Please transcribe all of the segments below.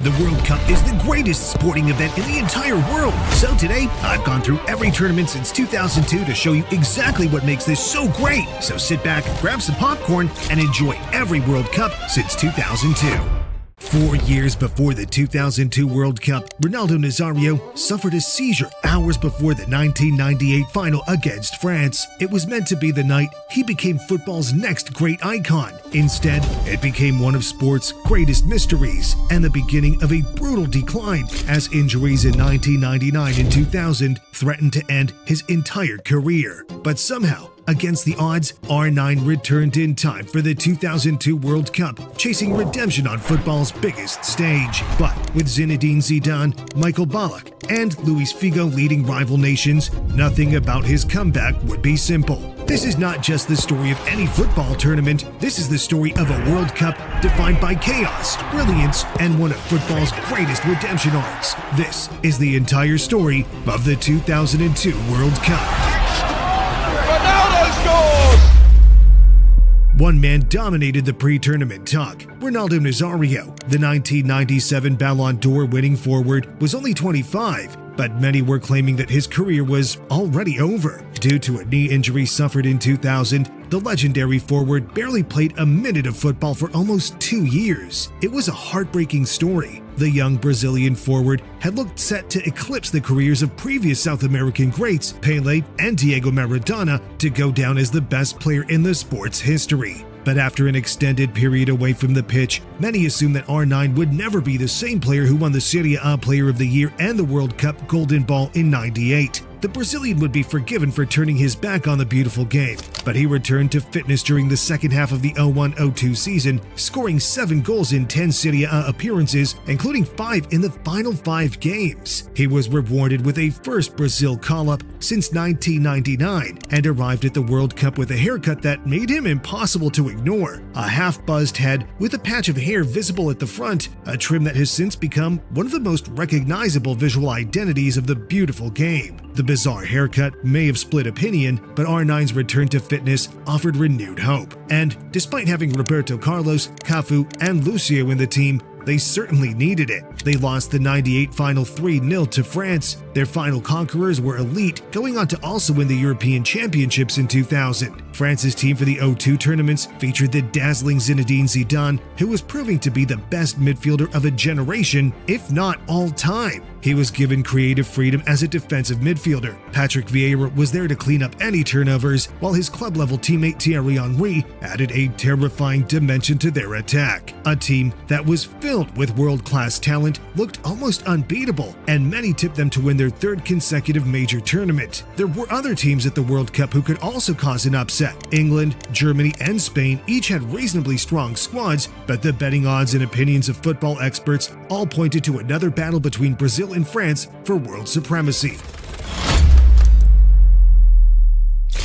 The World Cup is the greatest sporting event in the entire world. So today, I've gone through every tournament since 2002 to show you exactly what makes this so great. So sit back, grab some popcorn, and enjoy every World Cup since 2002. 4 years before the 2002 World Cup, Ronaldo Nazario suffered a seizure hours before the 1998 final against France. It was meant to be the night he became football's next great icon. Instead, it became one of sport's greatest mysteries and the beginning of a brutal decline, as injuries in 1999 and 2000 threatened to end his entire career. But somehow, against the odds, R9 returned in time for the 2002 World Cup, chasing redemption on football's biggest stage. But with Zinedine Zidane, Michael Ballack, and Luis Figo leading rival nations, nothing about his comeback would be simple. This is not just the story of any football tournament, this is the story of a World Cup defined by chaos, brilliance, and one of football's greatest redemption arcs. This is the entire story of the 2002 World Cup. One man dominated the pre-tournament talk. Ronaldo Nazario, the 1997 Ballon d'Or winning forward, was only 25, but many were claiming that his career was already over. Due to a knee injury suffered in 2000, the legendary forward barely played a minute of football for almost 2 years. It was a heartbreaking story. The young Brazilian forward had looked set to eclipse the careers of previous South American greats, Pelé and Diego Maradona, to go down as the best player in the sport's history. But after an extended period away from the pitch, many assumed that R9 would never be the same player who won the Serie A Player of the Year and the World Cup Golden Ball in '98. The Brazilian would be forgiven for turning his back on the beautiful game, but he returned to fitness during the second half of the 01-02 season, scoring 7 goals in 10 Serie A appearances, including 5 in the final 5 games. He was rewarded with a first Brazil call-up since 1999 and arrived at the World Cup with a haircut that made him impossible to ignore. A half-buzzed head with a patch of hair visible at the front, a trim that has since become one of the most recognizable visual identities of the beautiful game. The bizarre haircut may have split opinion, but R9's return to fitness offered renewed hope. And despite having Roberto Carlos, Cafu, and Lucio in the team, they certainly needed it. They lost the '98 final 3-0 to France. Their final conquerors were elite, going on to also win the European Championships in 2000. France's team for the '02 tournaments featured the dazzling Zinedine Zidane, who was proving to be the best midfielder of a generation, if not all time. He was given creative freedom as a defensive midfielder. Patrick Vieira was there to clean up any turnovers, while his club-level teammate Thierry Henry added a terrifying dimension to their attack. A team that was filled with world-class talent looked almost unbeatable, and many tipped them to win their 3rd consecutive major tournament. There were other teams at the World Cup who could also cause an upset. England, Germany, and Spain each had reasonably strong squads, but the betting odds and opinions of football experts all pointed to another battle between Brazil and France for world supremacy.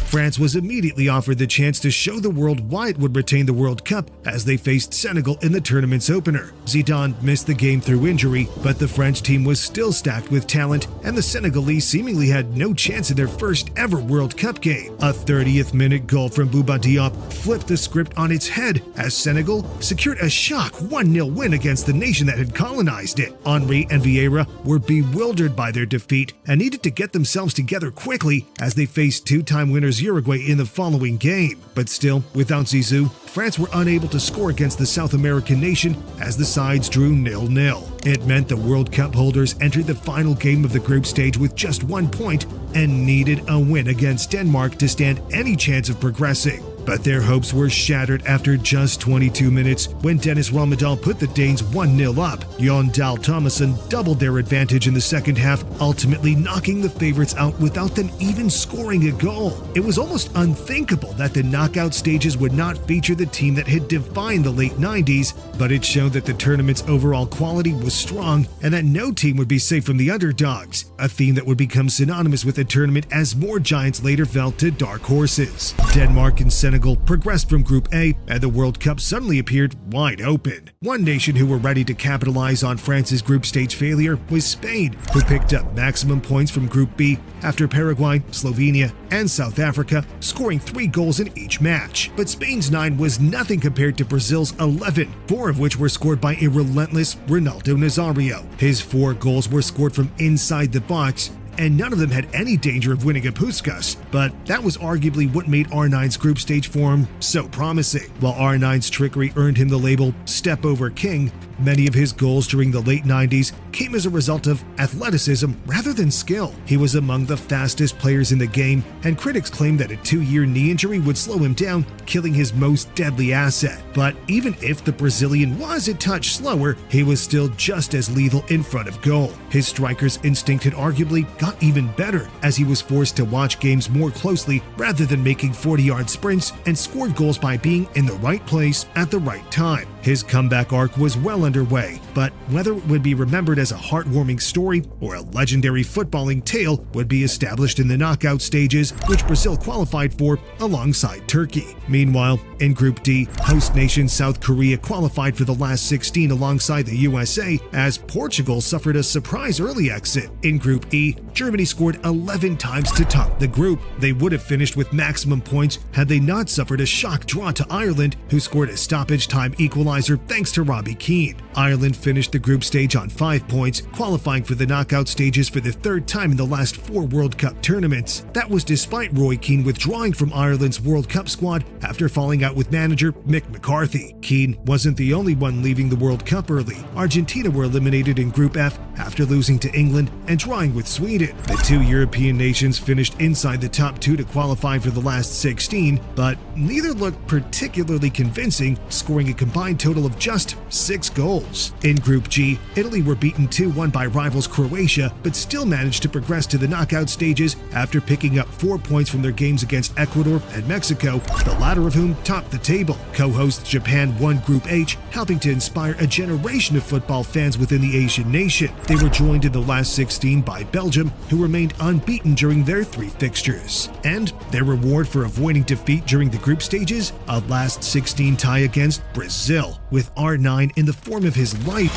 France was immediately offered the chance to show the world why it would retain the World Cup as they faced Senegal in the tournament's opener. Zidane missed the game through injury, but the French team was still stacked with talent, and the Senegalese seemingly had no chance in their first ever World Cup game. A 30th-minute goal from Bouba Diop flipped the script on its head as Senegal secured a shock 1-0 win against the nation that had colonized it. Henry and Vieira were bewildered by their defeat and needed to get themselves together quickly as they faced 2-time winners Uruguay in the following game. But still, without Zizou, France were unable to score against the South American nation as the sides drew 0-0. It meant the World Cup holders entered the final game of the group stage with just 1 point and needed a win against Denmark to stand any chance of progressing. But their hopes were shattered after just 22 minutes when Dennis Romadal put the Danes 1-0 up. Jon Dahl Tomasson doubled their advantage in the second half, ultimately knocking the favorites out without them even scoring a goal. It was almost unthinkable that the knockout stages would not feature the team that had defined the late 90s, but it showed that the tournament's overall quality was strong and that no team would be safe from the underdogs, a theme that would become synonymous with the tournament as more giants later fell to dark horses. Denmark and Senegal Senegal progressed from Group A, and the World Cup suddenly appeared wide open. One nation who were ready to capitalize on France's group stage failure was Spain, who picked up maximum points from Group B after Paraguay, Slovenia, and South Africa, scoring 3 goals in each match. But Spain's 9 was nothing compared to Brazil's 11, 4 of which were scored by a relentless Ronaldo Nazario. His 4 goals were scored from inside the box, and none of them had any danger of winning a Puskas, but that was arguably what made R9's group stage form so promising. While R9's trickery earned him the label Step Over King, many of his goals during the late 90s came as a result of athleticism rather than skill. He was among the fastest players in the game, and critics claimed that a 2-year knee injury would slow him down, killing his most deadly asset. But even if the Brazilian was a touch slower, he was still just as lethal in front of goal. His striker's instinct had arguably got even better, as he was forced to watch games more closely rather than making 40-yard sprints, and scored goals by being in the right place at the right time. His comeback arc was well underway, but whether it would be remembered as a heartwarming story or a legendary footballing tale would be established in the knockout stages, which Brazil qualified for alongside Turkey. Meanwhile, in Group D, host nation South Korea qualified for the last 16 alongside the USA, as Portugal suffered a surprise early exit. In Group E, Germany scored 11 times to top the group. They would have finished with maximum points had they not suffered a shock draw to Ireland, who scored a stoppage time equalizer thanks to Robbie Keane. Ireland finished the group stage on 5 points, qualifying for the knockout stages for the 3rd time in the last 4 World Cup tournaments. That was despite Roy Keane withdrawing from Ireland's World Cup squad after falling out with manager Mick McCarthy. Keane wasn't the only one leaving the World Cup early. Argentina were eliminated in Group F after losing to England and drawing with Sweden. The 2 European nations finished inside the top 2 to qualify for the last 16, but neither looked particularly convincing, scoring a combined total of just 6 goals. In Group G, Italy were beaten 2-1 by rivals Croatia, but still managed to progress to the knockout stages after picking up 4 points from their games against Ecuador and Mexico, the latter of whom topped the table. Co-hosts Japan won Group H, helping to inspire a generation of football fans within the Asian nation. They were joined in the last 16 by Belgium, who remained unbeaten during their 3 fixtures. And their reward for avoiding defeat during the group stages? A last 16 tie against Brazil, with R9 in the form of his life.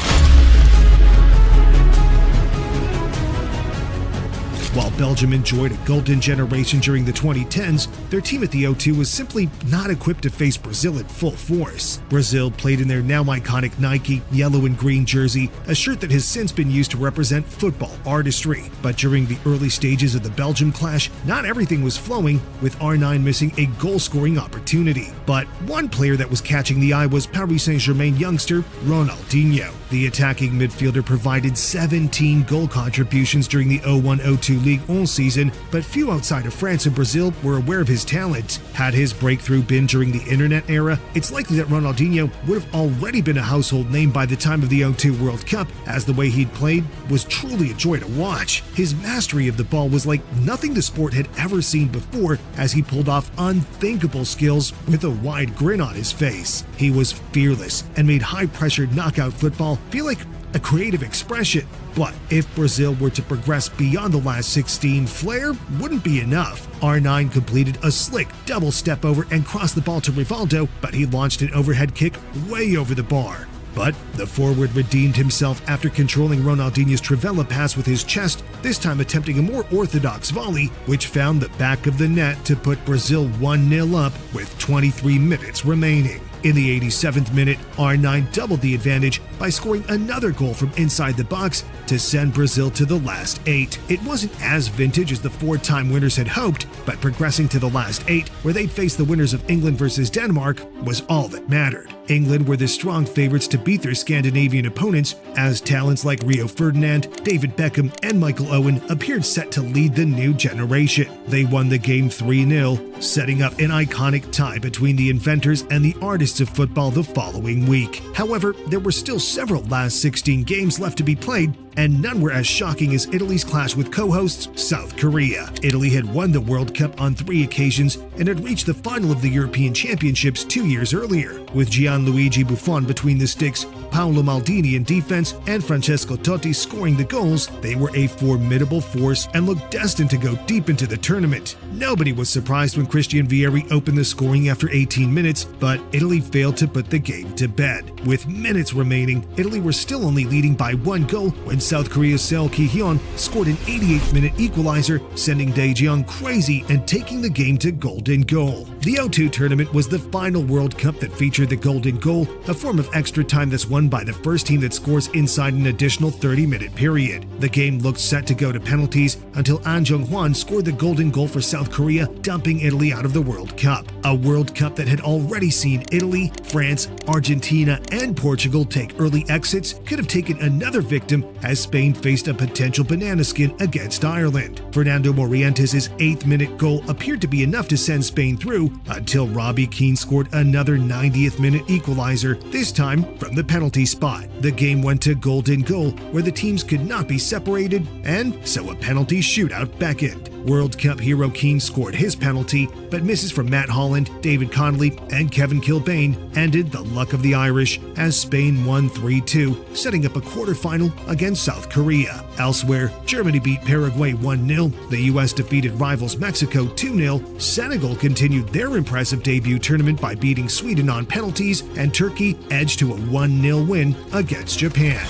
While Belgium enjoyed a golden generation during the 2010s, their team at the O2 was simply not equipped to face Brazil in full force. Brazil played in their now iconic Nike yellow and green jersey, a shirt that has since been used to represent football artistry. But during the early stages of the Belgium clash, not everything was flowing, with R9 missing a goal-scoring opportunity. But one player that was catching the eye was Paris Saint-Germain youngster Ronaldinho. The attacking midfielder provided 17 goal contributions during the 01-02 Ligue 1 season, but few outside of France and Brazil were aware of his talent. Had his breakthrough been during the internet era, it's likely that Ronaldinho would have already been a household name by the time of the 02 World Cup, as the way he'd played was truly a joy to watch. His mastery of the ball was like nothing the sport had ever seen before, as he pulled off unthinkable skills with a wide grin on his face. He was fearless and made high-pressure knockout football feel like a creative expression. But if Brazil were to progress beyond the last 16, flair wouldn't be enough. R9 completed a slick double step over and crossed the ball to Rivaldo, but he launched an overhead kick way over the bar. But the forward redeemed himself after controlling Ronaldinho's trivela pass with his chest, this time attempting a more orthodox volley, which found the back of the net to put Brazil 1-0 up with 23 minutes remaining. In the 87th minute, R9 doubled the advantage by scoring another goal from inside the box to send Brazil to the last 8. It wasn't as vintage as the 4-time winners had hoped, but progressing to the last 8, where they'd face the winners of England versus Denmark, was all that mattered. England were the strong favorites to beat their Scandinavian opponents, as talents like Rio Ferdinand, David Beckham, and Michael Owen appeared set to lead the new generation. They won the game 3-0, setting up an iconic tie between the inventors and the artists of football the following week. However, there were still several last 16 games left to be played, and none were as shocking as Italy's clash with co-hosts South Korea. Italy had won the World Cup on 3 occasions and had reached the final of the European Championships 2 years earlier. With Gianluigi Buffon between the sticks, Paolo Maldini in defense, and Francesco Totti scoring the goals, they were a formidable force and looked destined to go deep into the tournament. Nobody was surprised when Christian Vieri opened the scoring after 18 minutes, but Italy failed to put the game to bed. With minutes remaining, Italy were still only leading by 1 goal when South Korea's Seo Ki-hyun scored an 88th-minute equalizer, sending Daejeon crazy and taking the game to golden goal. The O2 tournament was the final World Cup that featured the golden goal, a form of extra time that's won by the first team that scores inside an additional 30-minute period. The game looked set to go to penalties until An Jung-hwan scored the golden goal for South Korea, dumping Italy out of the World Cup. A World Cup that had already seen Italy, France, Argentina, and Portugal take early exits could have taken another victim as Spain faced a potential banana skin against Ireland. Fernando Morientes' 8th-minute goal appeared to be enough to send Spain through until Robbie Keane scored another 90th-minute equalizer, this time from the penalty spot. The game went to golden goal, where the teams could not be separated, and so a penalty shootout beckoned. World Cup hero Keane scored his penalty, but misses from Matt Holland, David Connolly, and Kevin Kilbane ended the luck of the Irish as Spain won 3-2, setting up a quarterfinal against South Korea. Elsewhere, Germany beat Paraguay 1-0, the US defeated rivals Mexico 2-0, Senegal continued their impressive debut tournament by beating Sweden on penalties, and Turkey edged to a 1-0 win against Japan.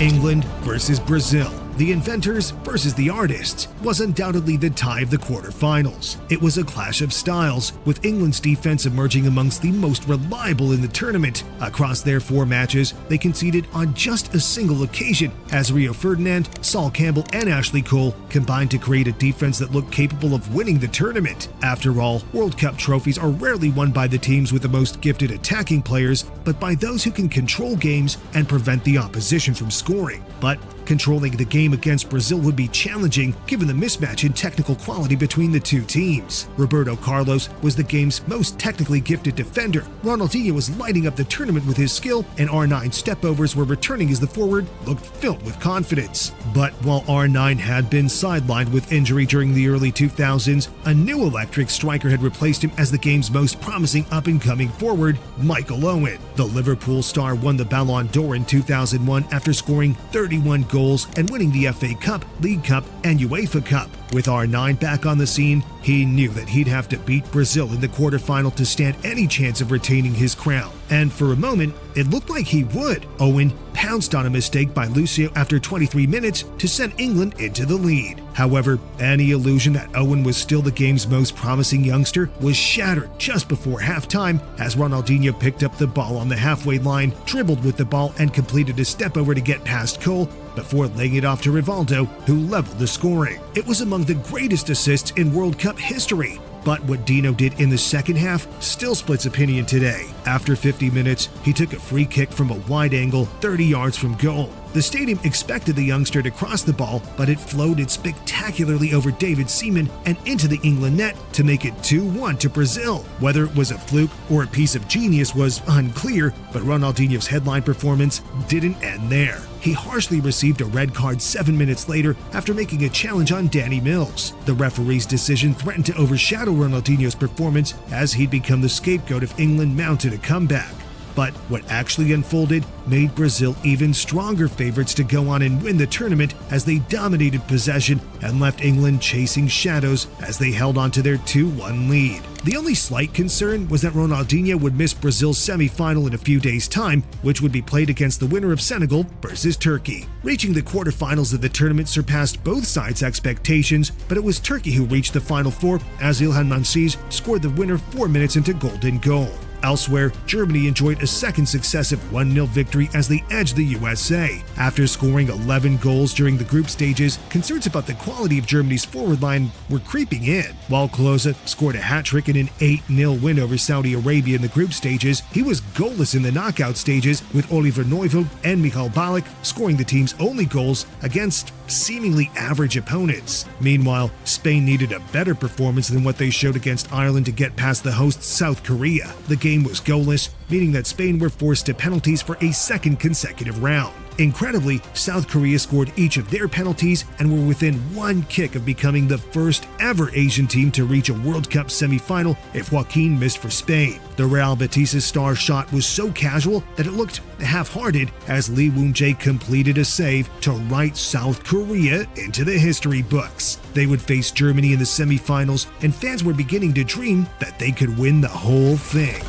England versus Brazil. The inventors versus the artists was undoubtedly the tie of the quarterfinals. It was a clash of styles, with England's defense emerging amongst the most reliable in the tournament. Across their 4 matches, they conceded on just a single occasion, as Rio Ferdinand, Sol Campbell, and Ashley Cole combined to create a defense that looked capable of winning the tournament. After all, World Cup trophies are rarely won by the teams with the most gifted attacking players, but by those who can control games and prevent the opposition from scoring. But controlling the game against Brazil would be challenging given the mismatch in technical quality between the two teams. Roberto Carlos was the game's most technically gifted defender. Ronaldinho was lighting up the tournament with his skill, and R9 stepovers were returning as the forward looked filled with confidence. But while R9 had been sidelined with injury during the early 2000s, a new electric striker had replaced him as the game's most promising up-and-coming forward, Michael Owen. The Liverpool star won the Ballon d'Or in 2001 after scoring 31 goals and winning the FA Cup, League Cup, and UEFA Cup. With R9 back on the scene, he knew that he'd have to beat Brazil in the quarterfinal to stand any chance of retaining his crown. And for a moment, it looked like he would. Owen pounced on a mistake by Lucio after 23 minutes to send England into the lead. However, any illusion that Owen was still the game's most promising youngster was shattered just before halftime as Ronaldinho picked up the ball on the halfway line, dribbled with the ball, and completed a step over to get past Cole before laying it off to Rivaldo, who leveled the scoring. It was among the greatest assists in World Cup history. But what Dino did in the second half still splits opinion today. After 50 minutes, he took a free kick from a wide angle 30 yards from goal. The stadium expected the youngster to cross the ball, but it floated spectacularly over David Seaman and into the England net to make it 2-1 to Brazil. Whether it was a fluke or a piece of genius was unclear, but Ronaldinho's headline performance didn't end there. He harshly received a red card 7 minutes later after making a challenge on Danny Mills. The referee's decision threatened to overshadow Ronaldinho's performance as he'd become the scapegoat if England mounted a comeback. But what actually unfolded made Brazil even stronger favorites to go on and win the tournament as they dominated possession and left England chasing shadows as they held on to their 2-1 lead. The only slight concern was that Ronaldinho would miss Brazil's semi-final in a few days' time, which would be played against the winner of Senegal versus Turkey. Reaching the quarterfinals of the tournament surpassed both sides' expectations, but it was Turkey who reached the Final Four as İlhan Mansız scored the winner 4 minutes into golden goal. Elsewhere, Germany enjoyed a second successive 1-0 victory as they edged the USA. After scoring 11 goals during the group stages, concerns about the quality of Germany's forward line were creeping in. While Klose scored a hat-trick in an 8-0 win over Saudi Arabia in the group stages, he was goalless in the knockout stages, with Oliver Neuville and Michael Ballack scoring the team's only goals against seemingly average opponents. Meanwhile, Spain needed a better performance than what they showed against Ireland to get past the hosts South Korea. The game was goalless, meaning that Spain were forced to penalties for a second consecutive round. Incredibly, South Korea scored each of their penalties and were within one kick of becoming the first ever Asian team to reach a World Cup semifinal if Joaquin missed for Spain. The Real Betis star shot was so casual that it looked half-hearted as Lee Woon-jae completed a save to write South Korea into the history books. They would face Germany in the semifinals, and fans were beginning to dream that they could win the whole thing.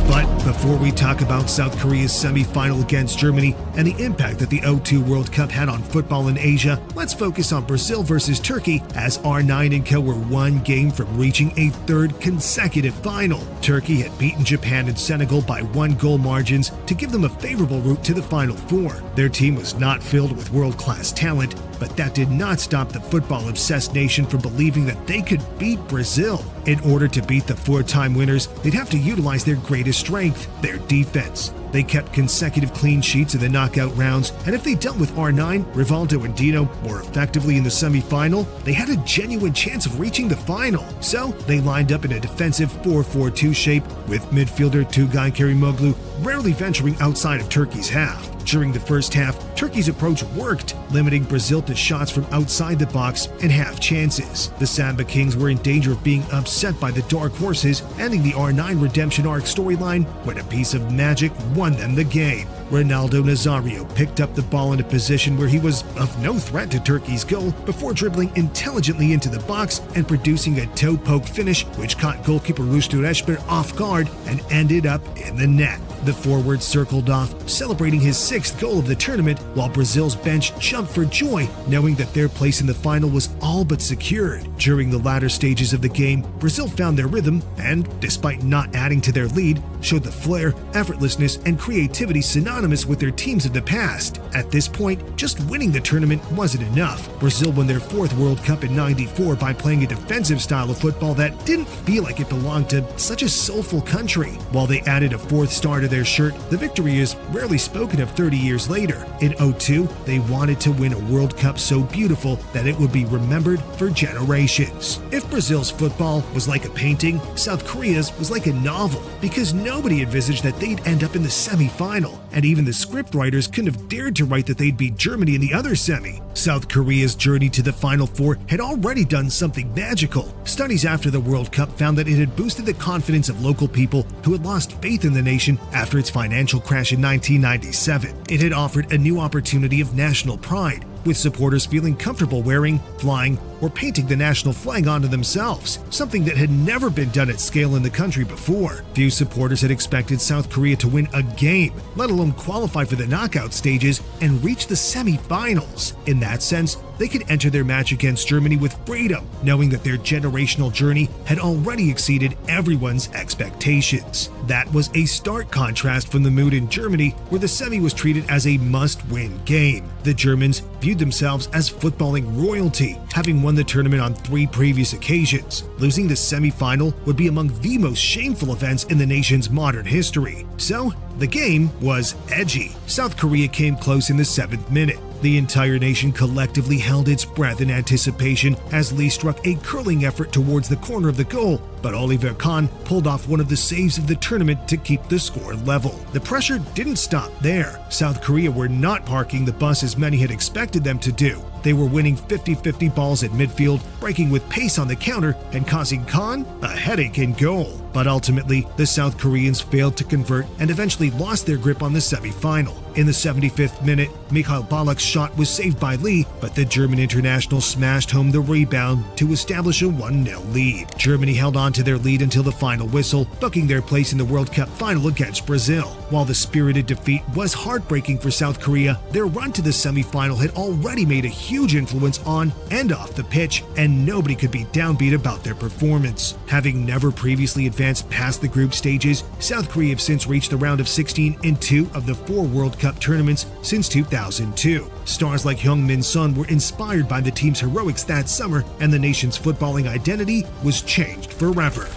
But before we talk about South Korea's semi-final against Germany and the impact that the '02 World Cup had on football in Asia, let's focus on Brazil versus Turkey, as R9 and co were one game from reaching a third consecutive final. Turkey had beaten Japan and Senegal by 1-goal margins to give them a favorable route to the Final Four. Their team was not filled with world-class talent, but that did not stop the football-obsessed nation from believing that they could beat Brazil. In order to beat the four-time winners, they'd have to utilize their greatest strength, their defense. They kept consecutive clean sheets in the knockout rounds, and if they dealt with R9, Rivaldo and Dino more effectively in the semi-final, they had a genuine chance of reaching the final. So they lined up in a defensive 4-4-2 shape, with midfielder Tugay Karimoglu rarely venturing outside of Turkey's half. During the first half, Turkey's approach worked, limiting Brazil to shots from outside the box and half chances. The Samba Kings were in danger of being upset by the Dark Horses, ending the R9 redemption arc storyline when a piece of magic won them the game. Ronaldo Nazario picked up the ball in a position where he was of no threat to Turkey's goal before dribbling intelligently into the box and producing a toe poke finish which caught goalkeeper Rüştü Reçber off guard and ended up in the net. The forward circled off, celebrating his 6th goal of the tournament, while Brazil's bench jumped for joy, knowing that their place in the final was all but secured. During the latter stages of the game, Brazil found their rhythm and, despite not adding to their lead, showed the flair, effortlessness, and creativity synonymous with their teams of the past. At this point, just winning the tournament wasn't enough. Brazil won their 4th World Cup in '94 by playing a defensive style of football that didn't feel like it belonged to such a soulful country. While they added a 4th star to their shirt, the victory is rarely spoken of 30 years later. In '02, they wanted to win a World Cup so beautiful that it would be remembered for generations. If Brazil's football was like a painting, South Korea's was like a novel, because nobody envisaged that they'd end up in the semi-final, and even the scriptwriters couldn't have dared to write that they'd beat Germany in the other semi. South Korea's journey to the Final Four had already done something magical. Studies after the World Cup found that it had boosted the confidence of local people who had lost faith in the nation after its financial crash in 1997. It had offered a new opportunity of national pride, with supporters feeling comfortable wearing, flying, or painting the national flag onto themselves, something that had never been done at scale in the country before. Few supporters had expected South Korea to win a game, let alone qualify for the knockout stages and reach the semi-finals. In that sense, they could enter their match against Germany with freedom, knowing that their generational journey had already exceeded everyone's expectations. That was a stark contrast from the mood in Germany, where the semi was treated as a must-win game. The Germans viewed themselves as footballing royalty, having won the tournament on 3 previous occasions. Losing the semi-final would be among the most shameful events in the nation's modern history. So, the game was edgy. South Korea came close in the 7th minute. The entire nation collectively held its breath in anticipation as Lee struck a curling effort towards the corner of the goal, but Oliver Kahn pulled off one of the saves of the tournament to keep the score level. The pressure didn't stop there. South Korea were not parking the bus as many had expected them to do. They were winning 50-50 balls at midfield, breaking with pace on the counter, and causing Kahn a headache in goal. But ultimately, the South Koreans failed to convert and eventually lost their grip on the semi-final. In the 75th minute, Mikhail Ballack's shot was saved by Lee, but the German international smashed home the rebound to establish a 1-0 lead. Germany held on to their lead until the final whistle, booking their place in the World Cup final against Brazil. While the spirited defeat was heartbreaking for South Korea, their run to the semi-final had already made a huge influence on and off the pitch, and nobody could be downbeat about their performance. Having never previously advanced past the group stages, South Korea have since reached the round of 16 in 2 of the 4 World Cup tournaments since 2002. Stars like Heung-min Son were inspired by the team's heroics that summer, and the nation's footballing identity was changed forever.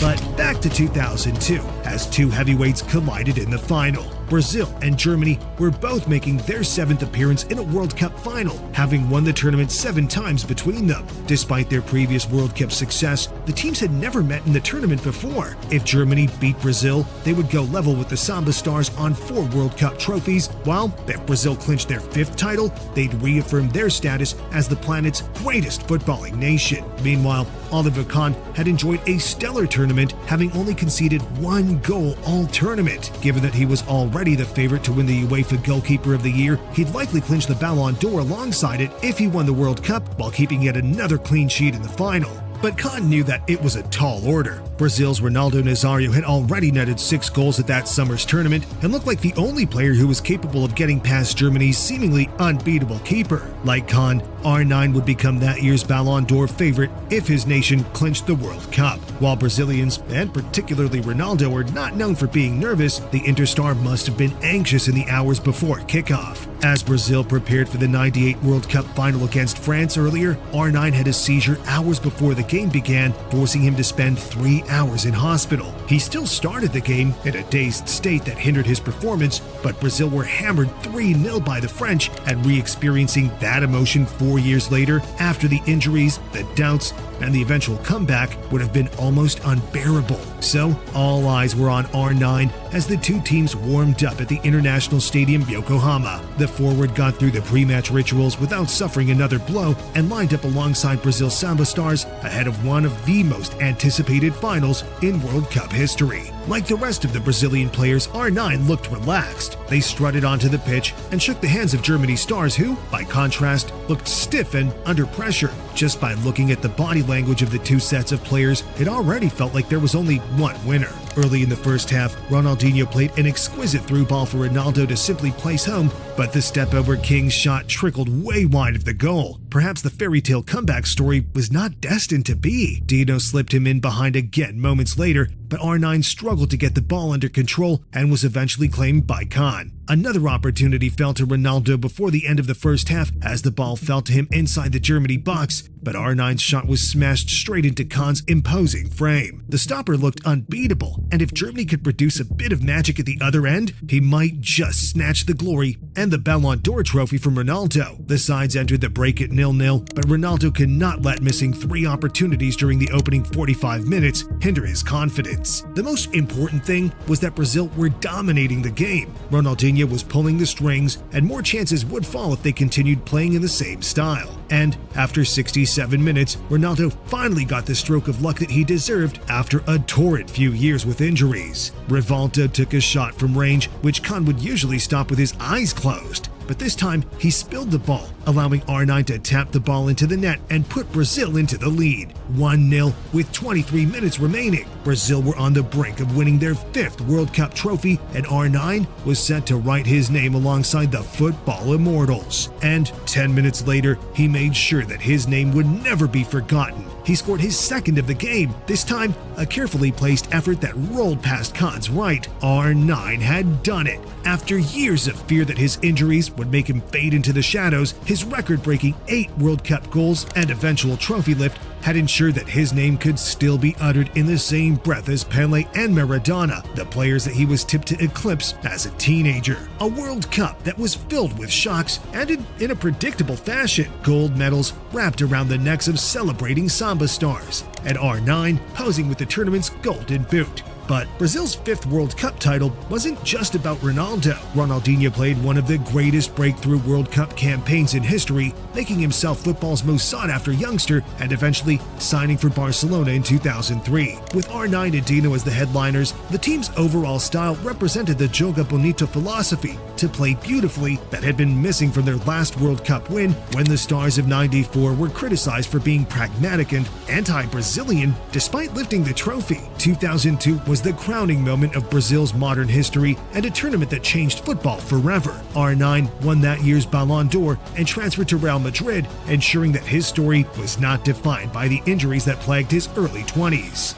But back back to 2002 as two heavyweights collided in the final. Brazil and Germany were both making their 7th appearance in a World Cup final, having won the tournament 7 times between them. Despite their previous World Cup success, the teams had never met in the tournament before. If Germany beat Brazil, they would go level with the Samba Stars on 4 World Cup trophies, while if Brazil clinched their 5th title, they'd reaffirm their status as the planet's greatest footballing nation. Meanwhile, Oliver Kahn had enjoyed a stellar tournament, having only conceded 1 goal all tournament. Given that he was already the favorite to win the UEFA Goalkeeper of the Year, he'd likely clinch the Ballon d'Or alongside it if he won the World Cup while keeping yet another clean sheet in the final. But Kahn knew that it was a tall order. Brazil's Ronaldo Nazário had already netted 6 goals at that summer's tournament and looked like the only player who was capable of getting past Germany's seemingly unbeatable keeper. Like Kahn, R9 would become that year's Ballon d'Or favorite if his nation clinched the World Cup. While Brazilians, and particularly Ronaldo, are not known for being nervous, the Interstar must have been anxious in the hours before kickoff. As Brazil prepared for the '98 World Cup final against France earlier, R9 had a seizure hours before the game began, forcing him to spend 3 hours in hospital. He still started the game in a dazed state that hindered his performance, but Brazil were hammered 3-0 by the French, and re-experiencing that emotion 4 years later, after the injuries, the doubts, and the eventual comeback would have been almost unbearable. So, all eyes were on R9 as the two teams warmed up at the International Stadium Yokohama. The forward got through the pre-match rituals without suffering another blow and lined up alongside Brazil's Samba Stars ahead of one of the most anticipated finals in World Cup history. Like the rest of the Brazilian players, R9 looked relaxed. They strutted onto the pitch and shook the hands of Germany's stars who, by contrast, looked stiff and under pressure. Just by looking at the body language of the two sets of players, it already felt like there was only one winner. Early in the first half, Ronaldinho played an exquisite through ball for Ronaldo to simply place home, but the step-over King's shot trickled way wide of the goal. Perhaps the fairy tale comeback story was not destined to be. Dino slipped him in behind again moments later, but R9 struggled to get the ball under control and was eventually claimed by Kahn. Another opportunity fell to Ronaldo before the end of the first half as the ball fell to him inside the Germany box, but R9's shot was smashed straight into Kahn's imposing frame. The stopper looked unbeatable, and if Germany could produce a bit of magic at the other end, he might just snatch the glory and the Ballon d'Or trophy from Ronaldo. The sides entered the break at 0-0, but Ronaldo could not let missing 3 opportunities during the opening 45 minutes hinder his confidence. The most important thing was that Brazil were dominating the game. Ronaldinho was pulling the strings, and more chances would fall if they continued playing in the same style. And after 67 minutes, Ronaldo finally got the stroke of luck that he deserved after a torrid few years with injuries. Rivaldo took a shot from range, which Kahn would usually stop with his eyes closed. But this time, he spilled the ball, allowing R9 to tap the ball into the net and put Brazil into the lead. 1-0 with 23 minutes remaining. Brazil were on the brink of winning their 5th World Cup trophy, and R9 was set to write his name alongside the football immortals. And 10 minutes later, he made sure that his name would never be forgotten. He scored his 2nd of the game, this time a carefully placed effort that rolled past Kahn's right. R9 had done it. After years of fear that his injuries would make him fade into the shadows, his record-breaking 8 World Cup goals and eventual trophy lift had ensured that his name could still be uttered in the same breath as Pelé and Maradona, the players that he was tipped to eclipse as a teenager. A World Cup that was filled with shocks, ended in a predictable fashion. Gold medals wrapped around the necks of celebrating Samba stars, and R9 posing with the tournament's golden boot. But Brazil's 5th World Cup title wasn't just about Ronaldo. Ronaldinho played one of the greatest breakthrough World Cup campaigns in history, making himself football's most sought-after youngster and eventually signing for Barcelona in 2003. With R9 and Dino as the headliners, the team's overall style represented the Joga Bonito philosophy, to play beautifully, that had been missing from their last World Cup win when the Stars of '94 were criticized for being pragmatic and anti-Brazilian despite lifting the trophy. 2002 was the crowning moment of Brazil's modern history and a tournament that changed football forever. R9 won that year's Ballon d'Or and transferred to Real Madrid, ensuring that his story was not defined by the injuries that plagued his early 20s.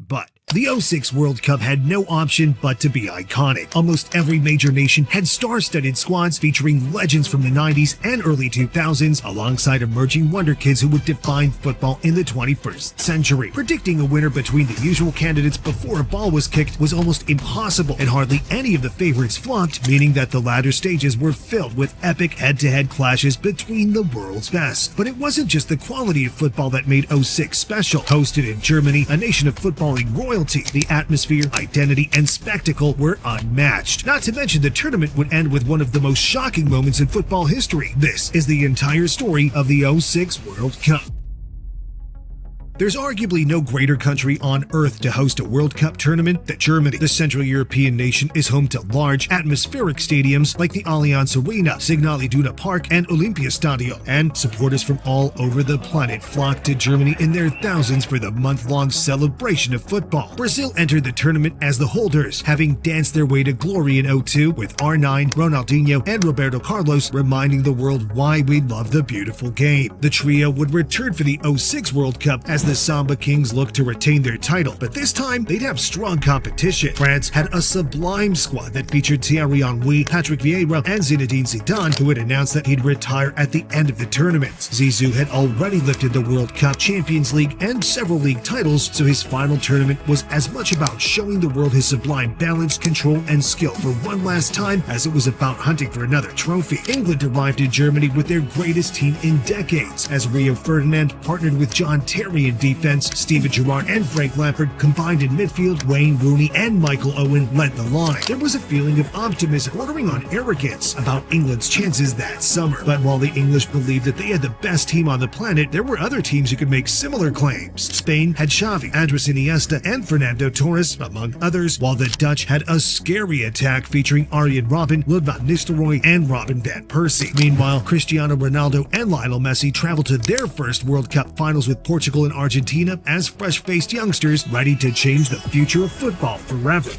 But The '06 World Cup had no option but to be iconic. Almost every major nation had star-studded squads featuring legends from the 90s and early 2000s, alongside emerging wonder kids who would define football in the 21st century. Predicting a winner between the usual candidates before a ball was kicked was almost impossible, and hardly any of the favorites flopped, meaning that the latter stages were filled with epic head-to-head clashes between the world's best. But it wasn't just the quality of football that made '06 special. Hosted in Germany, a nation of footballing royalty, the atmosphere, identity, and spectacle were unmatched. Not to mention the tournament would end with one of the most shocking moments in football history. This is the entire story of the '06 World Cup. There's arguably no greater country on earth to host a World Cup tournament than Germany. The Central European nation is home to large, atmospheric stadiums like the Allianz Arena, Signal Iduna Park, and Olympiastadion, and supporters from all over the planet flock to Germany in their thousands for the month-long celebration of football. Brazil entered the tournament as the holders, having danced their way to glory in '02 with R9, Ronaldinho, and Roberto Carlos reminding the world why we love the beautiful game. The trio would return for the '06 World Cup as the Samba Kings looked to retain their title, but this time they'd have strong competition. France had a sublime squad that featured Thierry Henry, Patrick Vieira, and Zinedine Zidane, who had announced that he'd retire at the end of the tournament. Zizou had already lifted the World Cup, Champions League, and several league titles, so his final tournament was as much about showing the world his sublime balance, control, and skill for one last time as it was about hunting for another trophy. England arrived in Germany with their greatest team in decades, as Rio Ferdinand partnered with John Terry in defense, Steven Gerrard and Frank Lampard combined in midfield, Wayne Rooney and Michael Owen led the line. There was a feeling of optimism, bordering on arrogance, about England's chances that summer. But while the English believed that they had the best team on the planet, there were other teams who could make similar claims. Spain had Xavi, Andres Iniesta, and Fernando Torres, among others, while the Dutch had a scary attack featuring Arjen Robben, Ruud van Nistelrooy, and Robin van Persie. Meanwhile, Cristiano Ronaldo and Lionel Messi traveled to their first World Cup finals with Portugal and Argentina as fresh-faced youngsters ready to change the future of football forever.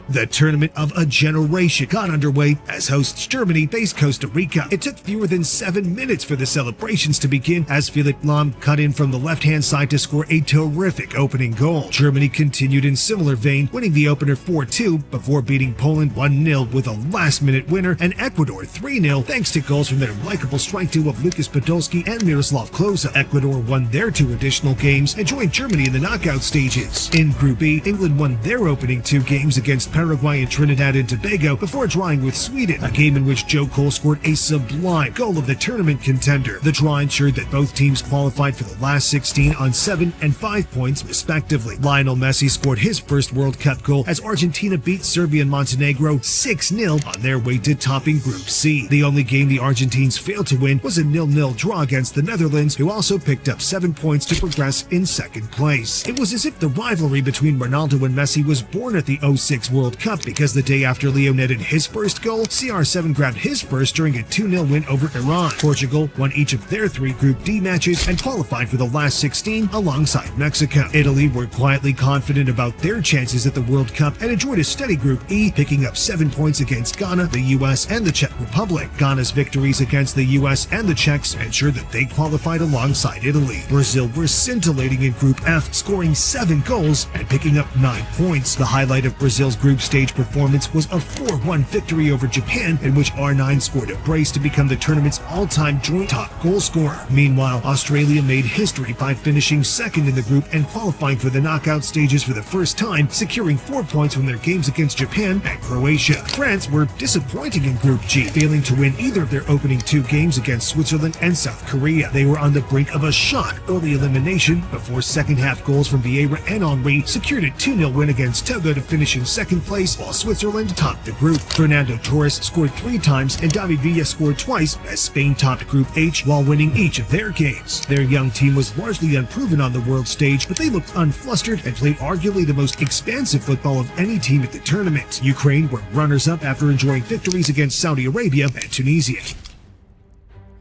The tournament of a generation got underway as hosts Germany faced Costa Rica. It took fewer than 7 minutes for the celebrations to begin as Philipp Lahm cut in from the left-hand side to score a terrific opening goal. Germany continued in similar vein, winning the opener 4-2 before beating Poland 1-0 with a last-minute winner, and Ecuador 3-0 thanks to goals from their likable strike duo of Lucas Podolski and Miroslav Klose. Ecuador won their 2 additional games and joined Germany in the knockout stages. In Group B, England won their opening 2 games against Paraguay and Trinidad and Tobago before drawing with Sweden, a game in which Joe Cole scored a sublime goal of the tournament contender. The draw ensured that both teams qualified for the last 16 on 7 and 5 points respectively. Lionel Messi scored his first World Cup goal as Argentina beat Serbia and Montenegro 6-0 on their way to topping Group C. The only game the Argentines failed to win was a 0-0 draw against the Netherlands, who also picked up 7 points to progress in second place. It was as if the rivalry between Ronaldo and Messi was born at the '06 World Cup, because the day after Leo netted his first goal, CR7 grabbed his first during a 2-0 win over Iran. Portugal won each of their 3 Group D matches and qualified for the last 16 alongside Mexico. Italy were quietly confident about their chances at the World Cup and enjoyed a steady Group E, picking up 7 points against Ghana, the US, and the Czech Republic. Ghana's victories against the US and the Czechs ensured that they qualified alongside Italy. Brazil were scintillating in Group F, scoring 7 goals and picking up 9 points. The highlight of Brazil's group stage performance was a 4-1 victory over Japan, in which R9 scored a brace to become the tournament's all-time joint top goal scorer. Meanwhile, Australia made history by finishing second in the group and qualifying for the knockout stages for the first time, securing 4 points from their games against Japan and Croatia. France were disappointing in Group G, failing to win either of their opening 2 games against Switzerland and South Korea. They were on the brink of a shock early elimination before second-half goals from Vieira and Henry secured a 2-0 win against Togo to finish in second place, while Switzerland topped the group. Fernando Torres scored 3 times and David Villa scored twice as Spain topped Group H while winning each of their games. Their young team was largely unproven on the world stage, but they looked unflustered and played arguably the most expansive football of any team at the tournament. Ukraine were runners-up after enjoying victories against Saudi Arabia and Tunisia.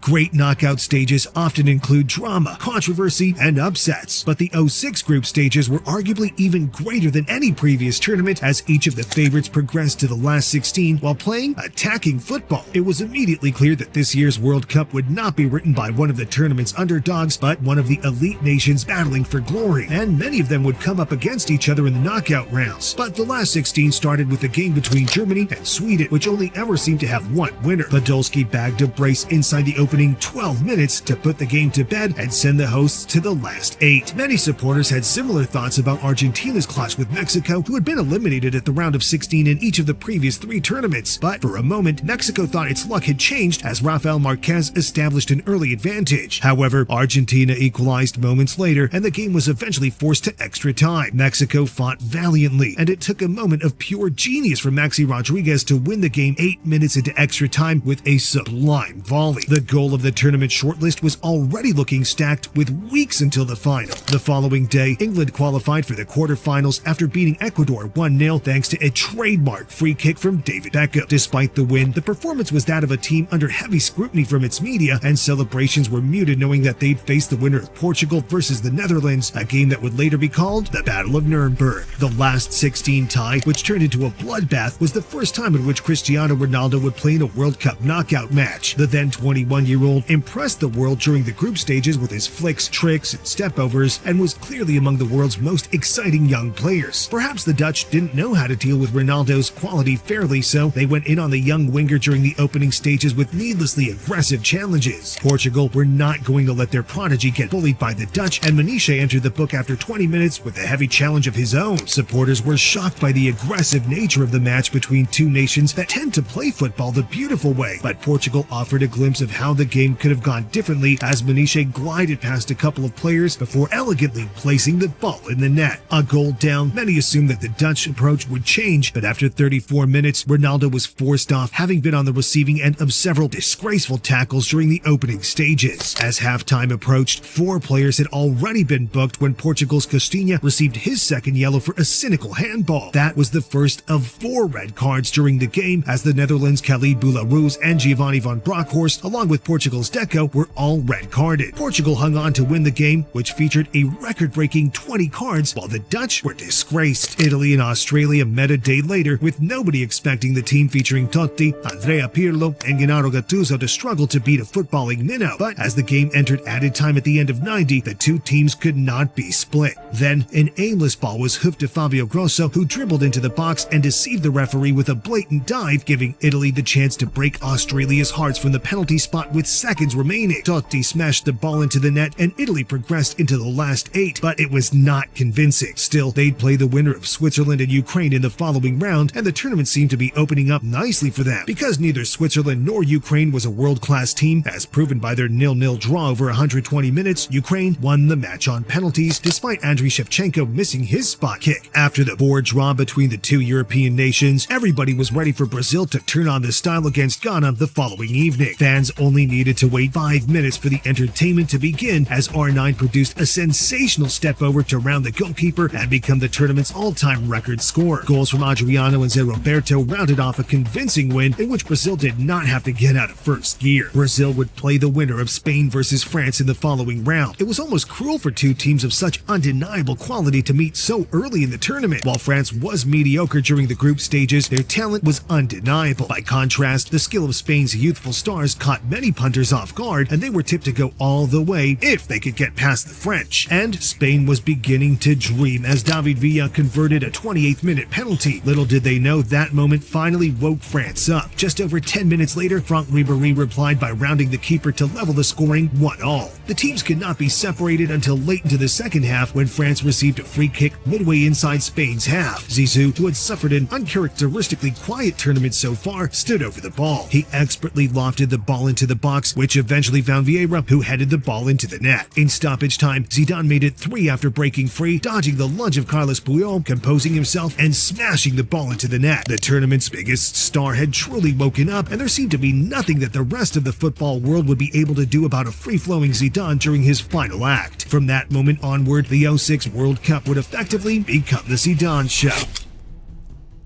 Great knockout stages often include drama, controversy, and upsets, but the '06 group stages were arguably even greater than any previous tournament as each of the favorites progressed to the last 16 while playing attacking football. It was immediately clear that this year's World Cup would not be written by one of the tournament's underdogs, but one of the elite nations battling for glory, and many of them would come up against each other in the knockout rounds. But the last 16 started with a game between Germany and Sweden, which only ever seemed to have one winner. Podolski bagged a brace inside the opening 12 minutes to put the game to bed and send the hosts to the last 8. Many supporters had similar thoughts about Argentina's clash with Mexico, who had been eliminated at the round of 16 in each of the previous 3 tournaments. But for a moment, Mexico thought its luck had changed as Rafael Marquez established an early advantage. However, Argentina equalized moments later, and the game was eventually forced to extra time. Mexico fought valiantly, and it took a moment of pure genius for Maxi Rodriguez to win the game 8 minutes into extra time with a sublime volley. The goal of the tournament shortlist was already looking stacked with weeks until the final. The following day, England qualified for the quarterfinals after beating Ecuador 1-0 thanks to a trademark free kick from David Beckham. Despite the win, the performance was that of a team under heavy scrutiny from its media, and celebrations were muted knowing that they'd face the winner of Portugal versus the Netherlands, a game that would later be called the Battle of Nuremberg. The last 16 tie, which turned into a bloodbath, was the first time in which Cristiano Ronaldo would play in a World Cup knockout match. The then 21-year-old impressed the world during the group stages with his flicks, tricks, and stepovers, and was clearly among the world's most exciting young players. Perhaps the Dutch didn't know how to deal with Ronaldo's quality fairly, so they went in on the young winger during the opening stages with needlessly aggressive challenges. Portugal were not going to let their prodigy get bullied by the Dutch, and Maniche entered the book after 20 minutes with a heavy challenge of his own. Supporters were shocked by the aggressive nature of the match between two nations that tend to play football the beautiful way, but Portugal offered a glimpse of how the game could have gone differently as Maniche glided past a couple of players before elegantly placing the ball in the net. A goal down, many assumed that the Dutch approach would change, but after 34 minutes, Ronaldo was forced off, having been on the receiving end of several disgraceful tackles during the opening stages. As halftime approached, 4 players had already been booked when Portugal's Costinha received his second yellow for a cynical handball. That was the first of 4 red cards during the game, as the Netherlands' Khalid Boularus and Giovanni van Bronckhorst, along with Portugal's Deco, were all red carded. Portugal hung on to win the game, which featured a record-breaking 20 cards, while the Dutch were disgraced. Italy and Australia met a day later, with nobody expecting the team featuring Totti, Andrea Pirlo, and Gennaro Gattuso to struggle to beat a footballing minnow. But as the game entered added time at the end of 90, the two teams could not be split. Then, an aimless ball was hoofed to Fabio Grosso, who dribbled into the box and deceived the referee with a blatant dive, giving Italy the chance to break Australia's hearts from the penalty spot with seconds remaining. Totti smashed the ball into the net, and Italy progressed into the last 8, but it was not convincing. Still, they'd play the winner of Switzerland and Ukraine in the following round, and the tournament seemed to be opening up nicely for them. Because neither Switzerland nor Ukraine was a world-class team, as proven by their 0-0 draw over 120 minutes, Ukraine won the match on penalties, despite Andriy Shevchenko missing his spot kick. After the board draw between the two European nations, everybody was ready for Brazil to turn on the style against Ghana the following evening. Fans only needed to wait 5 minutes for the entertainment to begin, as R9 produced a sensational step over to round the goalkeeper and become the tournament's all-time record scorer. Goals from Adriano and Zé Roberto rounded off a convincing win in which Brazil did not have to get out of first gear. Brazil would play the winner of Spain versus France in the following round. It was almost cruel for two teams of such undeniable quality to meet so early in the tournament. While France was mediocre during the group stages, their talent was undeniable. By contrast, the skill of Spain's youthful stars caught many punters off guard, and they were tipped to go all the way if they could get past the French. And Spain was beginning to dream as David Villa converted a 28th-minute penalty. Little did they know that moment finally woke France up. Just over 10 minutes later, Franck Ribéry replied by rounding the keeper to level the scoring 1-1. The teams could not be separated until late into the second half when France received a free kick midway inside Spain's half. Zizou, who had suffered an uncharacteristically quiet tournament so far, stood over the ball. He expertly lofted the ball into the box, which eventually found Vieira, who headed the ball into the net. In stoppage time, Zidane made it 3 after breaking free, dodging the lunge of Carlos Puyol, composing himself, and smashing the ball into the net. The tournament's biggest star had truly woken up, and there seemed to be nothing that the rest of the football world would be able to do about a free-flowing Zidane during his final act. From that moment onward, the '06 World Cup would effectively become the Zidane Show.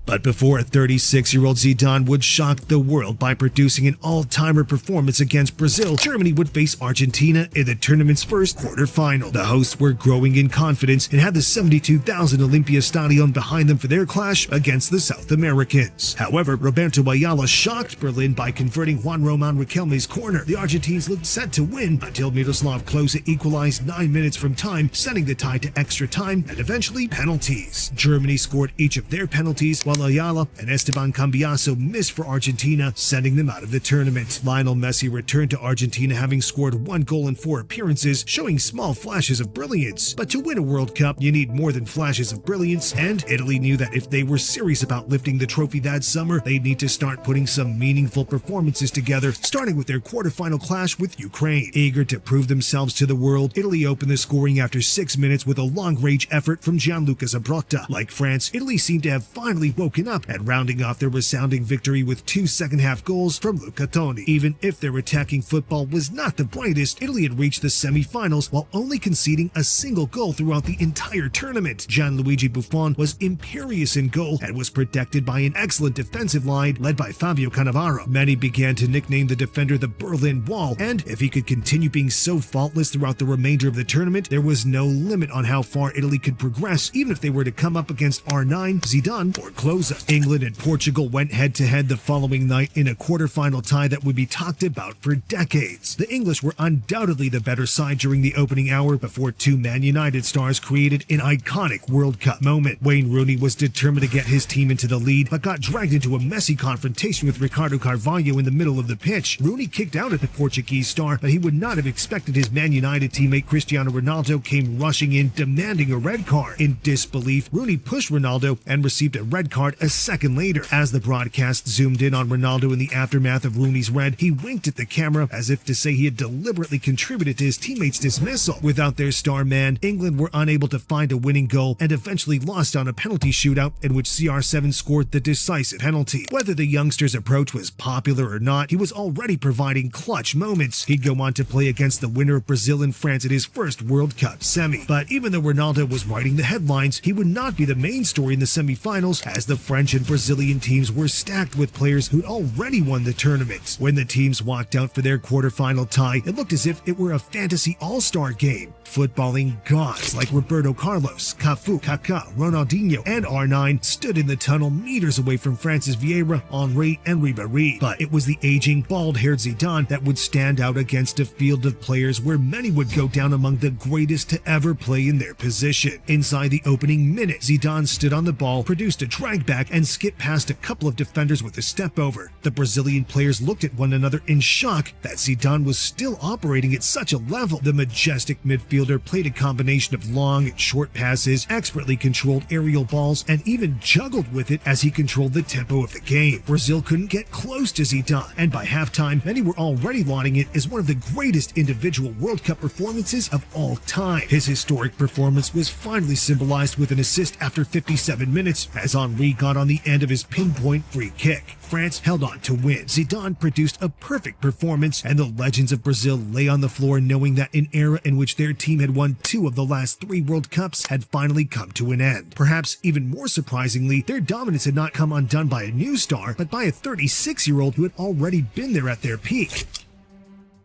But before 36-year-old Zidane would shock the world by producing an all-timer performance against Brazil, Germany would face Argentina in the tournament's first quarterfinal. The hosts were growing in confidence and had the 72,000 Olympia Stadion behind them for their clash against the South Americans. However, Roberto Ayala shocked Berlin by converting Juan Roman Riquelme's corner. The Argentines looked set to win until Miroslav Klose equalized 9 minutes from time, sending the tie to extra time and eventually penalties. Germany scored each of their penalties, while Ayala and Esteban Cambiaso missed for Argentina, sending them out of the tournament. Lionel Messi returned to Argentina having scored 1 goal in 4 appearances, showing small flashes of brilliance. But to win a World Cup, you need more than flashes of brilliance, and Italy knew that if they were serious about lifting the trophy that summer, they'd need to start putting some meaningful performances together, starting with their quarterfinal clash with Ukraine. Eager to prove themselves to the world, Italy opened the scoring after 6 minutes with a long-range effort from Gianluca Zambrotta. Like France, Italy seemed to have finally woken up and rounding off their resounding victory with 2 second-half goals from Luca Toni. Even if their attacking football was not the brightest, Italy had reached the semi-finals while only conceding a single goal throughout the entire tournament. Gianluigi Buffon was imperious in goal and was protected by an excellent defensive line led by Fabio Cannavaro. Many began to nickname the defender the Berlin Wall, and if he could continue being so faultless throughout the remainder of the tournament, there was no limit on how far Italy could progress, even if they were to come up against R9, Zidane, or Klose. England and Portugal went head-to-head the following night in a quarterfinal tie that would be talked about for decades. The English were undoubtedly the better side during the opening hour before 2 Man United stars created an iconic World Cup moment. Wayne Rooney was determined to get his team into the lead, but got dragged into a messy confrontation with Ricardo Carvalho in the middle of the pitch. Rooney kicked out at the Portuguese star, but he would not have expected his Man United teammate Cristiano Ronaldo came rushing in, demanding a red card. In disbelief, Rooney pushed Ronaldo and received a red card a second later. As the broadcast zoomed in on Ronaldo in the aftermath of Rooney's red, he winked at the camera as if to say he had deliberately contributed to his teammates' dismissal. Without their star man, England were unable to find a winning goal and eventually lost on a penalty shootout in which CR7 scored the decisive penalty. Whether the youngster's approach was popular or not, he was already providing clutch moments. He'd go on to play against the winner of Brazil and France at his first World Cup semi. But even though Ronaldo was writing the headlines, he would not be the main story in the semifinals, as the French and Brazilian teams were stacked with players who'd already won the tournament. When the teams walked out for their quarterfinal tie, it looked as if it were a fantasy all-star game. Footballing gods like Roberto Carlos, Cafu, Kaká, Ronaldinho, and R9 stood in the tunnel meters away from Francis Vieira, Henry, and Ribéry. But it was the aging, bald-haired Zidane that would stand out against a field of players where many would go down among the greatest to ever play in their position. Inside the opening minute, Zidane stood on the ball, produced a drag back, and skipped past a couple of defenders with a step over. The Brazilian players looked at one another in shock that Zidane was still operating at such a level. The majestic midfielder played a combination of long and short passes, expertly controlled aerial balls, and even juggled with it as he controlled the tempo of the game. Brazil couldn't get close to Zidane, and by halftime, many were already lauding it as one of the greatest individual World Cup performances of all time. His historic performance was finally symbolized with an assist after 57 minutes as Henry got on the end of his pinpoint free kick. France held on to win. Zidane produced a perfect performance, and the legends of Brazil lay on the floor knowing that an era in which their team had won 2 of the last 3 World Cups had finally come to an end. Perhaps even more surprisingly, their dominance had not come undone by a new star, but by a 36-year-old who had already been there at their peak.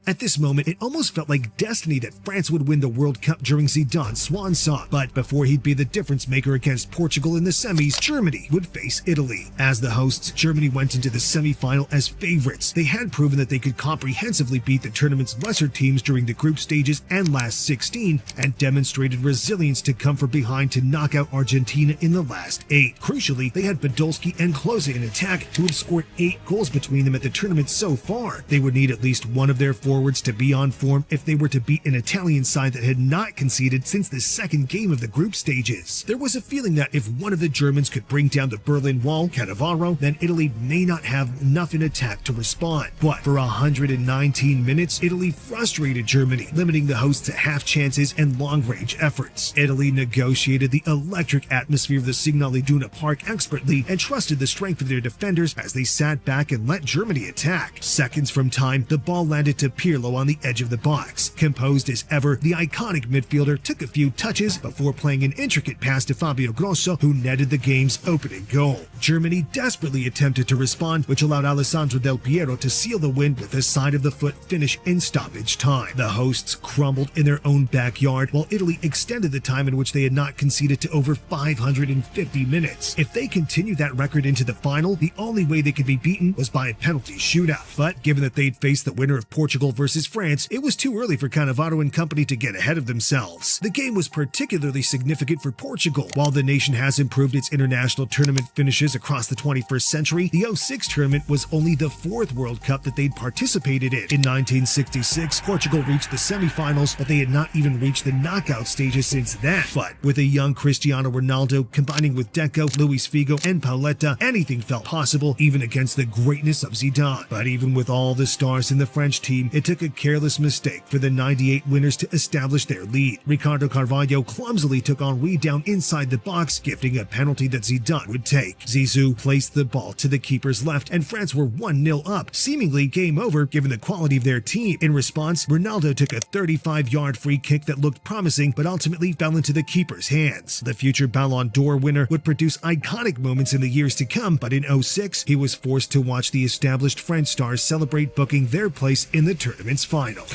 At this moment, it almost felt like destiny that France would win the World Cup during Zidane's swan song. But before he'd be the difference maker against Portugal in the semis, Germany would face Italy. As the hosts, Germany went into the semi-final as favorites. They had proven that they could comprehensively beat the tournament's lesser teams during the group stages and last 16, and demonstrated resilience to come from behind to knock out Argentina in the last 8. Crucially, they had Podolski and Klose in attack, who had scored 8 goals between them at the tournament so far. They would need at least one of their forwards to be on form if they were to beat an Italian side that had not conceded since the second game of the group stages. There was a feeling that if one of the Germans could bring down the Berlin Wall, Cannavaro, then Italy may not have enough in attack to respond. But for 119 minutes, Italy frustrated Germany, limiting the hosts to half chances and long-range efforts. Italy negotiated the electric atmosphere of the Signal Iduna Park expertly and trusted the strength of their defenders as they sat back and let Germany attack. Seconds from time, the ball landed to Pirlo on the edge of the box. Composed as ever, the iconic midfielder took a few touches before playing an intricate pass to Fabio Grosso, who netted the game's opening goal. Germany desperately attempted to respond, which allowed Alessandro Del Piero to seal the win with a side-of-the-foot finish in stoppage time. The hosts crumbled in their own backyard, while Italy extended the time in which they had not conceded to over 550 minutes. If they continued that record into the final, the only way they could be beaten was by a penalty shootout. But given that they'd faced the winner of Portugal versus France, it was too early for Cannavaro and company to get ahead of themselves. The game was particularly significant for Portugal. While the nation has improved its international tournament finishes across the 21st century, the '06 tournament was only the fourth World Cup that they'd participated in. In 1966, Portugal reached the semifinals, but they had not even reached the knockout stages since then. But with a young Cristiano Ronaldo combining with Deco, Luis Figo, and Paoletta, anything felt possible, even against the greatness of Zidane. But even with all the stars in the French team, it took a careless mistake for the '98 winners to establish their lead. Ricardo Carvalho clumsily took Henry down inside the box, gifting a penalty that Zidane would take. Zizou placed the ball to the keeper's left, and France were 1-0 up, seemingly game over given the quality of their team. In response, Ronaldo took a 35-yard free kick that looked promising but ultimately fell into the keeper's hands. The future Ballon d'Or winner would produce iconic moments in the years to come, but in '06, he was forced to watch the established French stars celebrate booking their place in the tournament's final.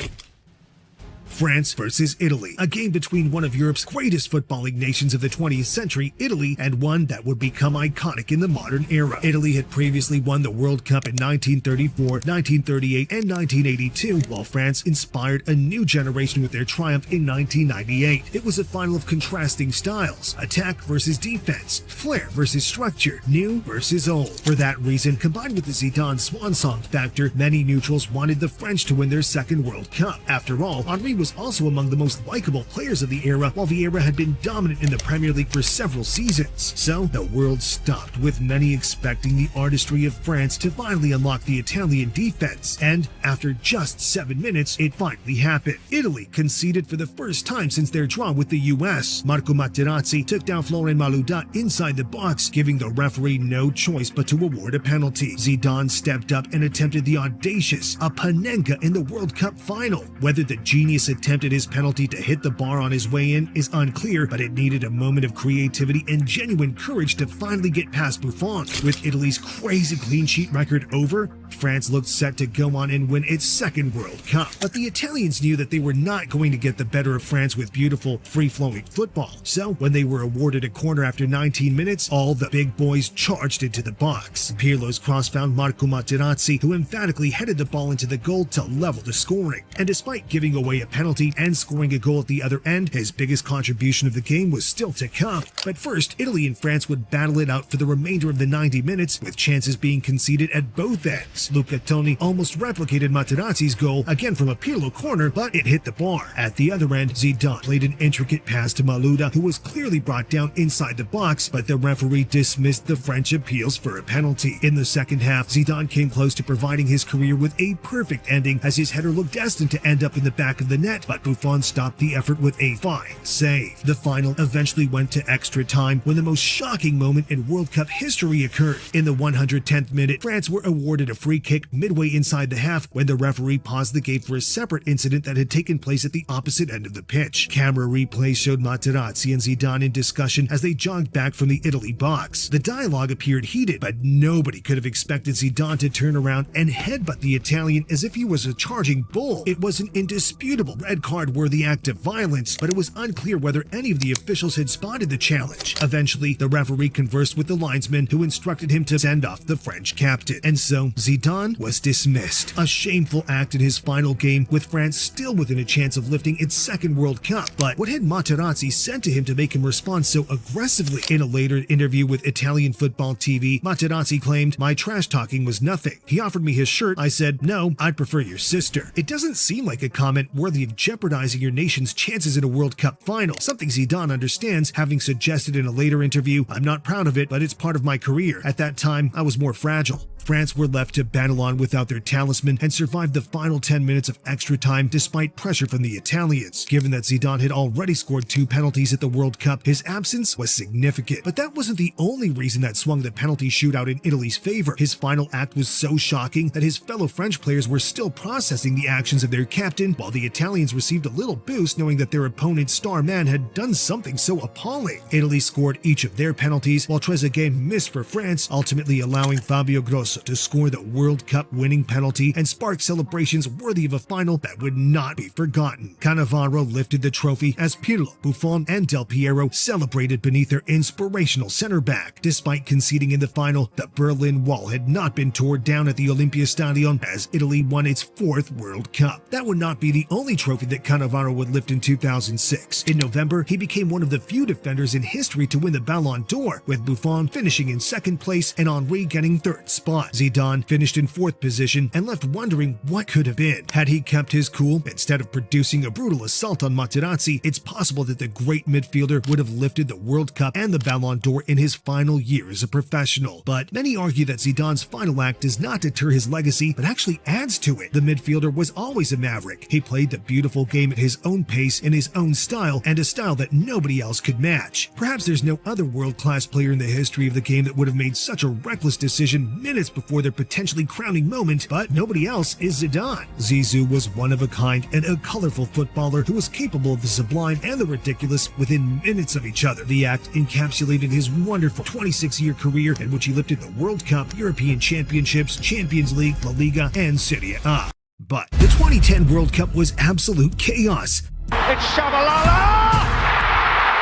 France versus Italy, a game between one of Europe's greatest footballing nations of the 20th century, Italy, and one that would become iconic in the modern era. Italy had previously won the World Cup in 1934, 1938, and 1982, while France inspired a new generation with their triumph in 1998. It was a final of contrasting styles, attack versus defense, flair versus structure, new versus old. For that reason, combined with the Zidane swan song factor, many neutrals wanted the French to win their second World Cup. After all, Henry was also among the most likable players of the era, while Vieira had been dominant in the Premier League for several seasons. So the world stopped, with many expecting the artistry of France to finally unlock the Italian defense, and after just 7 minutes, it finally happened. Italy conceded for the first time since their draw with the US. Marco Materazzi took down Florent Malouda inside the box, giving the referee no choice but to award a penalty. Zidane stepped up and attempted the audacious, a Panenka in the World Cup final. Whether the genius attempted his penalty to hit the bar on his way in is unclear, but it needed a moment of creativity and genuine courage to finally get past Buffon. With Italy's crazy clean sheet record over, France looked set to go on and win its second World Cup. But the Italians knew that they were not going to get the better of France with beautiful, free-flowing football. So when they were awarded a corner after 19 minutes, all the big boys charged into the box. Pirlo's cross found Marco Materazzi, who emphatically headed the ball into the goal to level the scoring. And despite giving away a penalty and scoring a goal at the other end, his biggest contribution of the game was still to come. But first, Italy and France would battle it out for the remainder of the 90 minutes, with chances being conceded at both ends. Luca Toni almost replicated Materazzi's goal, again from a Pirlo corner, but it hit the bar. At the other end, Zidane played an intricate pass to Malouda, who was clearly brought down inside the box, but the referee dismissed the French appeals for a penalty. In the second half, Zidane came close to providing his career with a perfect ending, as his header looked destined to end up in the back of the net, but Buffon stopped the effort with a fine save. The final eventually went to extra time, when the most shocking moment in World Cup history occurred. In the 110th minute, France were awarded a free kick midway inside the half, when the referee paused the game for a separate incident that had taken place at the opposite end of the pitch. Camera replay showed Materazzi and Zidane in discussion as they jogged back from the Italy box. The dialogue appeared heated, but nobody could have expected Zidane to turn around and headbutt the Italian as if he was a charging bull. It was an indisputable red card-worthy act of violence, but it was unclear whether any of the officials had spotted the challenge. Eventually, the referee conversed with the linesman, who instructed him to send off the French captain. And so, Zidane was dismissed. A shameful act in his final game, with France still within a chance of lifting its second World Cup. But what had Materazzi said to him to make him respond so aggressively? In a later interview with Italian Football TV, Materazzi claimed, "My trash talking was nothing. He offered me his shirt. I said, no, I'd prefer your sister." It doesn't seem like a comment worthy of jeopardizing your nation's chances in a World Cup final, something Zidane understands, having suggested in a later interview, "I'm not proud of it, but it's part of my career. At that time, I was more fragile." France were left to battle on without their talisman and survived the final 10 minutes of extra time despite pressure from the Italians. Given that Zidane had already scored 2 penalties at the World Cup, his absence was significant. But that wasn't the only reason that swung the penalty shootout in Italy's favor. His final act was so shocking that his fellow French players were still processing the actions of their captain, while the Italians received a little boost knowing that their opponent's star man had done something so appalling. Italy scored each of their penalties, while Trezeguet missed for France, ultimately allowing Fabio Grosso to score the World Cup winning penalty and spark celebrations worthy of a final that would not be forgotten. Cannavaro lifted the trophy as Pirlo, Buffon, and Del Piero celebrated beneath their inspirational center back. Despite conceding in the final, the Berlin Wall had not been torn down at the Olympiastadion as Italy won its 4th World Cup. That would not be the only trophy that Cannavaro would lift in 2006. In November, he became one of the few defenders in history to win the Ballon d'Or, with Buffon finishing in 2nd place and Henry getting 3rd spot. Zidane finished in 4th position and left wondering what could have been. Had he kept his cool instead of producing a brutal assault on Materazzi, it's possible that the great midfielder would have lifted the World Cup and the Ballon d'Or in his final year as a professional. But many argue that Zidane's final act does not deter his legacy, but actually adds to it. The midfielder was always a maverick. He played the beautiful game at his own pace, in his own style, and a style that nobody else could match. Perhaps there's no other world-class player in the history of the game that would have made such a reckless decision minutes before their potentially crowning moment, but nobody else is Zidane. Zizou was one of a kind and a colorful footballer who was capable of the sublime and the ridiculous within minutes of each other. The act encapsulated his wonderful 26-year career in which he lifted the World Cup, European Championships, Champions League, La Liga, and Serie A. But the 2010 World Cup was absolute chaos. It's Shabalala!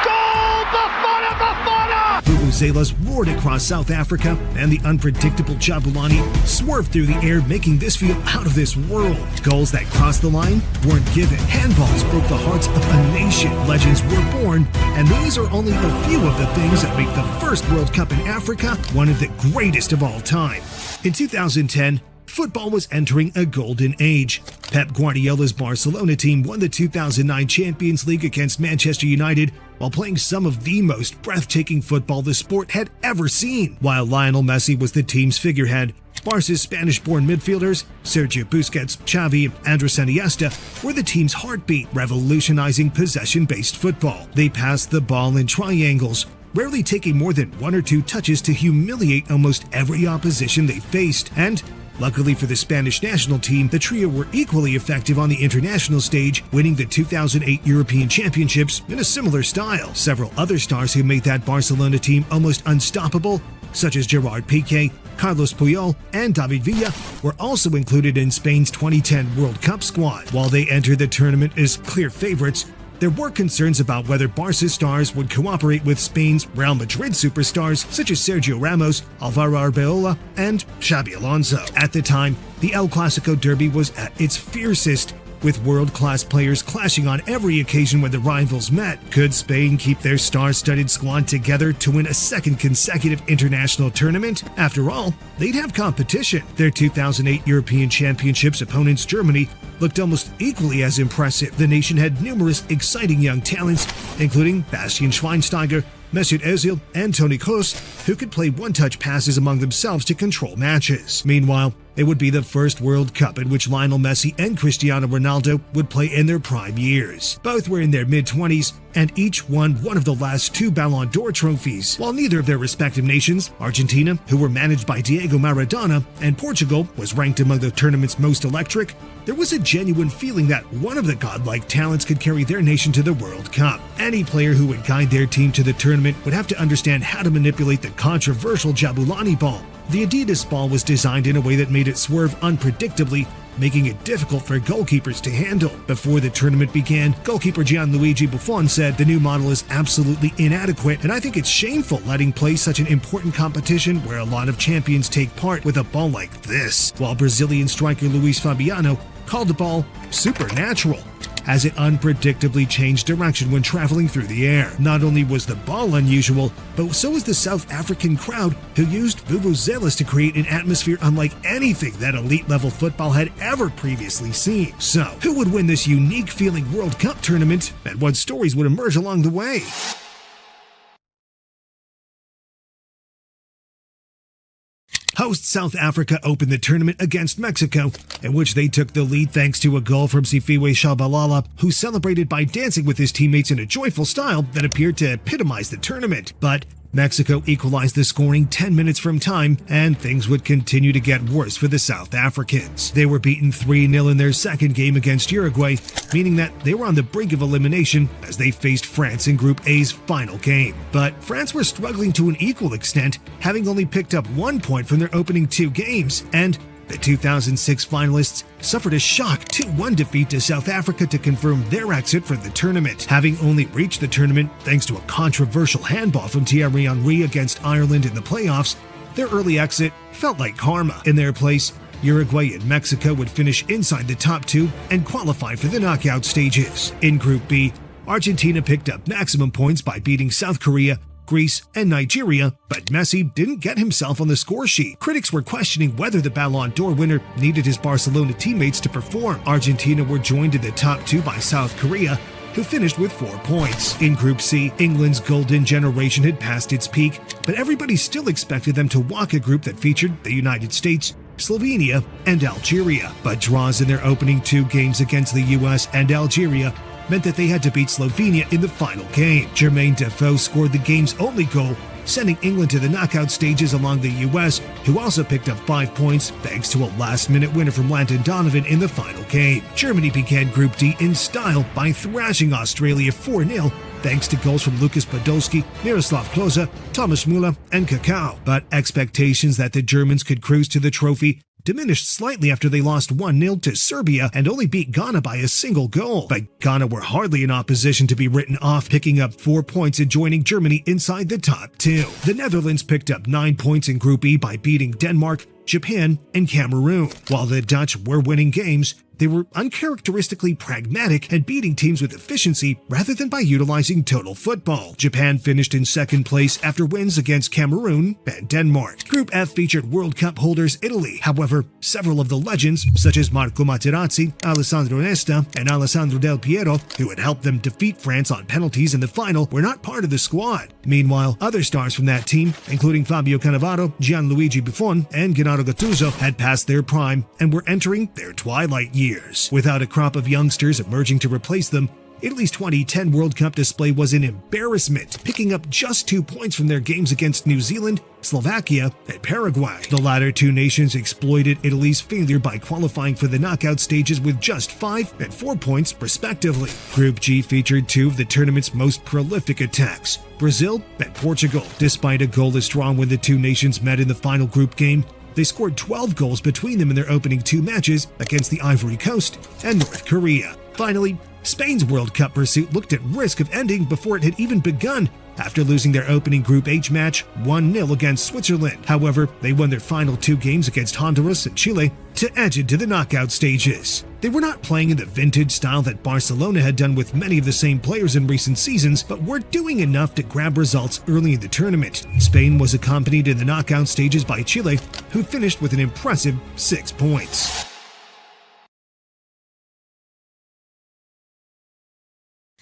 Goal! Bafana! Bafana! Vuvuzelas roared across South Africa, and the unpredictable Jabulani swerved through the air, making this feel out of this world. Goals that crossed the line weren't given. Handballs broke the hearts of a nation. Legends were born, and these are only a few of the things that make the first World Cup in Africa one of the greatest of all time. In 2010, football was entering a golden age. Pep Guardiola's Barcelona team won the 2009 Champions League against Manchester United while playing some of the most breathtaking football the sport had ever seen. While Lionel Messi was the team's figurehead, Barca's Spanish-born midfielders, Sergio Busquets, Xavi, and Andres Iniesta, were the team's heartbeat, revolutionizing possession-based football. They passed the ball in triangles, rarely taking more than 1 or 2 touches to humiliate almost every opposition they faced, and luckily for the Spanish national team, the trio were equally effective on the international stage, winning the 2008 European Championships in a similar style. Several other stars who made that Barcelona team almost unstoppable, such as Gerard Piqué, Carlos Puyol, and David Villa, were also included in Spain's 2010 World Cup squad. While they entered the tournament as clear favorites, there were concerns about whether Barca's stars would cooperate with Spain's Real Madrid superstars such as Sergio Ramos, Alvaro Arbeloa, and Xabi Alonso. At the time, the El Clasico derby was at its fiercest, with world-class players clashing on every occasion when the rivals met. Could Spain keep their star-studded squad together to win a 2nd consecutive international tournament? After all, they'd have competition. Their 2008 European Championships opponents, Germany, looked almost equally as impressive. The nation had numerous exciting young talents, including Bastian Schweinsteiger, Mesut Özil, and Toni Kroos, who could play one-touch passes among themselves to control matches. Meanwhile, it would be the first World Cup in which Lionel Messi and Cristiano Ronaldo would play in their prime years. Both were in their mid-20s, and each won one of the last 2 Ballon d'Or trophies. While neither of their respective nations, Argentina, who were managed by Diego Maradona, and Portugal was ranked among the tournament's most electric, there was a genuine feeling that one of the godlike talents could carry their nation to the World Cup. Any player who would guide their team to the tournament would have to understand how to manipulate the controversial Jabulani ball. The Adidas ball was designed in a way that made it swerve unpredictably, making it difficult for goalkeepers to handle. Before the tournament began, goalkeeper Gianluigi Buffon said the new model is absolutely inadequate, and I think it's shameful letting play such an important competition where a lot of champions take part with a ball like this. While Brazilian striker Luis Fabiano called the ball supernatural, as it unpredictably changed direction when traveling through the air. Not only was the ball unusual, but so was the South African crowd, who used vuvuzelas to create an atmosphere unlike anything that elite-level football had ever previously seen. So, who would win this unique-feeling World Cup tournament, and what stories would emerge along the way? Host South Africa opened the tournament against Mexico, in which they took the lead thanks to a goal from Sifiwe Shabalala, who celebrated by dancing with his teammates in a joyful style that appeared to epitomize the tournament. But Mexico equalized the scoring 10 minutes from time, and things would continue to get worse for the South Africans. They were beaten 3-0 in their second game against Uruguay, meaning that they were on the brink of elimination as they faced France in Group A's final game. But France were struggling to an equal extent, having only picked up 1 point from their opening 2 games, and the 2006 finalists suffered a shock 2-1 defeat to South Africa to confirm their exit from the tournament. Having only reached the tournament thanks to a controversial handball from Thierry Henry against Ireland in the playoffs, their early exit felt like karma. In their place, Uruguay and Mexico would finish inside the top 2 and qualify for the knockout stages. In Group B, Argentina picked up maximum points by beating South Korea, Greece, and Nigeria, but Messi didn't get himself on the score sheet. Critics were questioning whether the Ballon d'Or winner needed his Barcelona teammates to perform. Argentina were joined in the top 2 by South Korea, who finished with 4 points. In Group C, England's golden generation had passed its peak, but everybody still expected them to walk a group that featured the United States, Slovenia, and Algeria. But draws in their opening 2 games against the US and Algeria meant that they had to beat Slovenia in the final game. Jermaine Defoe scored the game's only goal, sending England to the knockout stages along the US, who also picked up 5 points thanks to a last-minute winner from Landon Donovan in the final game. Germany began Group D in style by thrashing Australia 4-0 thanks to goals from Lukas Podolski, Miroslav Klose, Thomas Müller, and Kakao. But expectations that the Germans could cruise to the trophy diminished slightly after they lost 1-0 to Serbia and only beat Ghana by a single goal. But Ghana were hardly in opposition to be written off, picking up 4 points and joining Germany inside the top 2. The Netherlands picked up 9 points in Group E by beating Denmark, Japan, and Cameroon. While the Dutch were winning games, they were uncharacteristically pragmatic and beating teams with efficiency rather than by utilizing total football. Japan finished in second place after wins against Cameroon and Denmark. Group F featured World Cup holders Italy. However, several of the legends, such as Marco Materazzi, Alessandro Nesta, and Alessandro Del Piero, who had helped them defeat France on penalties in the final, were not part of the squad. Meanwhile, other stars from that team, including Fabio Cannavaro, Gianluigi Buffon, and Gennaro Gattuso, had passed their prime and were entering their twilight years. Without a crop of youngsters emerging to replace them, Italy's 2010 World Cup display was an embarrassment, picking up just 2 points from their games against New Zealand, Slovakia, and Paraguay. The latter 2 nations exploited Italy's failure by qualifying for the knockout stages with just 5 and 4 points, respectively. Group G featured 2 of the tournament's most prolific attacks, Brazil and Portugal. Despite a goalless draw when the 2 nations met in the final group game, they scored 12 goals between them in their opening 2 matches against the Ivory Coast and North Korea. Finally, Spain's World Cup pursuit looked at risk of ending before it had even begun after losing their opening Group H match 1-0 against Switzerland. However, they won their final 2 games against Honduras and Chile to edge into the knockout stages. They were not playing in the vintage style that Barcelona had done with many of the same players in recent seasons, but were doing enough to grab results early in the tournament. Spain was accompanied in the knockout stages by Chile, who finished with an impressive 6 points.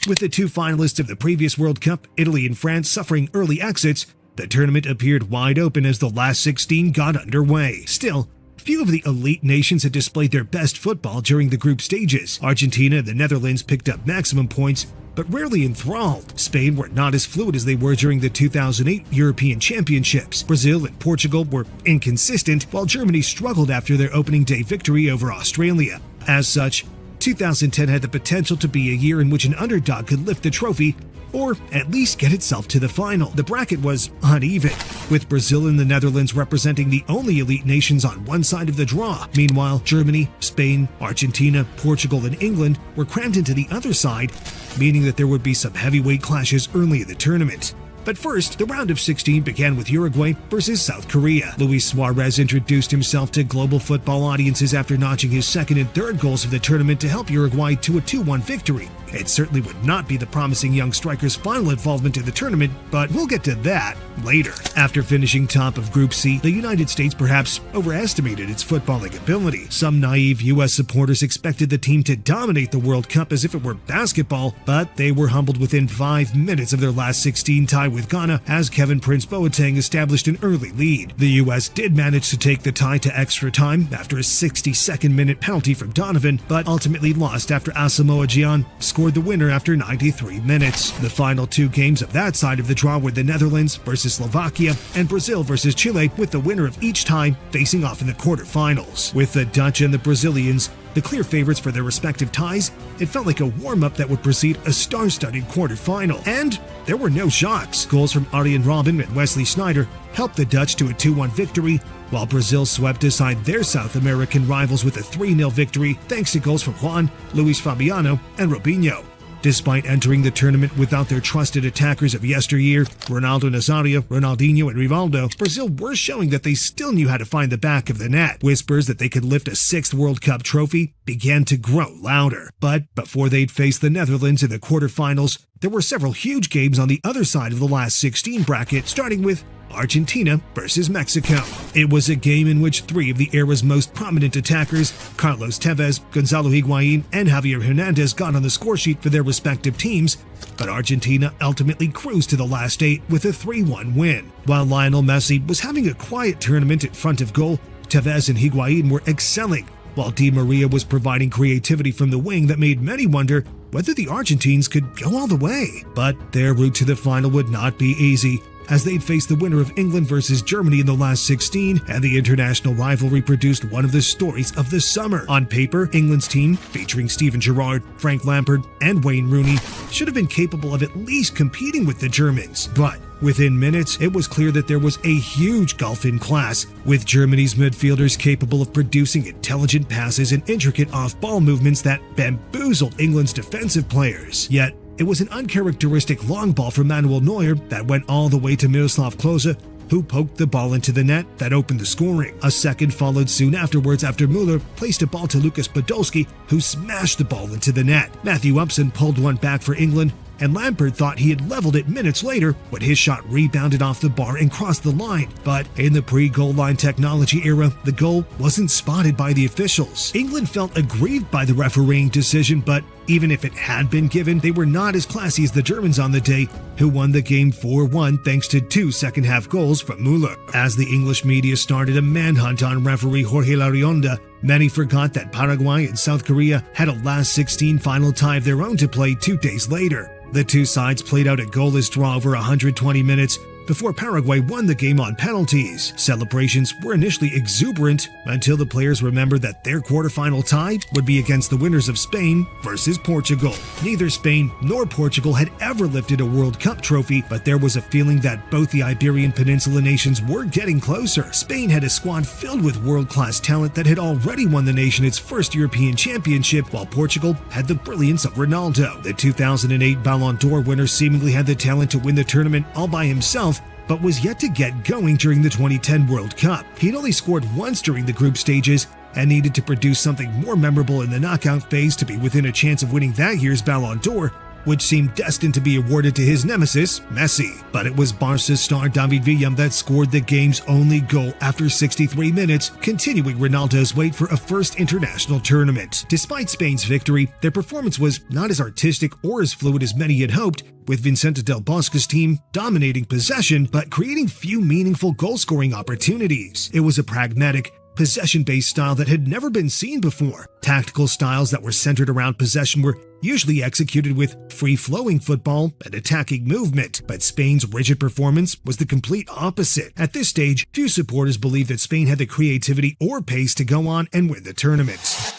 With the 2 finalists of the previous World Cup, Italy and France, suffering early exits, the tournament appeared wide open as the last 16 got underway. Still, few of the elite nations had displayed their best football during the group stages. Argentina and the Netherlands picked up maximum points, but rarely enthralled. Spain were not as fluid as they were during the 2008 European Championships. Brazil and Portugal were inconsistent, while Germany struggled after their opening day victory over Australia. As such, 2010 had the potential to be a year in which an underdog could lift the trophy, or at least get itself to the final. The bracket was uneven, with Brazil and the Netherlands representing the only elite nations on one side of the draw. Meanwhile, Germany, Spain, Argentina, Portugal, and England were crammed into the other side, meaning that there would be some heavyweight clashes early in the tournament. But first, the round of 16 began with Uruguay versus South Korea. Luis Suarez introduced himself to global football audiences after notching his second and third goals of the tournament to help Uruguay to a 2-1 victory. It certainly would not be the promising young striker's final involvement in the tournament, but we'll get to that later. After finishing top of Group C, the United States perhaps overestimated its footballing ability. Some naive U.S. supporters expected the team to dominate the World Cup as if it were basketball, but they were humbled within 5 minutes of their last 16 tie with Ghana as Kevin Prince Boateng established an early lead. The U.S. did manage to take the tie to extra time after a 62nd minute penalty from Donovan, but ultimately lost after Asamoah Gyan scored the winner after 93 minutes. The final 2 games of that side of the draw were the Netherlands versus Slovakia and Brazil versus Chile, with the winner of each tie facing off in the quarterfinals. With the Dutch and the Brazilians the clear favorites for their respective ties, it felt like a warm-up that would precede a star-studded quarterfinal. And there were no shocks. Goals from Arjen Robben and Wesley Sneijder helped the Dutch to a 2-1 victory, while Brazil swept aside their South American rivals with a 3-0 victory thanks to goals from Juan, Luis Fabiano, and Robinho. Despite entering the tournament without their trusted attackers of yesteryear, Ronaldo Nazario, Ronaldinho, and Rivaldo, Brazil were showing that they still knew how to find the back of the net. Whispers that they could lift a 6th World Cup trophy began to grow louder. But before they'd face the Netherlands in the quarterfinals, there were several huge games on the other side of the last 16 bracket, starting with Argentina versus Mexico. It was a game in which 3 of the era's most prominent attackers, Carlos Tevez, Gonzalo Higuain, and Javier Hernandez, got on the scoresheet for their respective teams, but Argentina ultimately cruised to the last 8 with a 3-1 win. While Lionel Messi was having a quiet tournament in front of goal, Tevez and Higuain were excelling, while Di Maria was providing creativity from the wing that made many wonder whether the Argentines could go all the way. But their route to the final would not be easy, as they'd face the winner of England versus Germany in the last 16, and the international rivalry produced one of the stories of the summer. On paper, England's team, featuring Steven Gerrard, Frank Lampard, and Wayne Rooney, should have been capable of at least competing with the Germans. But within minutes, it was clear that there was a huge gulf in class, with Germany's midfielders capable of producing intelligent passes and intricate off-ball movements that bamboozled England's defensive players. Yet, it was an uncharacteristic long ball from Manuel Neuer that went all the way to Miroslav Klose, who poked the ball into the net that opened the scoring. A second followed soon afterwards after Müller placed a ball to Lukas Podolski, who smashed the ball into the net. Matthew Upson pulled one back for England, and Lampard thought he had leveled it minutes later when his shot rebounded off the bar and crossed the line. But in the pre-goal line technology era, the goal wasn't spotted by the officials. England felt aggrieved by the refereeing decision, but even if it had been given, they were not as classy as the Germans on the day, who won the game 4-1 thanks to 2 second-half goals from Müller. As the English media started a manhunt on referee Jorge Larionda, many forgot that Paraguay and South Korea had a last 16 final tie of their own to play 2 days later. The 2 sides played out a goalless draw over 120 minutes before Paraguay won the game on penalties. Celebrations were initially exuberant until the players remembered that their quarterfinal tie would be against the winners of Spain versus Portugal. Neither Spain nor Portugal had ever lifted a World Cup trophy, but there was a feeling that both the Iberian Peninsula nations were getting closer. Spain had a squad filled with world-class talent that had already won the nation its first European championship, while Portugal had the brilliance of Ronaldo. The 2008 Ballon d'Or winner seemingly had the talent to win the tournament all by himself, but was yet to get going during the 2010 World Cup. He'd only scored once during the group stages and needed to produce something more memorable in the knockout phase to be within a chance of winning that year's Ballon d'Or, which seemed destined to be awarded to his nemesis, Messi. But it was Barca star David Villa that scored the game's only goal after 63 minutes, continuing Ronaldo's wait for a first international tournament. Despite Spain's victory, their performance was not as artistic or as fluid as many had hoped, with Vicente Del Bosque's team dominating possession but creating few meaningful goal-scoring opportunities. It was a pragmatic, possession-based style that had never been seen before. Tactical styles that were centered around possession were usually executed with free-flowing football and attacking movement, but Spain's rigid performance was the complete opposite. At this stage, few supporters believed that Spain had the creativity or pace to go on and win the tournament.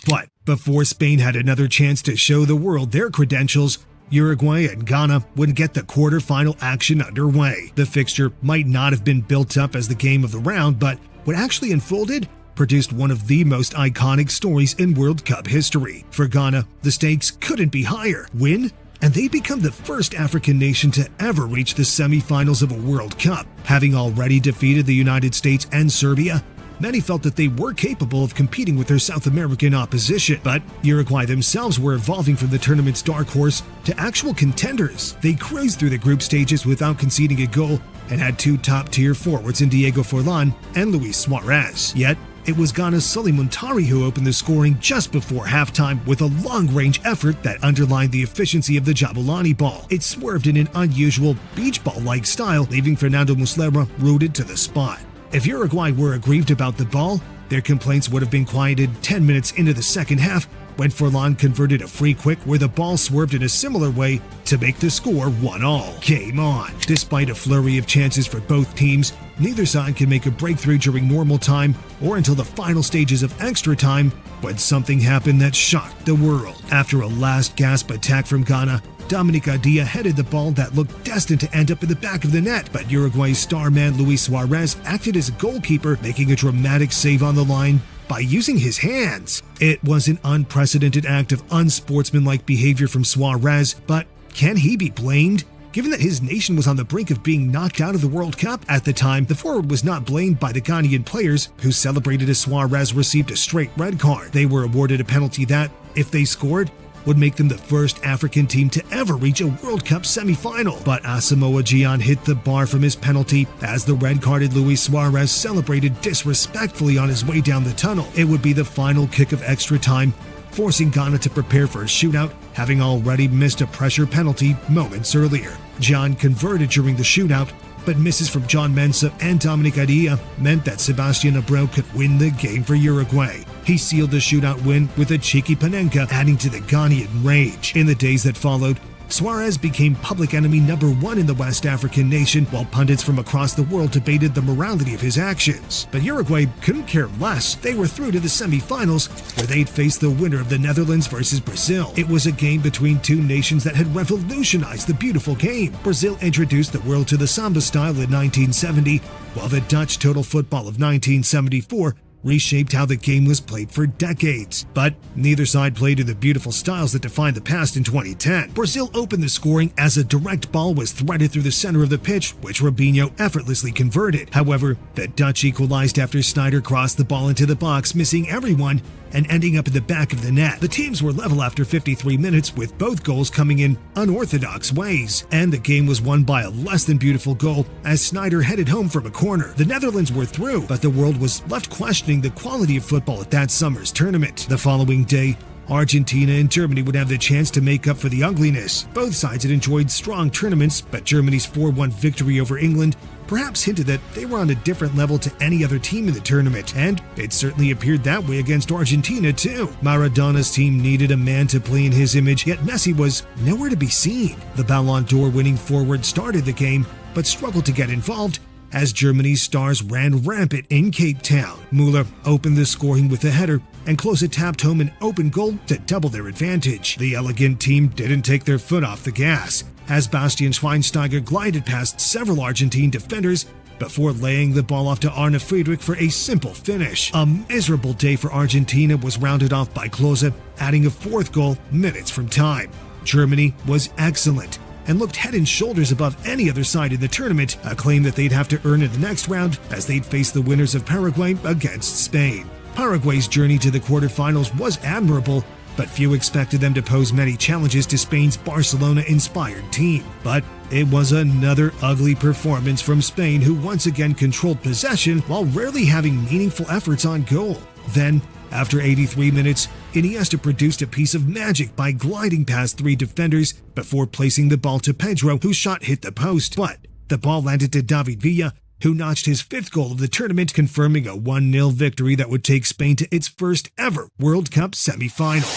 But before Spain had another chance to show the world their credentials, Uruguay and Ghana would get the quarterfinal action underway. The fixture might not have been built up as the game of the round, but what actually unfolded produced one of the most iconic stories in World Cup history. For Ghana, the stakes couldn't be higher. Win, and they'd become the first African nation to ever reach the semifinals of a World Cup. Having already defeated the United States and Serbia, many felt that they were capable of competing with their South American opposition, but Uruguay themselves were evolving from the tournament's dark horse to actual contenders. They cruised through the group stages without conceding a goal and had two top-tier forwards in Diego Forlan and Luis Suarez. Yet, it was Ghana's Sully Muntari who opened the scoring just before halftime with a long-range effort that underlined the efficiency of the Jabulani ball. It swerved in an unusual beach ball-like style, leaving Fernando Muslera rooted to the spot. If Uruguay were aggrieved about the ball, their complaints would have been quieted 10 minutes into the second half when Forlan converted a free kick where the ball swerved in a similar way to make the score 1-1. Game on. Despite a flurry of chances for both teams, neither side can make a breakthrough during normal time or until the final stages of extra time when something happened that shocked the world. After a last-gasp attack from Ghana, Dominic Adia headed the ball that looked destined to end up in the back of the net, but Uruguay's star man Luis Suarez acted as a goalkeeper, making a dramatic save on the line by using his hands. It was an unprecedented act of unsportsmanlike behavior from Suarez, but can he be blamed? Given that his nation was on the brink of being knocked out of the World Cup at the time, the forward was not blamed by the Ghanaian players, who celebrated as Suarez received a straight red card. They were awarded a penalty that, if they scored, would make them the first African team to ever reach a World Cup semi-final. But Asamoah Gyan hit the bar from his penalty as the red-carded Luis Suarez celebrated disrespectfully on his way down the tunnel. It would be the final kick of extra time, forcing Ghana to prepare for a shootout, having already missed a pressure penalty moments earlier. Gyan converted during the shootout, but misses from John Mensah and Dominic Adia meant that Sebastian Abreu could win the game for Uruguay. He sealed the shootout win with a cheeky Panenka, adding to the Ghanaian rage. In the days that followed, Suarez became public enemy number one in the West African nation, while pundits from across the world debated the morality of his actions. But Uruguay couldn't care less. They were through to the semifinals, where they'd face the winner of the Netherlands versus Brazil. It was a game between two nations that had revolutionized the beautiful game. Brazil introduced the world to the samba style in 1970, while the Dutch total football of 1974 reshaped how the game was played for decades. But neither side played in the beautiful styles that defined the past in 2010. Brazil opened the scoring as a direct ball was threaded through the center of the pitch, which Robinho effortlessly converted. However, the Dutch equalized after Sneijder crossed the ball into the box, missing everyone and ending up in the back of the net. The teams were level after 53 minutes, with both goals coming in unorthodox ways, and the game was won by a less than beautiful goal as Sneijder headed home from a corner. The Netherlands were through, but the world was left questioning the quality of football at that summer's tournament. The following day, Argentina and Germany would have the chance to make up for the ugliness. Both sides had enjoyed strong tournaments, but Germany's 4-1 victory over England perhaps hinted that they were on a different level to any other team in the tournament, and it certainly appeared that way against Argentina too. Maradona's team needed a man to play in his image, yet Messi was nowhere to be seen. The Ballon d'Or winning forward started the game, but struggled to get involved as Germany's stars ran rampant in Cape Town. Müller opened the scoring with a header, and Klose tapped home an open goal to double their advantage. The elegant team didn't take their foot off the gas, as Bastian Schweinsteiger glided past several Argentine defenders before laying the ball off to Arne Friedrich for a simple finish. A miserable day for Argentina was rounded off by Klose, adding a fourth goal minutes from time. Germany was excellent and looked head and shoulders above any other side in the tournament, a claim that they'd have to earn in the next round as they'd face the winners of Paraguay against Spain. Paraguay's journey to the quarterfinals was admirable, but few expected them to pose many challenges to Spain's Barcelona-inspired team. But it was another ugly performance from Spain, who once again controlled possession while rarely having meaningful efforts on goal. Then, after 83 minutes, Iniesta produced a piece of magic by gliding past three defenders before placing the ball to Pedro, whose shot hit the post. But the ball landed to David Villa, who notched his fifth goal of the tournament, confirming a 1-0 victory that would take Spain to its first ever World Cup semi-final.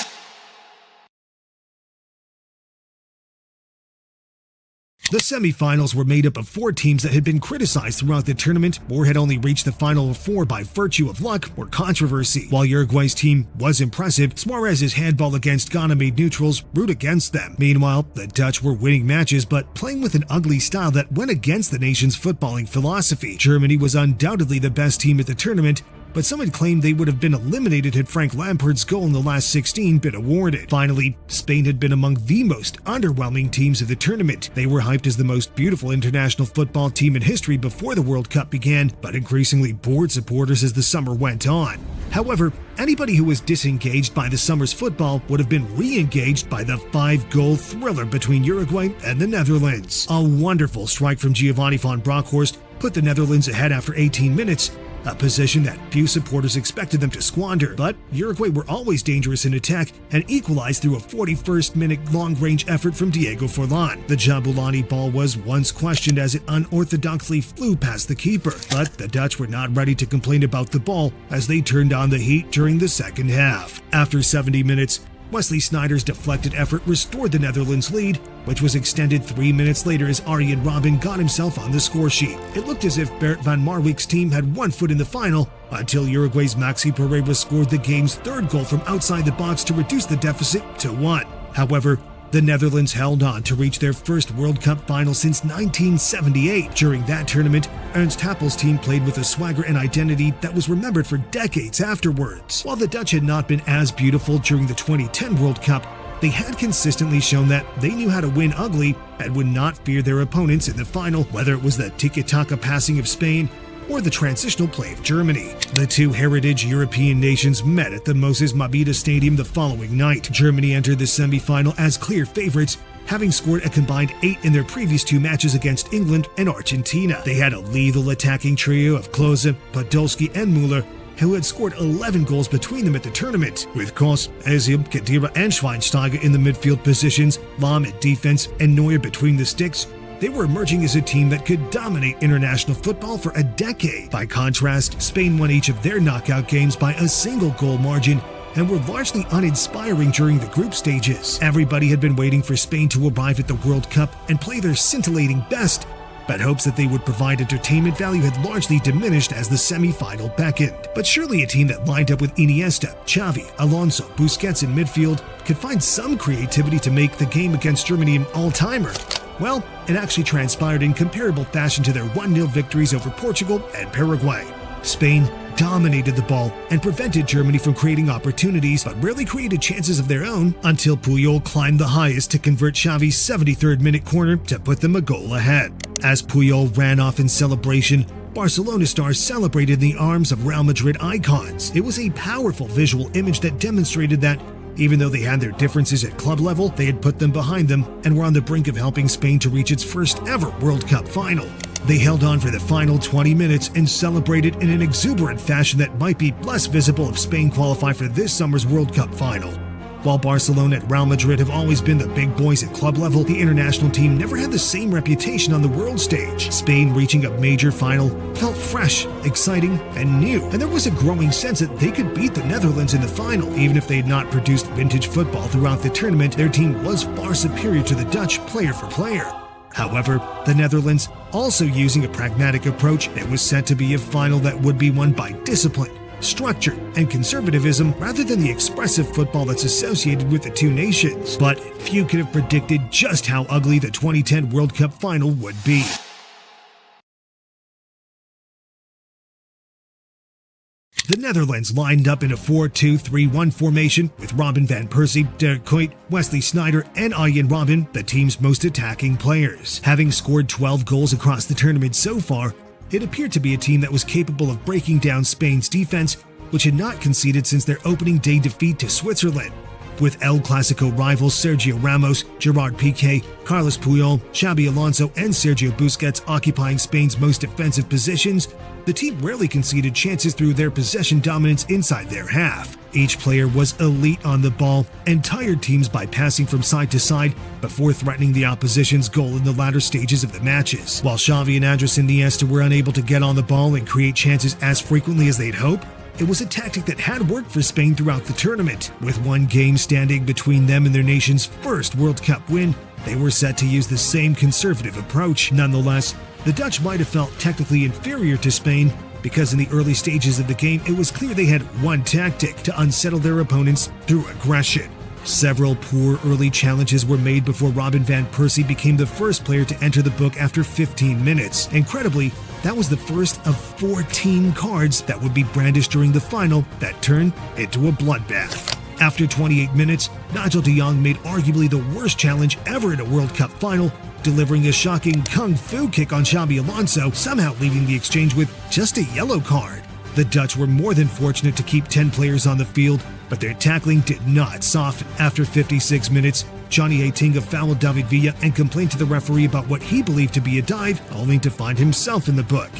The semi-finals were made up of four teams that had been criticized throughout the tournament or had only reached the final of four by virtue of luck or controversy. While Uruguay's team was impressive, Suarez's handball against Ghana made neutrals root against them. Meanwhile, the Dutch were winning matches but playing with an ugly style that went against the nation's footballing philosophy. Germany was undoubtedly the best team at the tournament, but some had claimed they would have been eliminated had Frank Lampard's goal in the last 16 been awarded. Finally, Spain had been among the most underwhelming teams of the tournament. They were hyped as the most beautiful international football team in history before the World Cup began, but increasingly bored supporters as the summer went on. However, anybody who was disengaged by the summer's football would have been re-engaged by the 5-goal thriller between Uruguay and the Netherlands. A wonderful strike from Giovanni van Bronckhorst put the Netherlands ahead after 18 minutes, a position that few supporters expected them to squander. But Uruguay were always dangerous in attack and equalized through a 41st-minute long-range effort from Diego Forlan. The Jabulani ball was once questioned as it unorthodoxly flew past the keeper, but the Dutch were not ready to complain about the ball as they turned on the heat during the second half. After 70 minutes, Wesley Sneijder's deflected effort restored the Netherlands' lead, which was extended 3 minutes later as Arjen Robben got himself on the score sheet. It looked as if Bert van Marwijk's team had one foot in the final until Uruguay's Maxi Pereira scored the game's third goal from outside the box to reduce the deficit to 1. However, the Netherlands held on to reach their first World Cup final since 1978. During that tournament, Ernst Happel's team played with a swagger and identity that was remembered for decades afterwards. While the Dutch had not been as beautiful during the 2010 World Cup, they had consistently shown that they knew how to win ugly and would not fear their opponents in the final, whether it was the tiki-taka passing of Spain or the transitional play of Germany. The two heritage European nations met at the Moses Mabida Stadium the following night. Germany entered the semi-final as clear favorites, having scored a combined 8 in their previous 2 matches against England and Argentina. They had a lethal attacking trio of Klose, Podolski, and Müller, who had scored 11 goals between them at the tournament. With Kos, Özil, Khedira, and Schweinsteiger in the midfield positions, Lahm at defense, and Neuer between the sticks, they were emerging as a team that could dominate international football for a decade. By contrast, Spain won each of their knockout games by a single goal margin and were largely uninspiring during the group stages. Everybody had been waiting for Spain to arrive at the World Cup and play their scintillating best, but hopes that they would provide entertainment value had largely diminished as the semi-final beckoned. But surely a team that lined up with Iniesta, Xavi, Alonso, Busquets in midfield could find some creativity to make the game against Germany an all-timer. Well, it actually transpired in comparable fashion to their 1-0 victories over Portugal and Paraguay. Spain dominated the ball and prevented Germany from creating opportunities, but rarely created chances of their own until Puyol climbed the highest to convert Xavi's 73rd-minute corner to put them a goal ahead. As Puyol ran off in celebration, Barcelona stars celebrated in the arms of Real Madrid icons. It was a powerful visual image that demonstrated that even though they had their differences at club level, they had put them behind them and were on the brink of helping Spain to reach its first ever World Cup final. They held on for the final 20 minutes and celebrated in an exuberant fashion that might be less visible if Spain qualify for this summer's World Cup final. While Barcelona and Real Madrid have always been the big boys at club level, the international team never had the same reputation on the world stage. Spain reaching a major final felt fresh, exciting, and new, and there was a growing sense that they could beat the Netherlands in the final. Even if they had not produced vintage football throughout the tournament, their team was far superior to the Dutch player for player. However, the Netherlands, also using a pragmatic approach, it was set to be a final that would be won by discipline, structure, and conservatism rather than the expressive football that's associated with the two nations. But few could have predicted just how ugly the 2010 World Cup final would be. The Netherlands lined up in a 4-2-3-1 formation with Robin van Persie, Dirk Kuyt, Wesley Sneijder, and Arjen Robben, the team's most attacking players. Having scored 12 goals across the tournament so far, it appeared to be a team that was capable of breaking down Spain's defense, which had not conceded since their opening day defeat to Switzerland. With El Clasico rivals Sergio Ramos, Gerard Piqué, Carlos Puyol, Xabi Alonso, and Sergio Busquets occupying Spain's most defensive positions, the team rarely conceded chances through their possession dominance inside their half. Each player was elite on the ball and tired teams by passing from side to side before threatening the opposition's goal in the latter stages of the matches. While Xavi and Andres Iniesta were unable to get on the ball and create chances as frequently as they'd hope, it was a tactic that had worked for Spain throughout the tournament. With one game standing between them and their nation's first World Cup win, they were set to use the same conservative approach. Nonetheless, the Dutch might have felt technically inferior to Spain because in the early stages of the game, it was clear they had one tactic: to unsettle their opponents through aggression. Several poor early challenges were made before Robin van Persie became the first player to enter the book after 15 minutes. Incredibly, that was the first of 14 cards that would be brandished during the final that turned into a bloodbath. After 28 minutes, Nigel de Jong made arguably the worst challenge ever in a World Cup final, delivering a shocking kung fu kick on Xabi Alonso, somehow leaving the exchange with just a yellow card. The Dutch were more than fortunate to keep 10 players on the field, but their tackling did not soften. After 56 minutes, Johnny Heitinga fouled David Villa and complained to the referee about what he believed to be a dive, only to find himself in the book.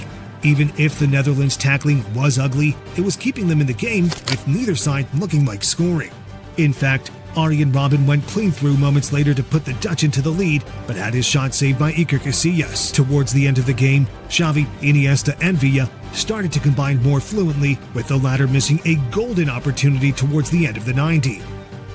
Even if the Netherlands' tackling was ugly, it was keeping them in the game, with neither side looking like scoring. In fact, Arjen Robben went clean through moments later to put the Dutch into the lead, but had his shot saved by Iker Casillas. Towards the end of the game, Xavi, Iniesta, and Villa started to combine more fluently, with the latter missing a golden opportunity towards the end of the 90.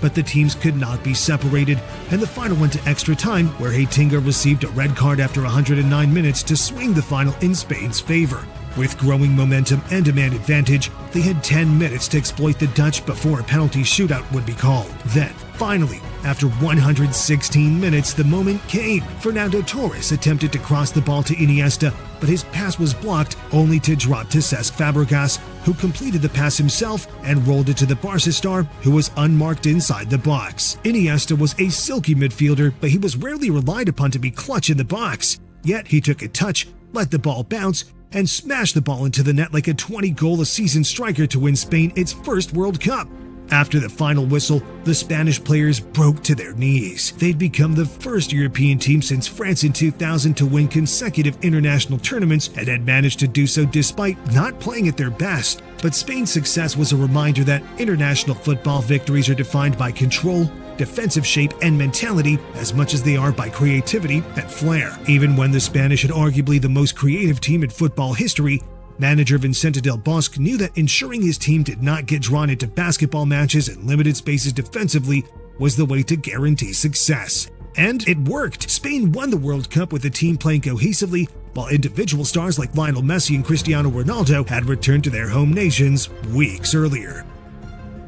But the teams could not be separated, and the final went to extra time, where Heitinga received a red card after 109 minutes to swing the final in Spain's favor. With growing momentum and a man advantage, they had 10 minutes to exploit the Dutch before a penalty shootout would be called. Then, finally, after 116 minutes, the moment came. Fernando Torres attempted to cross the ball to Iniesta, but his pass was blocked, only to drop to Cesc Fabregas, who completed the pass himself and rolled it to the Barca star, who was unmarked inside the box. Iniesta was a silky midfielder, but he was rarely relied upon to be clutch in the box. Yet he took a touch, let the ball bounce, and smashed the ball into the net like a 20-goal-a-season striker to win Spain its first World Cup. After the final whistle, the Spanish players broke to their knees. They'd become the first European team since France in 2000 to win consecutive international tournaments and had managed to do so despite not playing at their best. But Spain's success was a reminder that international football victories are defined by control, defensive shape, and mentality as much as they are by creativity and flair. Even when the Spanish had arguably the most creative team in football history, manager Vicente del Bosque knew that ensuring his team did not get drawn into basketball matches and limited spaces defensively was the way to guarantee success. And it worked. Spain won the World Cup with the team playing cohesively, while individual stars like Lionel Messi and Cristiano Ronaldo had returned to their home nations weeks earlier.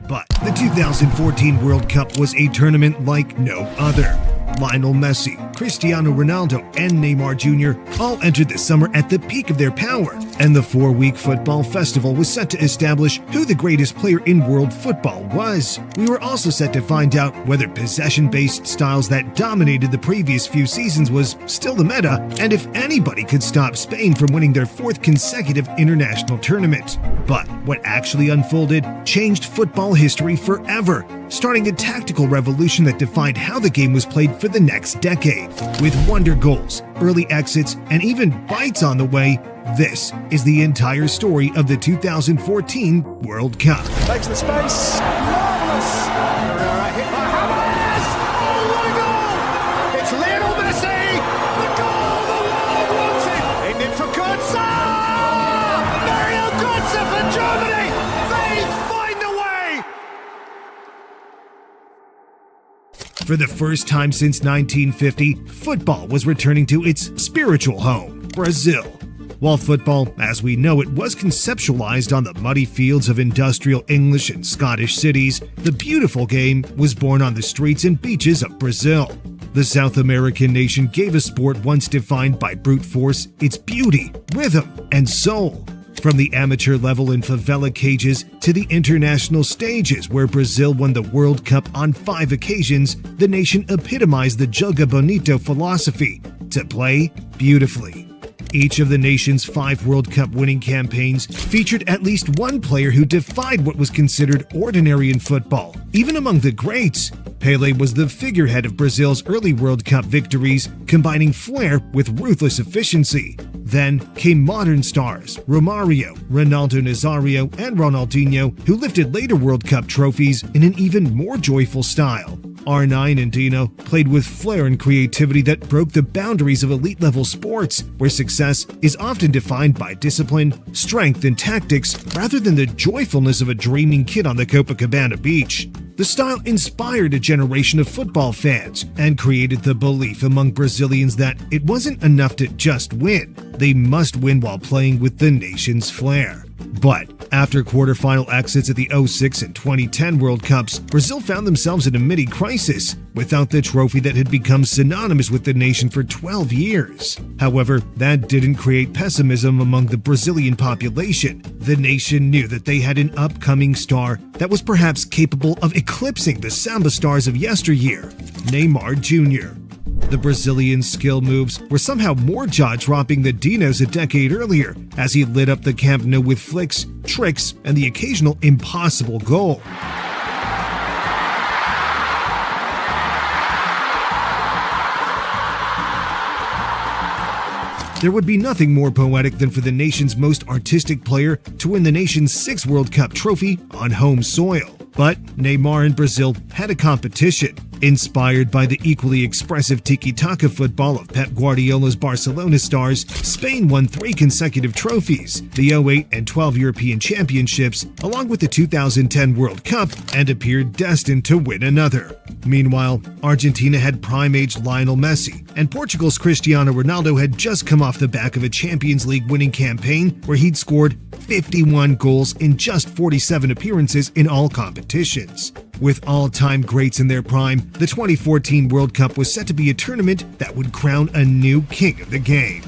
But the 2014 World Cup was a tournament like no other. Lionel Messi, Cristiano Ronaldo, and Neymar Jr. all entered the summer at the peak of their power, and the 4-week football festival was set to establish who the greatest player in world football was. We were also set to find out whether possession-based styles that dominated the previous few seasons was still the meta, and if anybody could stop Spain from winning their 4th consecutive international tournament. But what actually unfolded changed football history forever, starting a tactical revolution that defined how the game was played for the next decade. With wonder goals, early exits, and even bites on the way, this is the entire story of the 2014 World Cup. Takes the space. Marvelous. Herrera hit by Havertz. Oh, what a goal! It's Lionel Messi. The goal the world wants it. In it for Götze. Mario Götze for Germany. They find a way. For the first time since 1950, football was returning to its spiritual home, Brazil. While football, as we know it, was conceptualized on the muddy fields of industrial English and Scottish cities, the beautiful game was born on the streets and beaches of Brazil. The South American nation gave a sport once defined by brute force its beauty, rhythm, and soul. From the amateur level in favela cages to the international stages where Brazil won the World Cup on 5 occasions, the nation epitomized the Joga Bonito philosophy, to play beautifully. Each of the nation's 5 World Cup winning campaigns featured at least one player who defied what was considered ordinary in football. Even among the greats, Pelé was the figurehead of Brazil's early World Cup victories, combining flair with ruthless efficiency. Then came modern stars Romario, Ronaldo Nazario, and Ronaldinho, who lifted later World Cup trophies in an even more joyful style. R9 and Dino played with flair and creativity that broke the boundaries of elite-level sports, where success is often defined by discipline, strength, and tactics rather than the joyfulness of a dreaming kid on the Copacabana beach. The style inspired a generation of football fans and created the belief among Brazilians that it wasn't enough to just win. They must win while playing with the nation's flair. But after quarterfinal exits at the 06 and 2010 World Cups, Brazil found themselves in a mini-crisis without the trophy that had become synonymous with the nation for 12 years. However, that didn't create pessimism among the Brazilian population. The nation knew that they had an upcoming star that was perhaps capable of eclipsing the samba stars of yesteryear, Neymar Jr. The Brazilian skill moves were somehow more jaw-dropping than Dino's a decade earlier, as he lit up the Camp Nou with flicks, tricks, and the occasional impossible goal. There would be nothing more poetic than for the nation's most artistic player to win the nation's 6th World Cup trophy on home soil. But Neymar and Brazil had a competition. Inspired by the equally expressive tiki-taka football of Pep Guardiola's Barcelona stars, Spain won 3 consecutive trophies, the 08 and 12 European Championships, along with the 2010 World Cup, and appeared destined to win another. Meanwhile, Argentina had prime-age Lionel Messi, and Portugal's Cristiano Ronaldo had just come off the back of a Champions League winning campaign where he'd scored 51 goals in just 47 appearances in all competitions. With all-time greats in their prime, the 2014 World Cup was set to be a tournament that would crown a new king of the game.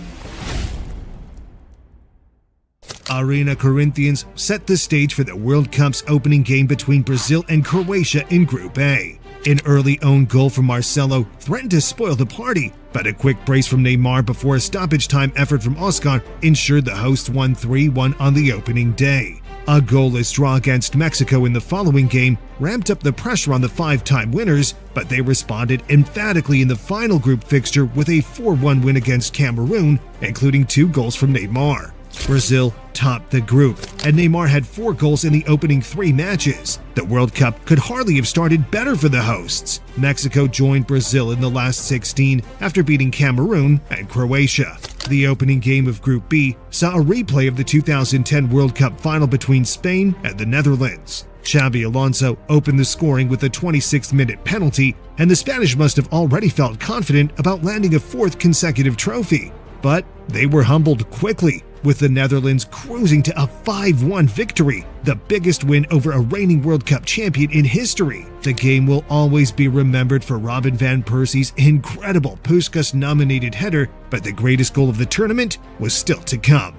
Arena Corinthians set the stage for the World Cup's opening game between Brazil and Croatia in Group A. An early own goal from Marcelo threatened to spoil the party, but a quick brace from Neymar before a stoppage-time effort from Oscar ensured the hosts won 3-1 on the opening day. A goalless draw against Mexico in the following game ramped up the pressure on the 5-time winners, but they responded emphatically in the final group fixture with a 4-1 win against Cameroon, including 2 goals from Neymar. Brazil topped the group, and Neymar had 4 goals in the opening 3 matches. The World Cup could hardly have started better for the hosts. Mexico joined Brazil in the last 16 after beating Cameroon and Croatia. The opening game of Group B saw a replay of the 2010 World Cup final between Spain and the Netherlands. Xabi Alonso opened the scoring with a 26th-minute penalty, and the Spanish must have already felt confident about landing a 4th consecutive trophy. But they were humbled quickly, with the Netherlands cruising to a 5-1 victory, the biggest win over a reigning World Cup champion in history. The game will always be remembered for Robin van Persie's incredible Puskas-nominated header, but the greatest goal of the tournament was still to come.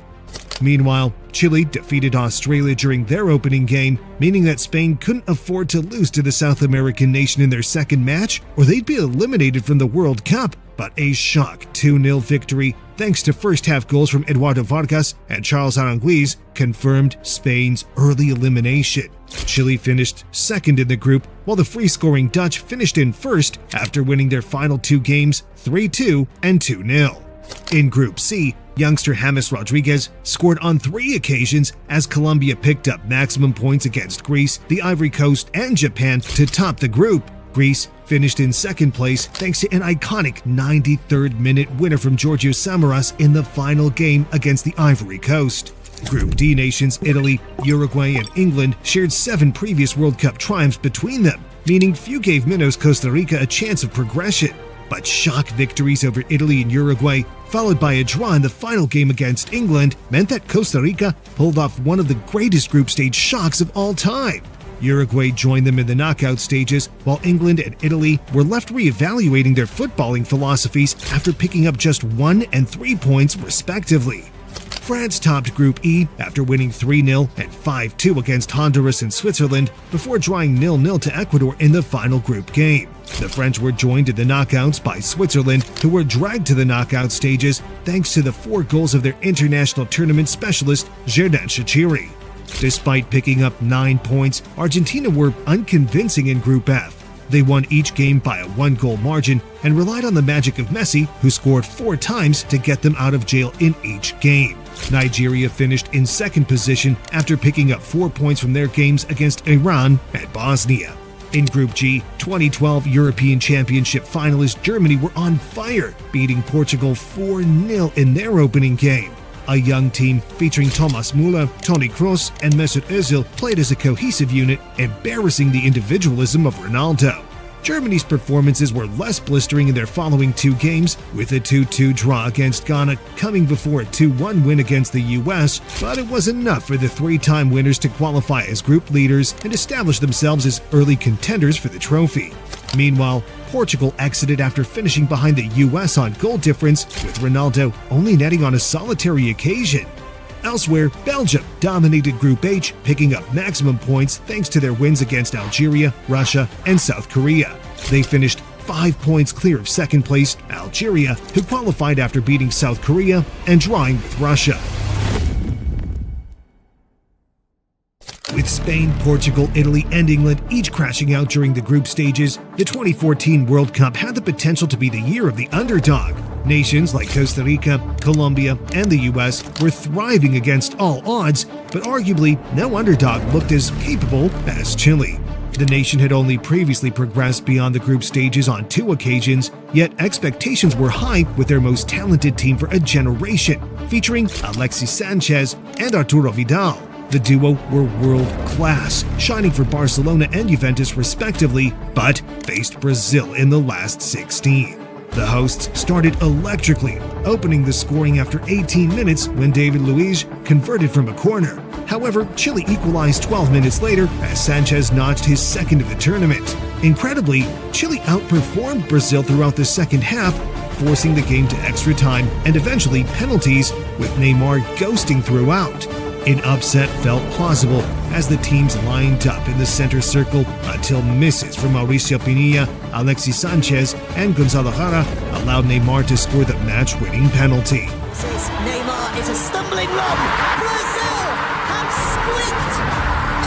Meanwhile, Chile defeated Australia during their opening game, meaning that Spain couldn't afford to lose to the South American nation in their second match, or they'd be eliminated from the World Cup. But a shock 2-0 victory, thanks to first-half goals from Eduardo Vargas and Charles Aranguiz, confirmed Spain's early elimination. Chile finished second in the group, while the free-scoring Dutch finished in first after winning their final 2 games 3-2 and 2-0. In Group C, youngster James Rodriguez scored on 3 occasions as Colombia picked up maximum points against Greece, the Ivory Coast, and Japan to top the group. Greece finished in second place thanks to an iconic 93rd minute winner from Giorgio Samaras in the final game against the Ivory Coast. Group D nations Italy, Uruguay, and England shared 7 previous World Cup triumphs between them, meaning few gave minnows Costa Rica a chance of progression. But shock victories over Italy and Uruguay, followed by a draw in the final game against England, meant that Costa Rica pulled off one of the greatest group stage shocks of all time. Uruguay joined them in the knockout stages, while England and Italy were left re-evaluating their footballing philosophies after picking up just 1 and 3 points respectively. France topped Group E after winning 3-0 and 5-2 against Honduras and Switzerland before drawing 0-0 to Ecuador in the final group game. The French were joined in the knockouts by Switzerland, who were dragged to the knockout stages thanks to the 4 goals of their international tournament specialist Xherdan Shaqiri. Despite picking up 9 points, Argentina were unconvincing in Group F. They won each game by a 1-goal margin and relied on the magic of Messi, who scored 4 times to get them out of jail in each game. Nigeria finished in second position after picking up 4 points from their games against Iran and Bosnia. In Group G, 2012 European Championship finalists Germany were on fire, beating Portugal 4-0 in their opening game. A young team featuring Thomas Müller, Toni Kroos, and Mesut Özil played as a cohesive unit, embarrassing the individualism of Ronaldo. Germany's performances were less blistering in their following two games, with a 2-2 draw against Ghana coming before a 2-1 win against the US, but it was enough for the three-time winners to qualify as group leaders and establish themselves as early contenders for the trophy. Meanwhile, Portugal exited after finishing behind the US on goal difference, with Ronaldo only netting on a solitary occasion. Elsewhere, Belgium dominated Group H, picking up maximum points thanks to their wins against Algeria, Russia, and South Korea. They finished 5 points clear of second-placed Algeria, who qualified after beating South Korea and drawing with Russia. With Spain, Portugal, Italy, and England each crashing out during the group stages, the 2014 World Cup had the potential to be the year of the underdog. Nations like Costa Rica, Colombia, and the US were thriving against all odds, but arguably no underdog looked as capable as Chile. The nation had only previously progressed beyond the group stages on 2 occasions, yet expectations were high with their most talented team for a generation, featuring Alexis Sanchez and Arturo Vidal. The duo were world-class, shining for Barcelona and Juventus respectively, but faced Brazil in the last 16. The hosts started electrically, opening the scoring after 18 minutes when David Luiz converted from a corner. However, Chile equalized 12 minutes later as Sanchez notched his second of the tournament. Incredibly, Chile outperformed Brazil throughout the second half, forcing the game to extra time and eventually penalties, with Neymar ghosting throughout. An upset felt plausible as the teams lined up in the center circle until misses from Mauricio Pinilla, Alexis Sanchez, and Gonzalo Jara allowed Neymar to score the match-winning penalty. Neymar is a stumbling run. Brazil have squeaked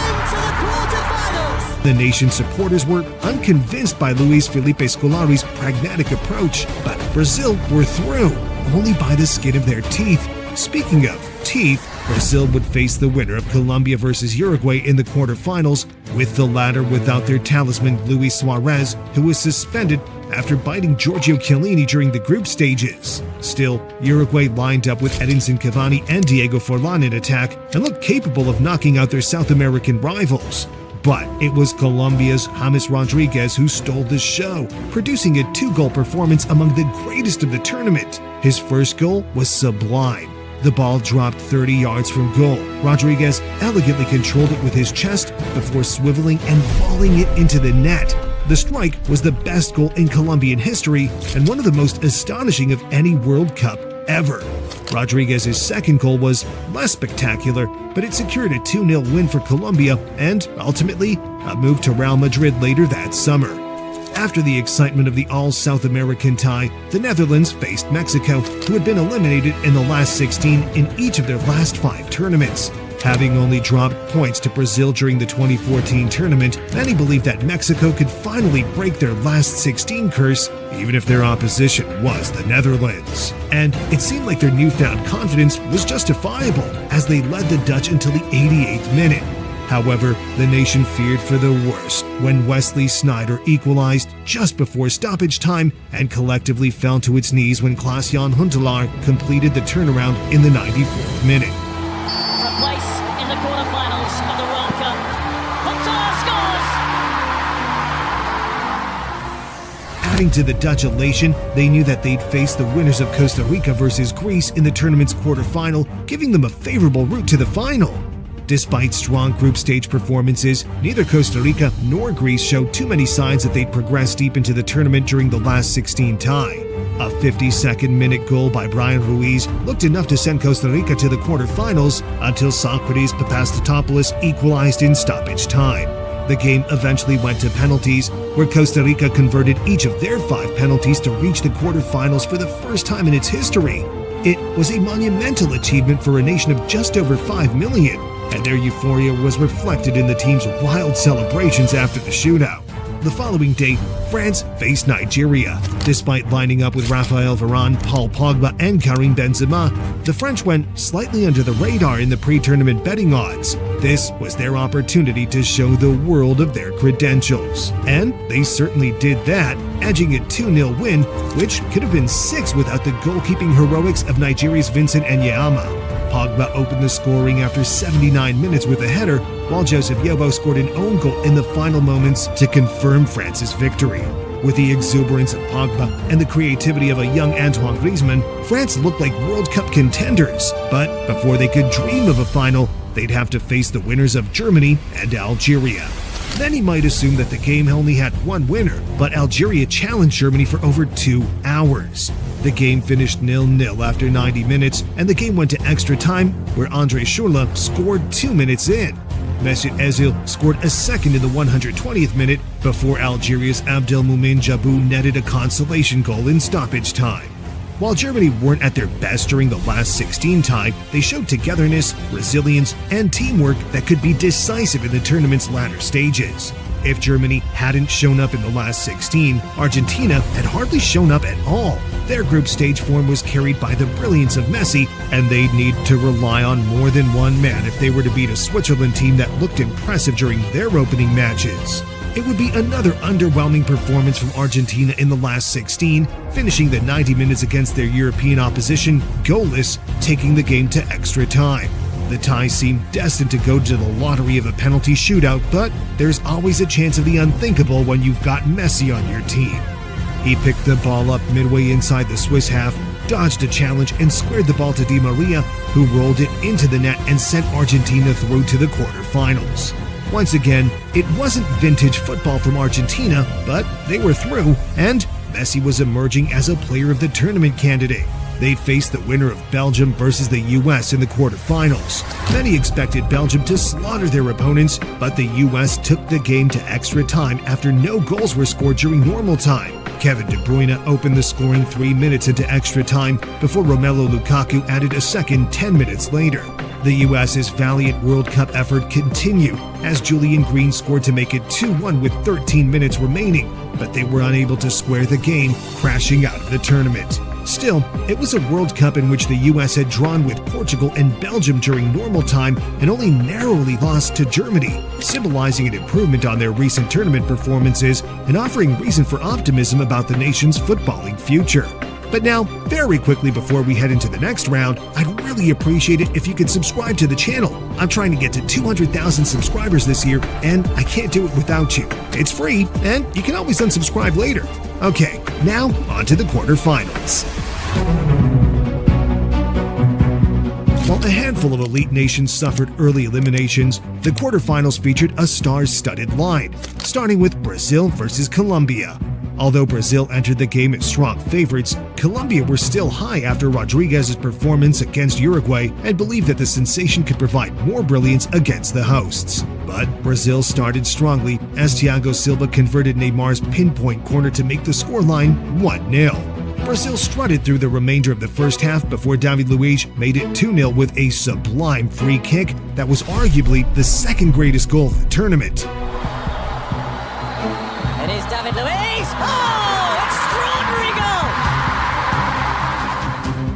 into the quarterfinals. The nation's supporters were unconvinced by Luis Felipe Scolari's pragmatic approach, but Brazil were through, only by the skin of their teeth. Speaking of teeth, Brazil would face the winner of Colombia versus Uruguay in the quarterfinals, with the latter without their talisman Luis Suarez, who was suspended after biting Giorgio Chiellini during the group stages. Still, Uruguay lined up with Edinson Cavani and Diego Forlan in attack and looked capable of knocking out their South American rivals. But it was Colombia's James Rodriguez who stole the show, producing a 2-goal performance among the greatest of the tournament. His first goal was sublime. The ball dropped 30 yards from goal. Rodriguez elegantly controlled it with his chest before swiveling and volleying it into the net. The strike was the best goal in Colombian history and one of the most astonishing of any World Cup ever. Rodriguez's second goal was less spectacular, but it secured a 2-0 win for Colombia and, ultimately, a move to Real Madrid later that summer. After the excitement of the all-South American tie, the Netherlands faced Mexico, who had been eliminated in the last 16 in each of their last 5 tournaments. Having only dropped points to Brazil during the 2014 tournament, many believed that Mexico could finally break their last 16 curse, even if their opposition was the Netherlands. And it seemed like their newfound confidence was justifiable, as they led the Dutch until the 88th minute. However, the nation feared for the worst when Wesley Sneijder equalized just before stoppage time and collectively fell to its knees when Klaas-Jan Huntelaar completed the turnaround in the 94th minute. For a place in the quarterfinals of the World Cup. Huntelaar scores! Adding to the Dutch elation, they knew that they'd face the winners of Costa Rica versus Greece in the tournament's quarterfinal, giving them a favorable route to the final. Despite strong group stage performances, neither Costa Rica nor Greece showed too many signs that they'd progress deep into the tournament during the last 16 tie. A 52nd-minute goal by Brian Ruiz looked enough to send Costa Rica to the quarterfinals until Socrates Papastatopoulos equalized in stoppage time. The game eventually went to penalties, where Costa Rica converted each of their 5 penalties to reach the quarterfinals for the first time in its history. It was a monumental achievement for a nation of just over 5 million. And their euphoria was reflected in the team's wild celebrations after the shootout. The following day, France faced Nigeria. Despite lining up with Raphael Varane, Paul Pogba, and Karim Benzema, the French went slightly under the radar in the pre-tournament betting odds. This was their opportunity to show the world of their credentials. And they certainly did that, edging a 2-0 win, which could have been 6 without the goalkeeping heroics of Nigeria's Vincent Enyeama. Pogba opened the scoring after 79 minutes with a header, while Joseph Yobo scored an own goal in the final moments to confirm France's victory. With the exuberance of Pogba and the creativity of a young Antoine Griezmann, France looked like World Cup contenders. But before they could dream of a final, they'd have to face the winners of Germany and Algeria. Many might assume that the game only had one winner, but Algeria challenged Germany for over 2 hours. The game finished 0-0 after 90 minutes, and the game went to extra time, where Andre Schürrle scored 2 minutes in. Mesut Özil scored a second in the 120th minute before Algeria's Abdelmoumene Jabou netted a consolation goal in stoppage time. While Germany weren't at their best during the last 16 tie, they showed togetherness, resilience, and teamwork that could be decisive in the tournament's latter stages. If Germany hadn't shown up in the last 16, Argentina had hardly shown up at all. Their group stage form was carried by the brilliance of Messi, and they'd need to rely on more than one man if they were to beat a Switzerland team that looked impressive during their opening matches. It would be another underwhelming performance from Argentina in the last 16, finishing the 90 minutes against their European opposition goalless, taking the game to extra time. The tie seemed destined to go to the lottery of a penalty shootout, but there's always a chance of the unthinkable when you've got Messi on your team. He picked the ball up midway inside the Swiss half, dodged a challenge, and squared the ball to Di Maria, who rolled it into the net and sent Argentina through to the quarterfinals. Once again, it wasn't vintage football from Argentina, but they were through, and Messi was emerging as a player of the tournament candidate. They'd face the winner of Belgium versus the US in the quarterfinals. Many expected Belgium to slaughter their opponents, but the US took the game to extra time after no goals were scored during normal time. Kevin De Bruyne opened the scoring 3 minutes into extra time before Romelu Lukaku added a second 10 minutes later. The US's valiant World Cup effort continued as Julian Green scored to make it 2-1 with 13 minutes remaining, but they were unable to square the game, crashing out of the tournament. Still, it was a World Cup in which the US had drawn with Portugal and Belgium during normal time and only narrowly lost to Germany, symbolizing an improvement on their recent tournament performances and offering reason for optimism about the nation's footballing future. But now, very quickly before we head into the next round, I'd really appreciate it if you could subscribe to the channel. I'm trying to get to 200,000 subscribers this year, and I can't do it without you. It's free, and you can always unsubscribe later. Okay, now on to the quarterfinals. While a handful of elite nations suffered early eliminations, the quarterfinals featured a star-studded line, starting with Brazil versus Colombia. Although Brazil entered the game as strong favorites, Colombia were still high after Rodriguez's performance against Uruguay and believed that the sensation could provide more brilliance against the hosts. But Brazil started strongly as Thiago Silva converted Neymar's pinpoint corner to make the scoreline 1-0. Brazil strutted through the remainder of the first half before David Luiz made it 2-0 with a sublime free kick that was arguably the second greatest goal of the tournament. It is David Luiz. Oh, extraordinary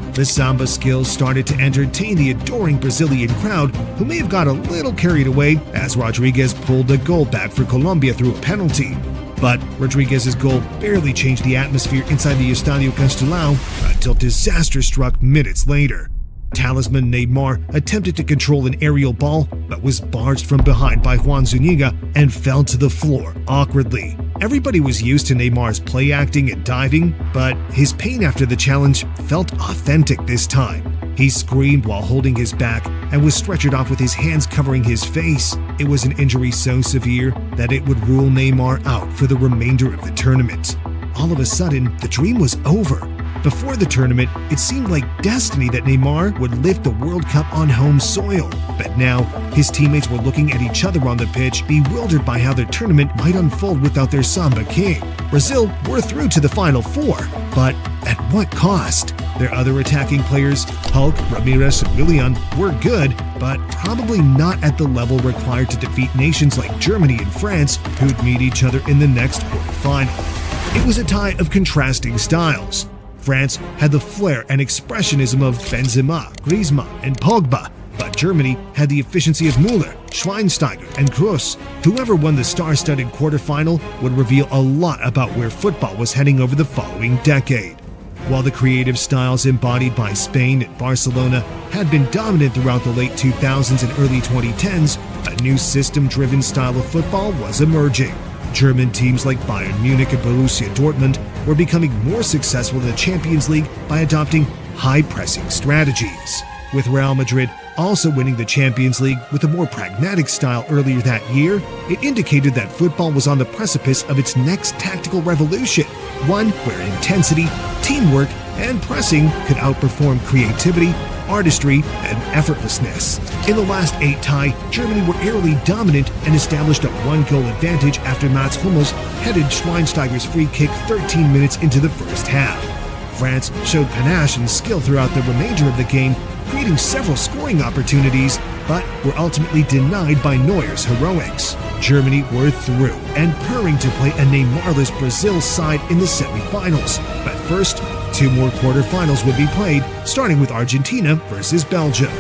goal! The samba skills started to entertain the adoring Brazilian crowd, who may have got a little carried away as Rodriguez pulled the goal back for Colombia through a penalty. But Rodriguez's goal barely changed the atmosphere inside the Estadio Castelao until disaster struck minutes later. Talisman Neymar attempted to control an aerial ball, but was barged from behind by Juan Zuniga and fell to the floor awkwardly. Everybody was used to Neymar's play acting and diving, but his pain after the challenge felt authentic this time. He screamed while holding his back and was stretchered off with his hands covering his face. It was an injury so severe that it would rule Neymar out for the remainder of the tournament. All of a sudden, the dream was over. Before the tournament, it seemed like destiny that Neymar would lift the World Cup on home soil. But now, his teammates were looking at each other on the pitch, bewildered by how the tournament might unfold without their Samba King. Brazil were through to the Final Four, but at what cost? Their other attacking players, Hulk, Ramirez, and Willian, were good, but probably not at the level required to defeat nations like Germany and France, who'd meet each other in the next quarterfinal. It was a tie of contrasting styles. France had the flair and expressionism of Benzema, Griezmann, and Pogba, but Germany had the efficiency of Müller, Schweinsteiger, and Kroos. Whoever won the star-studded quarterfinal would reveal a lot about where football was heading over the following decade. While the creative styles embodied by Spain and Barcelona had been dominant throughout the late 2000s and early 2010s, a new system-driven style of football was emerging. German teams like Bayern Munich and Borussia Dortmund were becoming more successful in the Champions League by adopting high-pressing strategies, with Real Madrid also winning the Champions League with a more pragmatic style earlier that year. It indicated that football was on the precipice of its next tactical revolution, one where intensity, teamwork, and pressing could outperform creativity, artistry, and effortlessness. In the last 8 tie, Germany were airily dominant and established a 1-goal advantage after Mats Hummels headed Schweinsteiger's free kick 13 minutes into the first half. France showed panache and skill throughout the remainder of the game, creating several scoring opportunities, but were ultimately denied by Neuer's heroics. Germany were through and purring to play a Neymarless Brazil side in the semifinals. But first, 2 more quarterfinals would be played, starting with Argentina versus Belgium.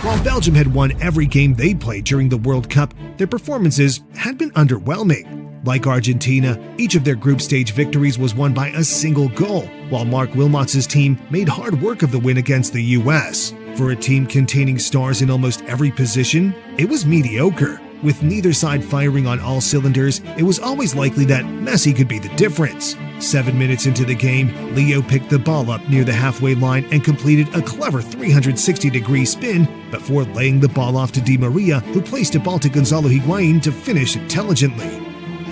While Belgium had won every game they played during the World Cup, their performances had been underwhelming. Like Argentina, each of their group stage victories was won by a single goal, while Mark Wilmots's team made hard work of the win against the US. For a team containing stars in almost every position, it was mediocre. With neither side firing on all cylinders, it was always likely that Messi could be the difference. 7 minutes into the game, Leo picked the ball up near the halfway line and completed a clever 360-degree spin before laying the ball off to Di Maria, who placed a ball to Gonzalo Higuain to finish intelligently.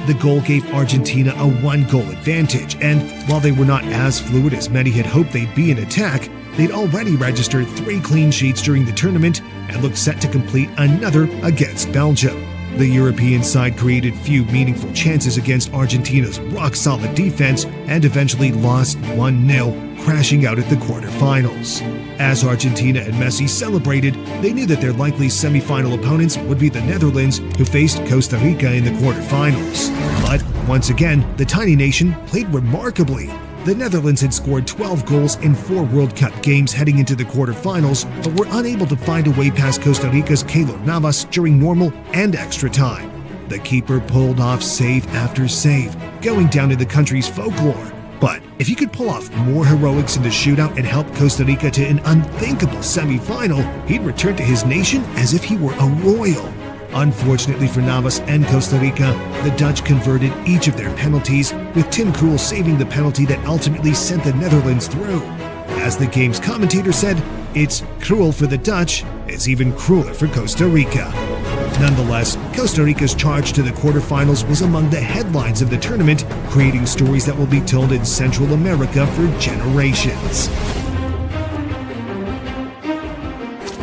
The goal gave Argentina a 1-goal advantage, and while they were not as fluid as many had hoped they'd be in attack, they'd already registered 3 clean sheets during the tournament and looked set to complete another against Belgium. The European side created few meaningful chances against Argentina's rock-solid defense and eventually lost 1-0, crashing out at the quarterfinals. As Argentina and Messi celebrated, they knew that their likely semifinal opponents would be the Netherlands, who faced Costa Rica in the quarterfinals. But once again, the tiny nation played remarkably. The Netherlands had scored 12 goals in 4 World Cup games heading into the quarterfinals, but were unable to find a way past Costa Rica's Keylor Navas during normal and extra time. The keeper pulled off save after save, going down in the country's folklore. But if he could pull off more heroics in the shootout and help Costa Rica to an unthinkable semi-final, he'd return to his nation as if he were a royal. Unfortunately for Navas and Costa Rica, the Dutch converted each of their penalties, with Tim Krul saving the penalty that ultimately sent the Netherlands through. As the game's commentator said, "It's cruel for the Dutch, it's even crueler for Costa Rica." Nonetheless, Costa Rica's charge to the quarterfinals was among the headlines of the tournament, creating stories that will be told in Central America for generations.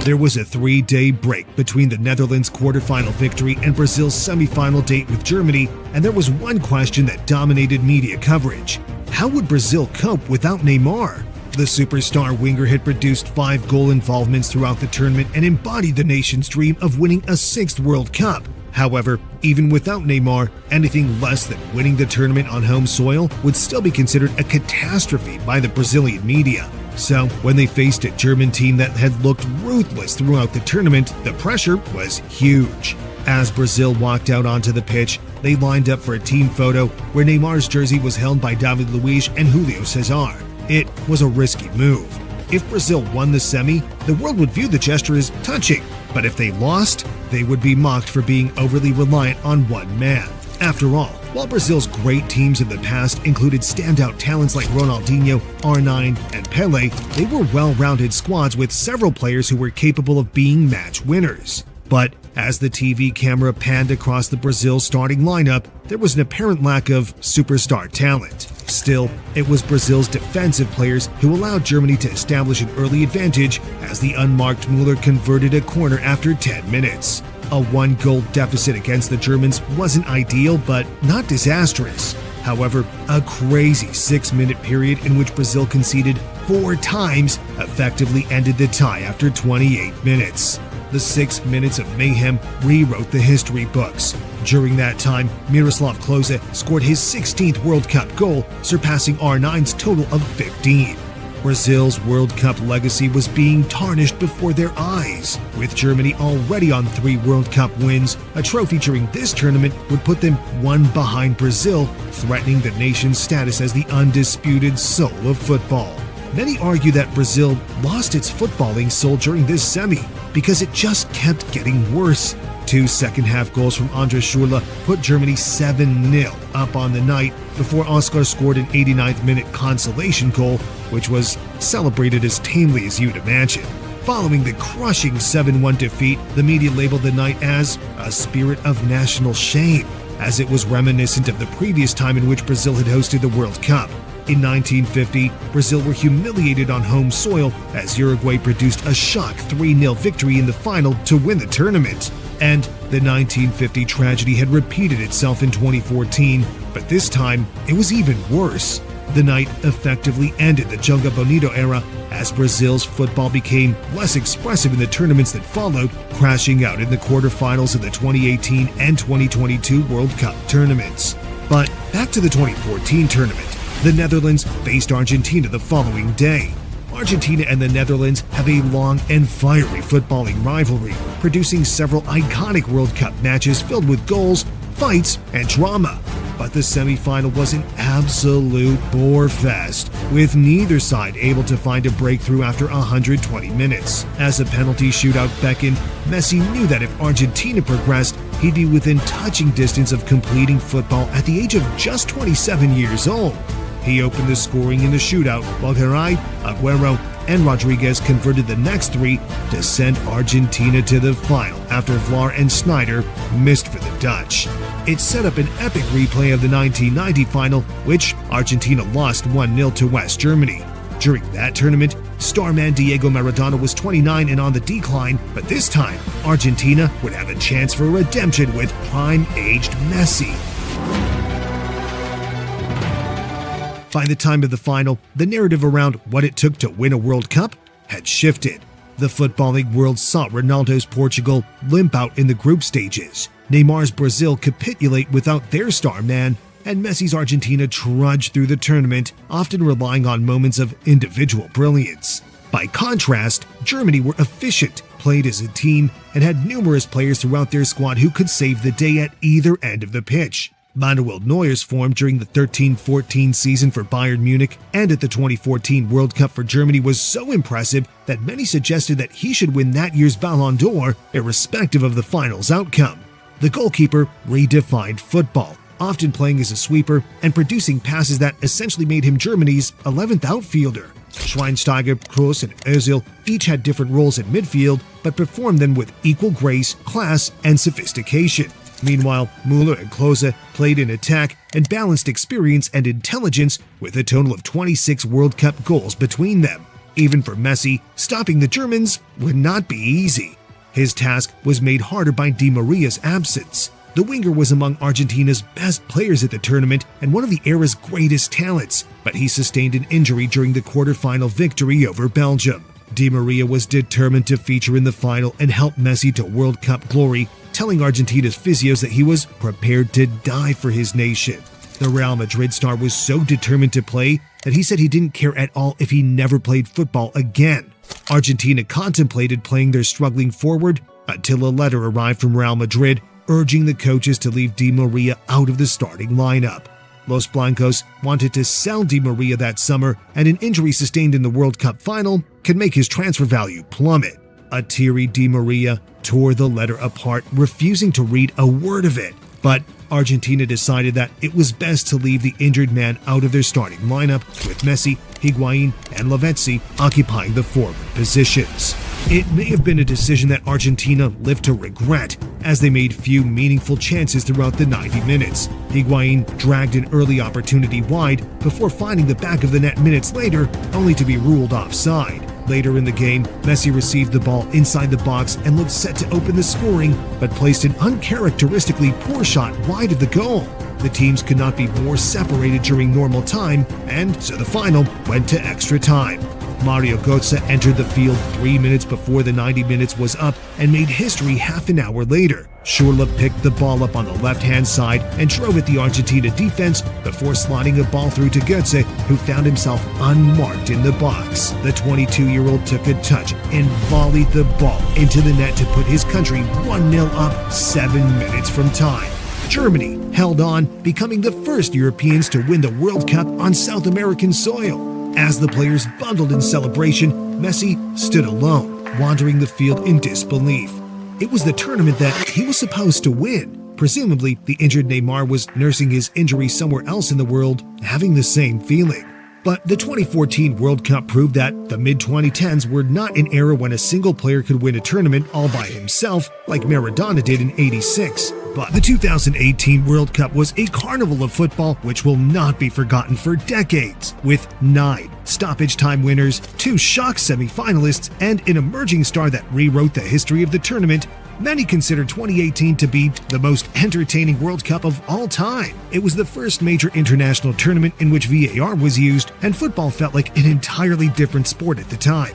There was a 3-day break between the Netherlands' quarterfinal victory and Brazil's semifinal date with Germany, and there was one question that dominated media coverage. How would Brazil cope without Neymar? The superstar winger had produced 5 goal involvements throughout the tournament and embodied the nation's dream of winning a 6th World Cup. However, even without Neymar, anything less than winning the tournament on home soil would still be considered a catastrophe by the Brazilian media. So, when they faced a German team that had looked ruthless throughout the tournament, the pressure was huge. As Brazil walked out onto the pitch, they lined up for a team photo where Neymar's jersey was held by David Luiz and Julio Cesar. It was a risky move. If Brazil won the semi, the world would view the gesture as touching, but if they lost, they would be mocked for being overly reliant on one man. After all, while Brazil's great teams in the past included standout talents like Ronaldinho, R9, and Pelé, they were well-rounded squads with several players who were capable of being match winners. But as the TV camera panned across the Brazil starting lineup, there was an apparent lack of superstar talent. Still, it was Brazil's defensive players who allowed Germany to establish an early advantage as the unmarked Müller converted a corner after 10 minutes. A 1-goal deficit against the Germans wasn't ideal, but not disastrous. However, a crazy 6-minute period in which Brazil conceded 4 times effectively ended the tie after 28 minutes. The 6 minutes of mayhem rewrote the history books. During that time, Miroslav Klose scored his 16th World Cup goal, surpassing R9's total of 15. Brazil's World Cup legacy was being tarnished before their eyes. With Germany already on 3 World Cup wins, a trophy during this tournament would put them 1 behind Brazil, threatening the nation's status as the undisputed soul of football. Many argue that Brazil lost its footballing soul during this semi because it just kept getting worse. 2 second-half goals from Andres Schürrle put Germany 7-0 up on the night before Oscar scored an 89th-minute consolation goal, which was celebrated as tamely as you'd imagine. Following the crushing 7-1 defeat, the media labeled the night as a spirit of national shame, as it was reminiscent of the previous time in which Brazil had hosted the World Cup. In 1950, Brazil were humiliated on home soil as Uruguay produced a shock 3-0 victory in the final to win the tournament. And the 1950 tragedy had repeated itself in 2014, but this time it was even worse. The night effectively ended the Joga Bonito era as Brazil's football became less expressive in the tournaments that followed, crashing out in the quarterfinals of the 2018 and 2022 World Cup tournaments. But back to the 2014 tournament. The Netherlands faced Argentina the following day. Argentina and the Netherlands have a long and fiery footballing rivalry, producing several iconic World Cup matches filled with goals, fights, and drama. But the semi-final was an absolute bore fest, with neither side able to find a breakthrough after 120 minutes. As a penalty shootout beckoned, Messi knew that if Argentina progressed, he'd be within touching distance of completing football at the age of just 27 years old. He opened the scoring in the shootout, while Garay, Agüero, and Rodriguez converted the next 3 to send Argentina to the final after Vlaar and Sneijder missed for the Dutch. It set up an epic replay of the 1990 final, which Argentina lost 1-0 to West Germany. During that tournament, starman Diego Maradona was 29 and on the decline, but this time, Argentina would have a chance for redemption with prime-aged Messi. By the time of the final, the narrative around what it took to win a World Cup had shifted. The footballing world saw Ronaldo's Portugal limp out in the group stages, Neymar's Brazil capitulate without their star man, and Messi's Argentina trudge through the tournament, often relying on moments of individual brilliance. By contrast, Germany were efficient, played as a team, and had numerous players throughout their squad who could save the day at either end of the pitch. Manuel Neuer's form during the 13-14 season for Bayern Munich and at the 2014 World Cup for Germany was so impressive that many suggested that he should win that year's Ballon d'Or, irrespective of the final's outcome. The goalkeeper redefined football, often playing as a sweeper and producing passes that essentially made him Germany's 11th outfielder. Schweinsteiger, Kroos, and Özil each had different roles in midfield, but performed them with equal grace, class, and sophistication. Meanwhile, Müller and Klose played in attack and balanced experience and intelligence with a total of 26 World Cup goals between them. Even for Messi, stopping the Germans would not be easy. His task was made harder by Di Maria's absence. The winger was among Argentina's best players at the tournament and one of the era's greatest talents, but he sustained an injury during the quarterfinal victory over Belgium. Di Maria was determined to feature in the final and help Messi to World Cup glory, telling Argentina's physios that he was prepared to die for his nation. The Real Madrid star was so determined to play that he said he didn't care at all if he never played football again. Argentina contemplated playing their struggling forward until a letter arrived from Real Madrid urging the coaches to leave Di Maria out of the starting lineup. Los Blancos wanted to sell Di Maria that summer, and an injury sustained in the World Cup final could make his transfer value plummet. A teary Di Maria tore the letter apart, refusing to read a word of it. But Argentina decided that it was best to leave the injured man out of their starting lineup, with Messi, Higuain, and Lavezzi occupying the forward positions. It may have been a decision that Argentina lived to regret, as they made few meaningful chances throughout the 90 minutes. Higuain dragged an early opportunity wide before finding the back of the net minutes later, only to be ruled offside. Later in the game, Messi received the ball inside the box and looked set to open the scoring, but placed an uncharacteristically poor shot wide of the goal. The teams could not be more separated during normal time, and so the final went to extra time. Mario Götze entered the field 3 minutes before the 90 minutes was up and made history half an hour later. Schürrle picked the ball up on the left-hand side and drove at the Argentina defense before sliding a ball through to Götze, who found himself unmarked in the box. The 22-year-old took a touch and volleyed the ball into the net to put his country 1-0 up 7 minutes from time. Germany held on, becoming the first Europeans to win the World Cup on South American soil. As the players bundled in celebration, Messi stood alone, wandering the field in disbelief. It was the tournament that he was supposed to win. Presumably, the injured Neymar was nursing his injury somewhere else in the world, having the same feeling. But the 2014 World Cup proved that the mid-2010s were not an era when a single player could win a tournament all by himself, like Maradona did in '86. But the 2018 World Cup was a carnival of football which will not be forgotten for decades, with 9 stoppage time winners, 2 shock semi-finalists, and an emerging star that rewrote the history of the tournament. Many consider 2018 to be the most entertaining World Cup of all time. It was the first major international tournament in which VAR was used, and football felt like an entirely different sport at the time.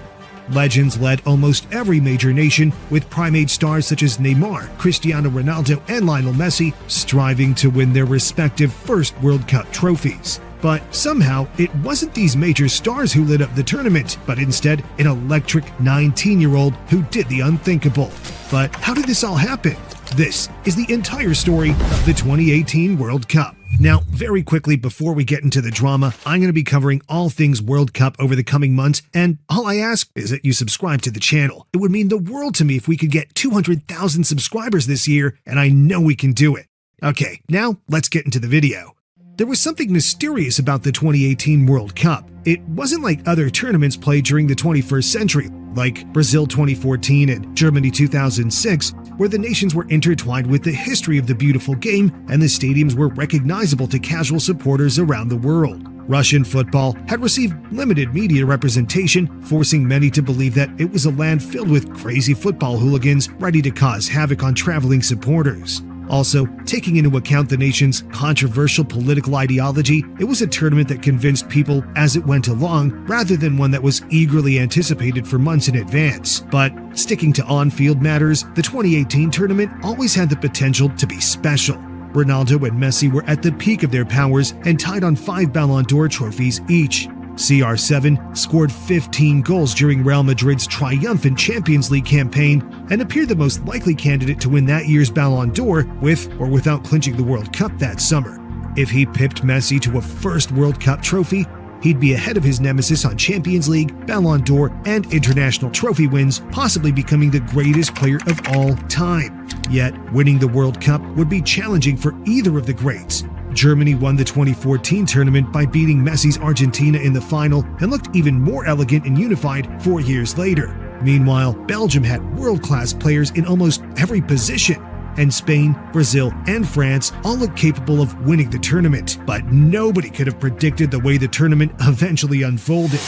Legends led almost every major nation, with prime-age stars such as Neymar, Cristiano Ronaldo, and Lionel Messi striving to win their respective first World Cup trophies. But somehow, it wasn't these major stars who lit up the tournament, but instead an electric 19-year-old who did the unthinkable. But how did this all happen? This is the entire story of the 2018 World Cup. Now, very quickly before we get into the drama, I'm going to be covering all things World Cup over the coming months, and all I ask is that you subscribe to the channel. It would mean the world to me if we could get 200,000 subscribers this year, and I know we can do it. Okay, now let's get into the video. There was something mysterious about the 2018 World Cup. It wasn't like other tournaments played during the 21st century, like Brazil 2014 and Germany 2006, where the nations were intertwined with the history of the beautiful game and the stadiums were recognizable to casual supporters around the world. Russian football had received limited media representation, forcing many to believe that it was a land filled with crazy football hooligans ready to cause havoc on traveling supporters. Also, taking into account the nation's controversial political ideology, it was a tournament that convinced people as it went along rather than one that was eagerly anticipated for months in advance. But sticking to on-field matters, the 2018 tournament always had the potential to be special. Ronaldo and Messi were at the peak of their powers and tied on 5 Ballon d'Or trophies each. CR7 scored 15 goals during Real Madrid's triumphant Champions League campaign and appeared the most likely candidate to win that year's Ballon d'Or with or without clinching the World Cup that summer. If he pipped Messi to a first World Cup trophy, he'd be ahead of his nemesis on Champions League, Ballon d'Or, and international trophy wins, possibly becoming the greatest player of all time. Yet, winning the World Cup would be challenging for either of the greats. Germany won the 2014 tournament by beating Messi's Argentina in the final and looked even more elegant and unified 4 years later. Meanwhile, Belgium had world-class players in almost every position, and Spain, Brazil, and France all looked capable of winning the tournament, but nobody could have predicted the way the tournament eventually unfolded.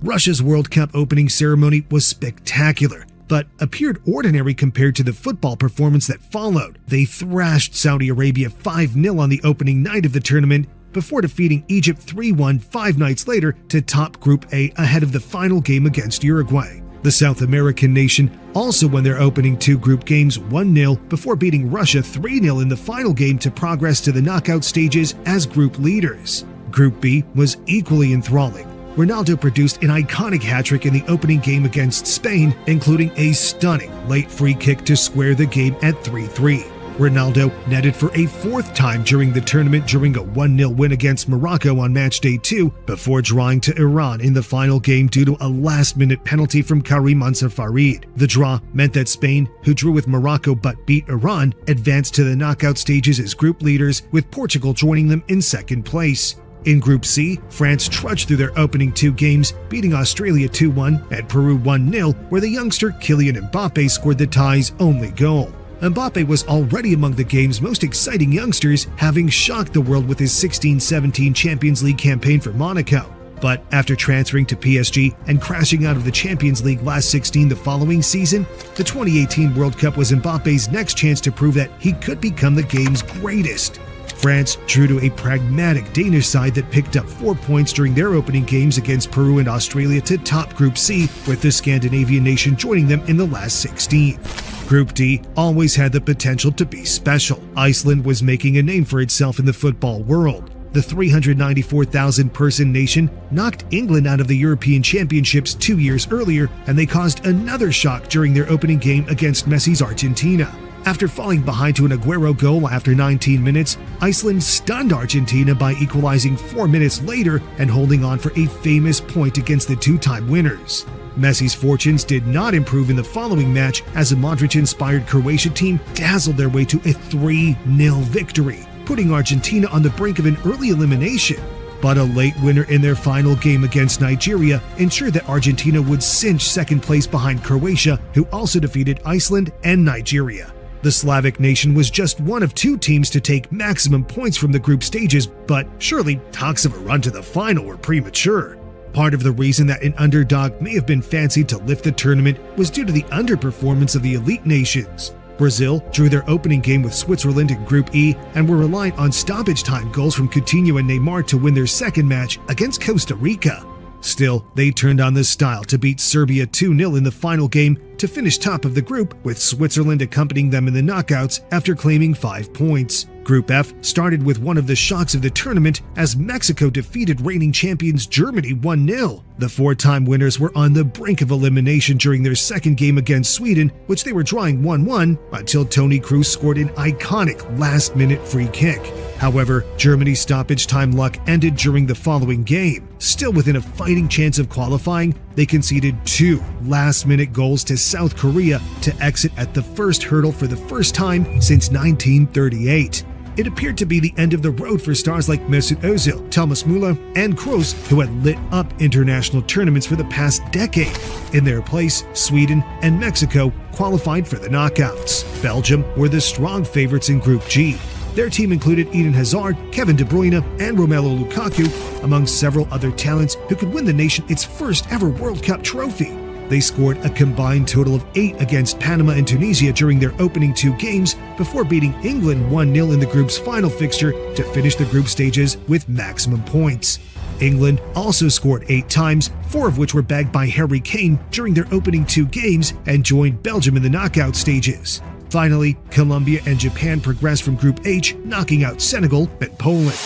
Russia's World Cup opening ceremony was spectacular, but appeared ordinary compared to the football performance that followed. They thrashed Saudi Arabia 5-0 on the opening night of the tournament before defeating Egypt 3-1 5 nights later to top Group A ahead of the final game against Uruguay. The South American nation also won their opening 2 group games 1-0 before beating Russia 3-0 in the final game to progress to the knockout stages as group leaders. Group B was equally enthralling. Ronaldo produced an iconic hat-trick in the opening game against Spain, including a stunning late free kick to square the game at 3-3. Ronaldo netted for a 4th time during the tournament during a 1-0 win against Morocco on matchday 2 before drawing to Iran in the final game due to a last-minute penalty from Karim Farid. The draw meant that Spain, who drew with Morocco but beat Iran, advanced to the knockout stages as group leaders, with Portugal joining them in 2nd place. In Group C, France trudged through their opening 2 games, beating Australia 2-1 and Peru 1-0, where the youngster Kylian Mbappe scored the tie's only goal. Mbappe was already among the game's most exciting youngsters, having shocked the world with his 16-17 Champions League campaign for Monaco. But after transferring to PSG and crashing out of the Champions League last 16 the following season, the 2018 World Cup was Mbappe's next chance to prove that he could become the game's greatest. France drew to a pragmatic Danish side that picked up 4 points during their opening games against Peru and Australia to top Group C, with the Scandinavian nation joining them in the last 16. Group D always had the potential to be special. Iceland was making a name for itself in the football world. The 394,000-person nation knocked England out of the European Championships 2 years earlier, and they caused another shock during their opening game against Messi's Argentina. After falling behind to an Aguero goal after 19 minutes, Iceland stunned Argentina by equalizing 4 minutes later and holding on for a famous point against the two-time winners. Messi's fortunes did not improve in the following match as a Modric-inspired Croatia team dazzled their way to a 3-0 victory, putting Argentina on the brink of an early elimination. But a late winner in their final game against Nigeria ensured that Argentina would cinch second place behind Croatia, who also defeated Iceland and Nigeria. The Slavic nation was just one of 2 teams to take maximum points from the group stages, but surely talks of a run to the final were premature. Part of the reason that an underdog may have been fancied to lift the tournament was due to the underperformance of the elite nations. Brazil drew their opening game with Switzerland in Group E and were reliant on stoppage time goals from Coutinho and Neymar to win their second match against Costa Rica. Still, they turned on the style to beat Serbia 2-0 in the final game to finish top of the group, with Switzerland accompanying them in the knockouts after claiming 5 points. Group F started with one of the shocks of the tournament as Mexico defeated reigning champions Germany 1-0. The 4-time winners were on the brink of elimination during their second game against Sweden, which they were drawing 1-1 until Toni Kroos scored an iconic last-minute free kick. However, Germany's stoppage time luck ended during the following game. Still within a fighting chance of qualifying, they conceded 2 last-minute goals to South Korea to exit at the first hurdle for the first time since 1938. It appeared to be the end of the road for stars like Mesut Ozil, Thomas Müller, and Kroos, who had lit up international tournaments for the past decade. In their place, Sweden and Mexico qualified for the knockouts. Belgium were the strong favorites in Group G. Their team included Eden Hazard, Kevin De Bruyne, and Romelu Lukaku, among several other talents who could win the nation its first ever World Cup trophy. They scored a combined total of 8 against Panama and Tunisia during their opening 2 games before beating England 1-0 in the group's final fixture to finish the group stages with maximum points. England also scored 8 times, 4 of which were bagged by Harry Kane during their opening 2 games and joined Belgium in the knockout stages. Finally, Colombia and Japan progressed from Group H, knocking out Senegal and Poland.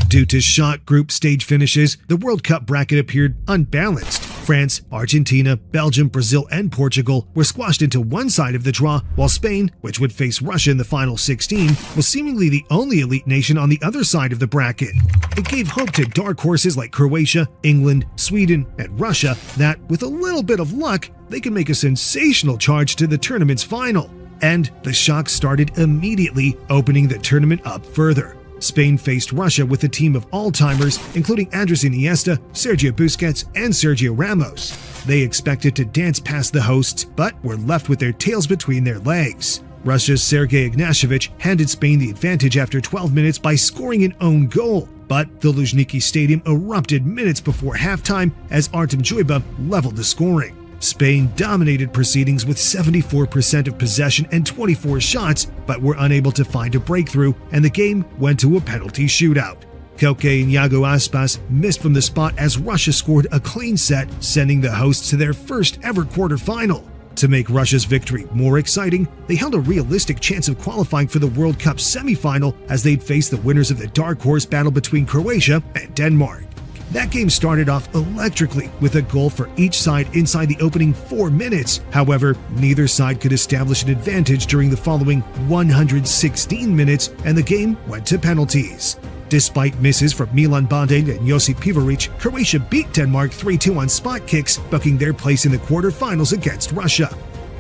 Due to shock group stage finishes, the World Cup bracket appeared unbalanced. France, Argentina, Belgium, Brazil, and Portugal were squashed into one side of the draw, while Spain, which would face Russia in the final 16, was seemingly the only elite nation on the other side of the bracket. It gave hope to dark horses like Croatia, England, Sweden, and Russia that, with a little bit of luck, they could make a sensational charge to the tournament's final. And the shock started immediately, opening the tournament up further. Spain faced Russia with a team of all-timers, including Andres Iniesta, Sergio Busquets, and Sergio Ramos. They expected to dance past the hosts, but were left with their tails between their legs. Russia's Sergei Ignashevich handed Spain the advantage after 12 minutes by scoring an own goal, but the Luzhniki Stadium erupted minutes before halftime as Artem Dzyuba leveled the scoring. Spain dominated proceedings with 74% of possession and 24 shots, but were unable to find a breakthrough, and the game went to a penalty shootout. Koke and Iago Aspas missed from the spot as Russia scored a clean set, sending the hosts to their first ever quarterfinal. To make Russia's victory more exciting, they held a realistic chance of qualifying for the World Cup semifinal as they'd face the winners of the dark horse battle between Croatia and Denmark. That game started off electrically with a goal for each side inside the opening 4 minutes. However, neither side could establish an advantage during the following 116 minutes, and the game went to penalties. Despite misses from Milan Bandin and Josip Pivaric, Croatia beat Denmark 3-2 on spot kicks, booking their place in the quarterfinals against Russia.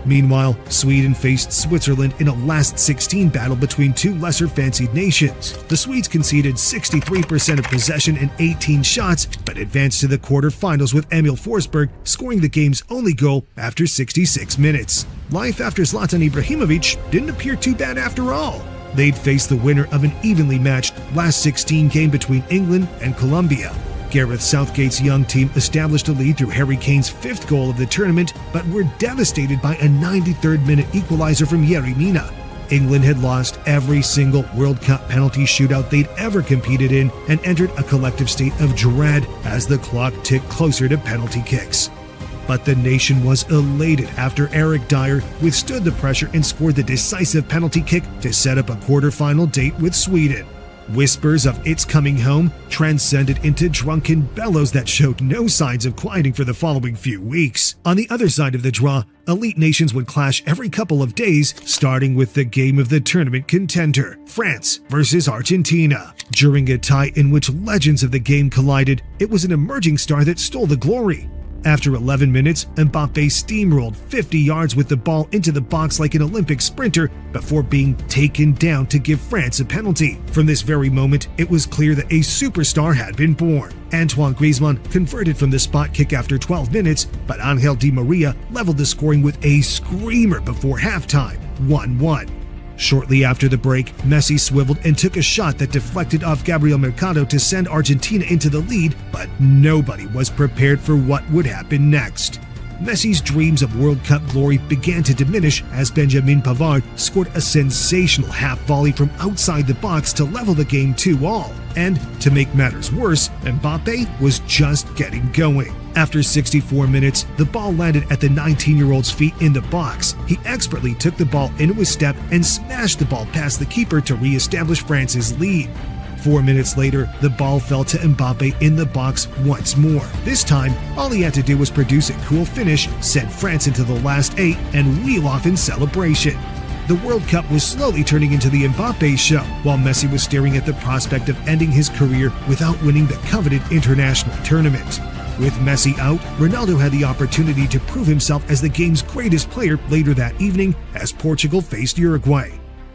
Meanwhile, Sweden faced Switzerland in a last 16 battle between 2 lesser-fancied nations. The Swedes conceded 63% of possession and 18 shots, but advanced to the quarterfinals with Emil Forsberg scoring the game's only goal after 66 minutes. Life after Zlatan Ibrahimovic didn't appear too bad after all. They'd face the winner of an evenly matched last 16 game between England and Colombia. Gareth Southgate's young team established a lead through Harry Kane's 5th goal of the tournament, but were devastated by a 93rd-minute equalizer from Yerry Mina. England had lost every single World Cup penalty shootout they'd ever competed in and entered a collective state of dread as the clock ticked closer to penalty kicks. But the nation was elated after Eric Dyer withstood the pressure and scored the decisive penalty kick to set up a quarterfinal date with Sweden. Whispers of "it's coming home" transcended into drunken bellows that showed no signs of quieting for the following few weeks. On the other side of the draw, elite nations would clash every couple of days, starting with the game of the tournament contender, France versus Argentina. During a tie in which legends of the game collided, it was an emerging star that stole the glory. After 11 minutes, Mbappe steamrolled 50 yards with the ball into the box like an Olympic sprinter before being taken down to give France a penalty. From this very moment, it was clear that a superstar had been born. Antoine Griezmann converted from the spot kick after 12 minutes, but Angel Di Maria leveled the scoring with a screamer before halftime, 1-1. Shortly after the break, Messi swiveled and took a shot that deflected off Gabriel Mercado to send Argentina into the lead, but nobody was prepared for what would happen next. Messi's dreams of World Cup glory began to diminish as Benjamin Pavard scored a sensational half volley from outside the box to level the game 2-2. And to make matters worse, Mbappe was just getting going. After 64 minutes, the ball landed at the 19-year-old's feet in the box. He expertly took the ball into his step and smashed the ball past the keeper to re-establish France's lead. 4 minutes later, the ball fell to Mbappe in the box once more. This time, all he had to do was produce a cool finish, send France into the last 8, and wheel off in celebration. The World Cup was slowly turning into the Mbappe show, while Messi was staring at the prospect of ending his career without winning the coveted international tournament. With Messi out, Ronaldo had the opportunity to prove himself as the game's greatest player later that evening as Portugal faced Uruguay.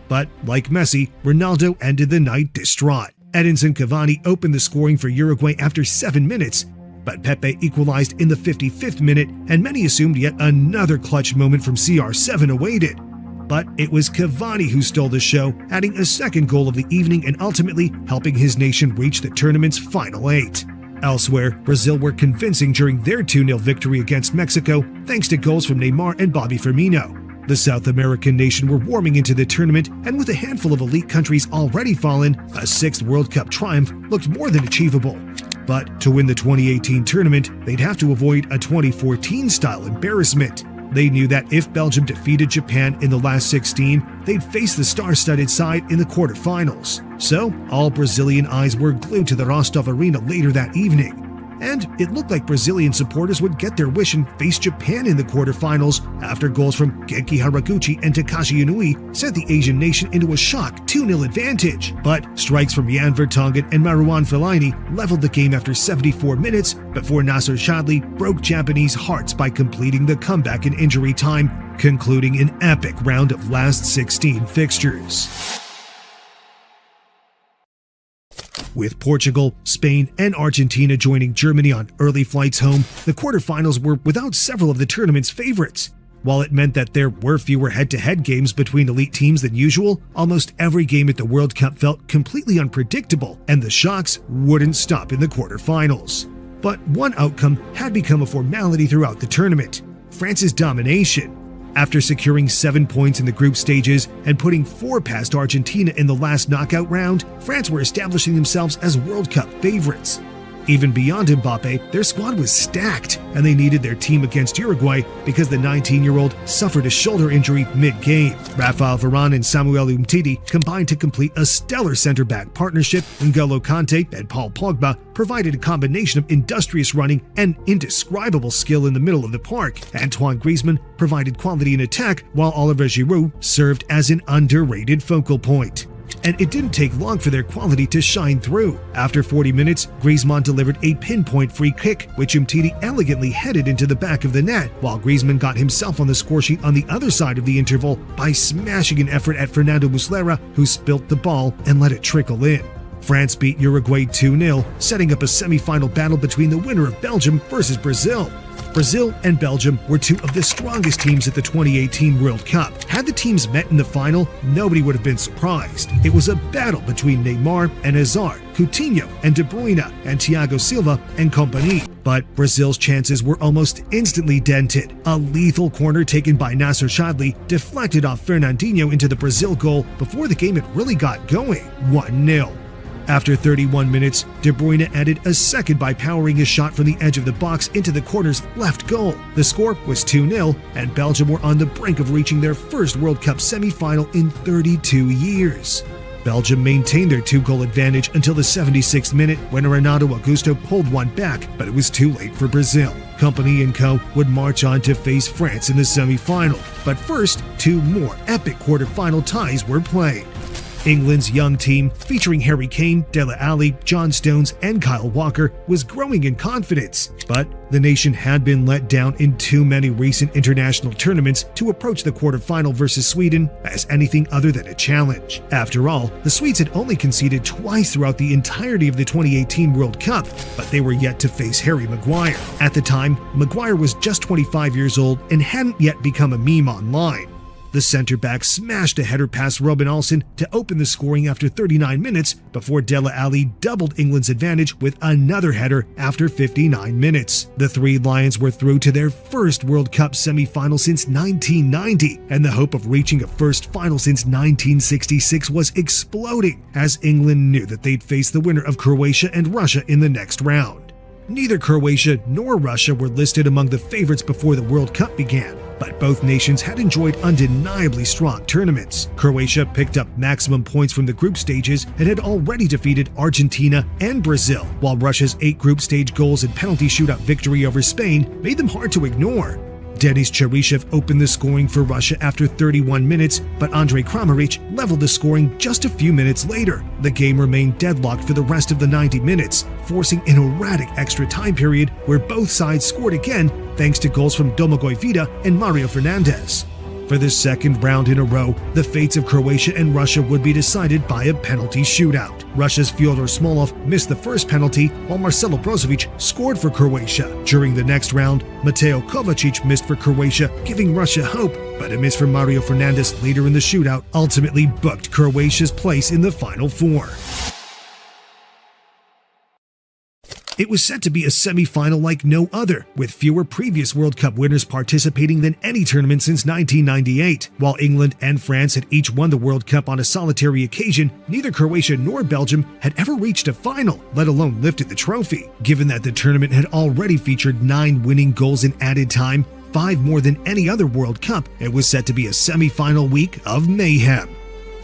But like Messi, Ronaldo ended the night distraught. Edinson Cavani opened the scoring for Uruguay after 7 minutes, but Pepe equalized in the 55th minute, and many assumed yet another clutch moment from CR7 awaited. But it was Cavani who stole the show, adding a second goal of the evening and ultimately helping his nation reach the tournament's final 8. Elsewhere, Brazil were convincing during their 2-0 victory against Mexico thanks to goals from Neymar and Bobby Firmino. The South American nation were warming into the tournament, and with a handful of elite countries already fallen, a 6th World Cup triumph looked more than achievable. But to win the 2018 tournament, they'd have to avoid a 2014-style embarrassment. They knew that if Belgium defeated Japan in the last 16, they'd face the star-studded side in the quarterfinals. So, all Brazilian eyes were glued to the Rostov Arena later that evening. And it looked like Brazilian supporters would get their wish and face Japan in the quarterfinals after goals from Genki Haraguchi and Takashi Inui sent the Asian nation into a shock 2-0 advantage. But strikes from Jan Vertonghen and Marouane Fellaini leveled the game after 74 minutes before Nasser Chadli broke Japanese hearts by completing the comeback in injury time, concluding an epic round of last 16 fixtures. With Portugal, Spain, and Argentina joining Germany on early flights home, the quarterfinals were without several of the tournament's favorites. While it meant that there were fewer head-to-head games between elite teams than usual, almost every game at the World Cup felt completely unpredictable, and the shocks wouldn't stop in the quarterfinals. But one outcome had become a formality throughout the tournament: France's domination. After securing 7 points in the group stages and putting 4 past Argentina in the last knockout round, France were establishing themselves as World Cup favorites. Even beyond Mbappe, their squad was stacked, and they needed their team against Uruguay because the 19-year-old suffered a shoulder injury mid-game. Rafael Varane and Samuel Umtiti combined to complete a stellar center-back partnership. N'Golo Kante and Paul Pogba provided a combination of industrious running and indescribable skill in the middle of the park. Antoine Griezmann provided quality in attack, while Olivier Giroud served as an underrated focal point. And it didn't take long for their quality to shine through. After 40 minutes, Griezmann delivered a pinpoint free kick, which Umtiti elegantly headed into the back of the net, while Griezmann got himself on the scoresheet on the other side of the interval by smashing an effort at Fernando Muslera, who spilt the ball and let it trickle in. France beat Uruguay 2-0, setting up a semi-final battle between the winner of Belgium versus Brazil. Brazil and Belgium were 2 of the strongest teams at the 2018 World Cup. Had the teams met in the final, nobody would have been surprised. It was a battle between Neymar and Hazard, Coutinho and De Bruyne, and Thiago Silva and company. But Brazil's chances were almost instantly dented. A lethal corner taken by Nasser Chadli deflected off Fernandinho into the Brazil goal before the game had really got going, 1-0. After 31 minutes, De Bruyne added a second by powering his shot from the edge of the box into the corner's left goal. The score was 2-0, and Belgium were on the brink of reaching their first World Cup semi-final in 32 years. Belgium maintained their 2-goal advantage until the 76th minute when Renato Augusto pulled one back, but it was too late for Brazil. Company and co. would march on to face France in the semi-final, but first, 2 more epic quarter-final ties were played. England's young team, featuring Harry Kane, Dele Alli, John Stones, and Kyle Walker, was growing in confidence, but the nation had been let down in too many recent international tournaments to approach the quarterfinal versus Sweden as anything other than a challenge. After all, the Swedes had only conceded twice throughout the entirety of the 2018 World Cup, but they were yet to face Harry Maguire. At the time, Maguire was just 25 years old and hadn't yet become a meme online. The center-back smashed a header past Robin Olsen to open the scoring after 39 minutes before Dele Alli doubled England's advantage with another header after 59 minutes. The Three Lions were through to their first World Cup semi-final since 1990, and the hope of reaching a first final since 1966 was exploding as England knew that they'd face the winner of Croatia and Russia in the next round. Neither Croatia nor Russia were listed among the favorites before the World Cup began, but both nations had enjoyed undeniably strong tournaments. Croatia picked up maximum points from the group stages and had already defeated Argentina and Brazil, while Russia's 8 group stage goals and penalty shootout victory over Spain made them hard to ignore. Denis Cheryshev opened the scoring for Russia after 31 minutes, but Andrei Kramaric leveled the scoring just a few minutes later. The game remained deadlocked for the rest of the 90 minutes, forcing an erratic extra time period where both sides scored again thanks to goals from Domagoj Vida and Mario Fernandes. For the second round in a row, the fates of Croatia and Russia would be decided by a penalty shootout. Russia's Fyodor Smolov missed the first penalty, while Marcelo Brozovic scored for Croatia. During the next round, Mateo Kovacic missed for Croatia, giving Russia hope, but a miss from Mario Fernandes later in the shootout ultimately booked Croatia's place in the Final Four. It was set to be a semi-final like no other, with fewer previous World Cup winners participating than any tournament since 1998. While England and France had each won the World Cup on a solitary occasion, neither Croatia nor Belgium had ever reached a final, let alone lifted the trophy. Given that the tournament had already featured 9 winning goals in added time, 5 more than any other World Cup, it was set to be a semi-final week of mayhem.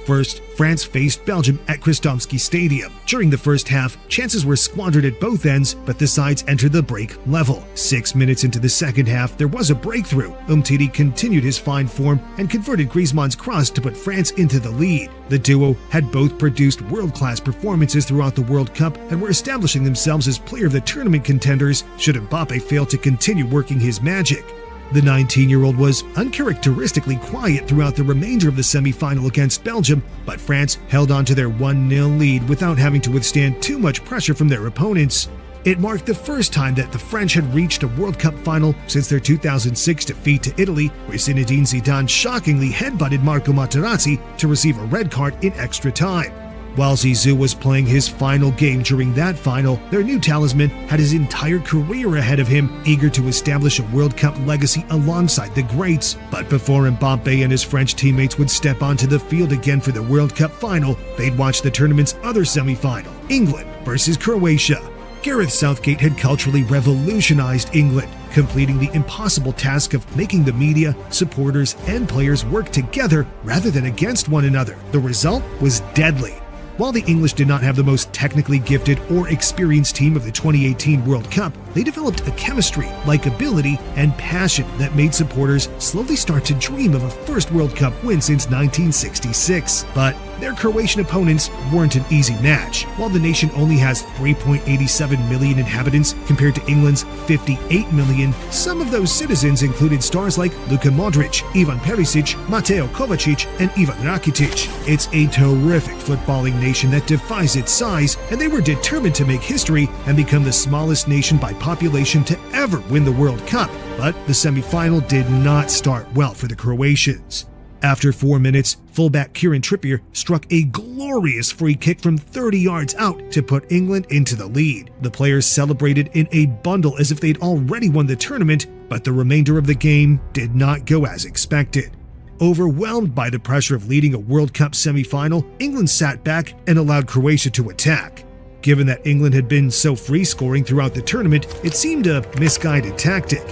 First, France faced Belgium at Krastomski Stadium. During the first half, chances were squandered at both ends, but the sides entered the break level. 6 minutes into the second half, there was a breakthrough. Umtiti continued his fine form and converted Griezmann's cross to put France into the lead. The duo had both produced world-class performances throughout the World Cup and were establishing themselves as player of the tournament contenders should Mbappe fail to continue working his magic. The 19-year-old was uncharacteristically quiet throughout the remainder of the semi-final against Belgium, but France held on to their 1-0 lead without having to withstand too much pressure from their opponents. It marked the first time that the French had reached a World Cup final since their 2006 defeat to Italy, where Zinedine Zidane shockingly headbutted Marco Materazzi to receive a red card in extra time. While Zizou was playing his final game during that final, their new talisman had his entire career ahead of him, eager to establish a World Cup legacy alongside the greats. But before Mbappe and his French teammates would step onto the field again for the World Cup final, they'd watch the tournament's other semi-final, England versus Croatia. Gareth Southgate had culturally revolutionized England, completing the impossible task of making the media, supporters, and players work together rather than against one another. The result was deadly. While the English did not have the most technically gifted or experienced team of the 2018 World Cup, they developed a chemistry, likability, and passion that made supporters slowly start to dream of a first World Cup win since 1966. But their Croatian opponents weren't an easy match. While the nation only has 3.87 million inhabitants compared to England's 58 million, some of those citizens included stars like Luka Modric, Ivan Perisic, Mateo Kovacic, and Ivan Rakitic. It's a terrific footballing nation that defies its size, and they were determined to make history and become the smallest nation by population to ever win the World Cup. But the semi-final did not start well for the Croatians. After 4 minutes, fullback Kieran Trippier struck a glorious free kick from 30 yards out to put England into the lead. The players celebrated in a bundle as if they'd already won the tournament, but the remainder of the game did not go as expected. Overwhelmed by the pressure of leading a World Cup semi-final, England sat back and allowed Croatia to attack. Given that England had been so free-scoring throughout the tournament, it seemed a misguided tactic.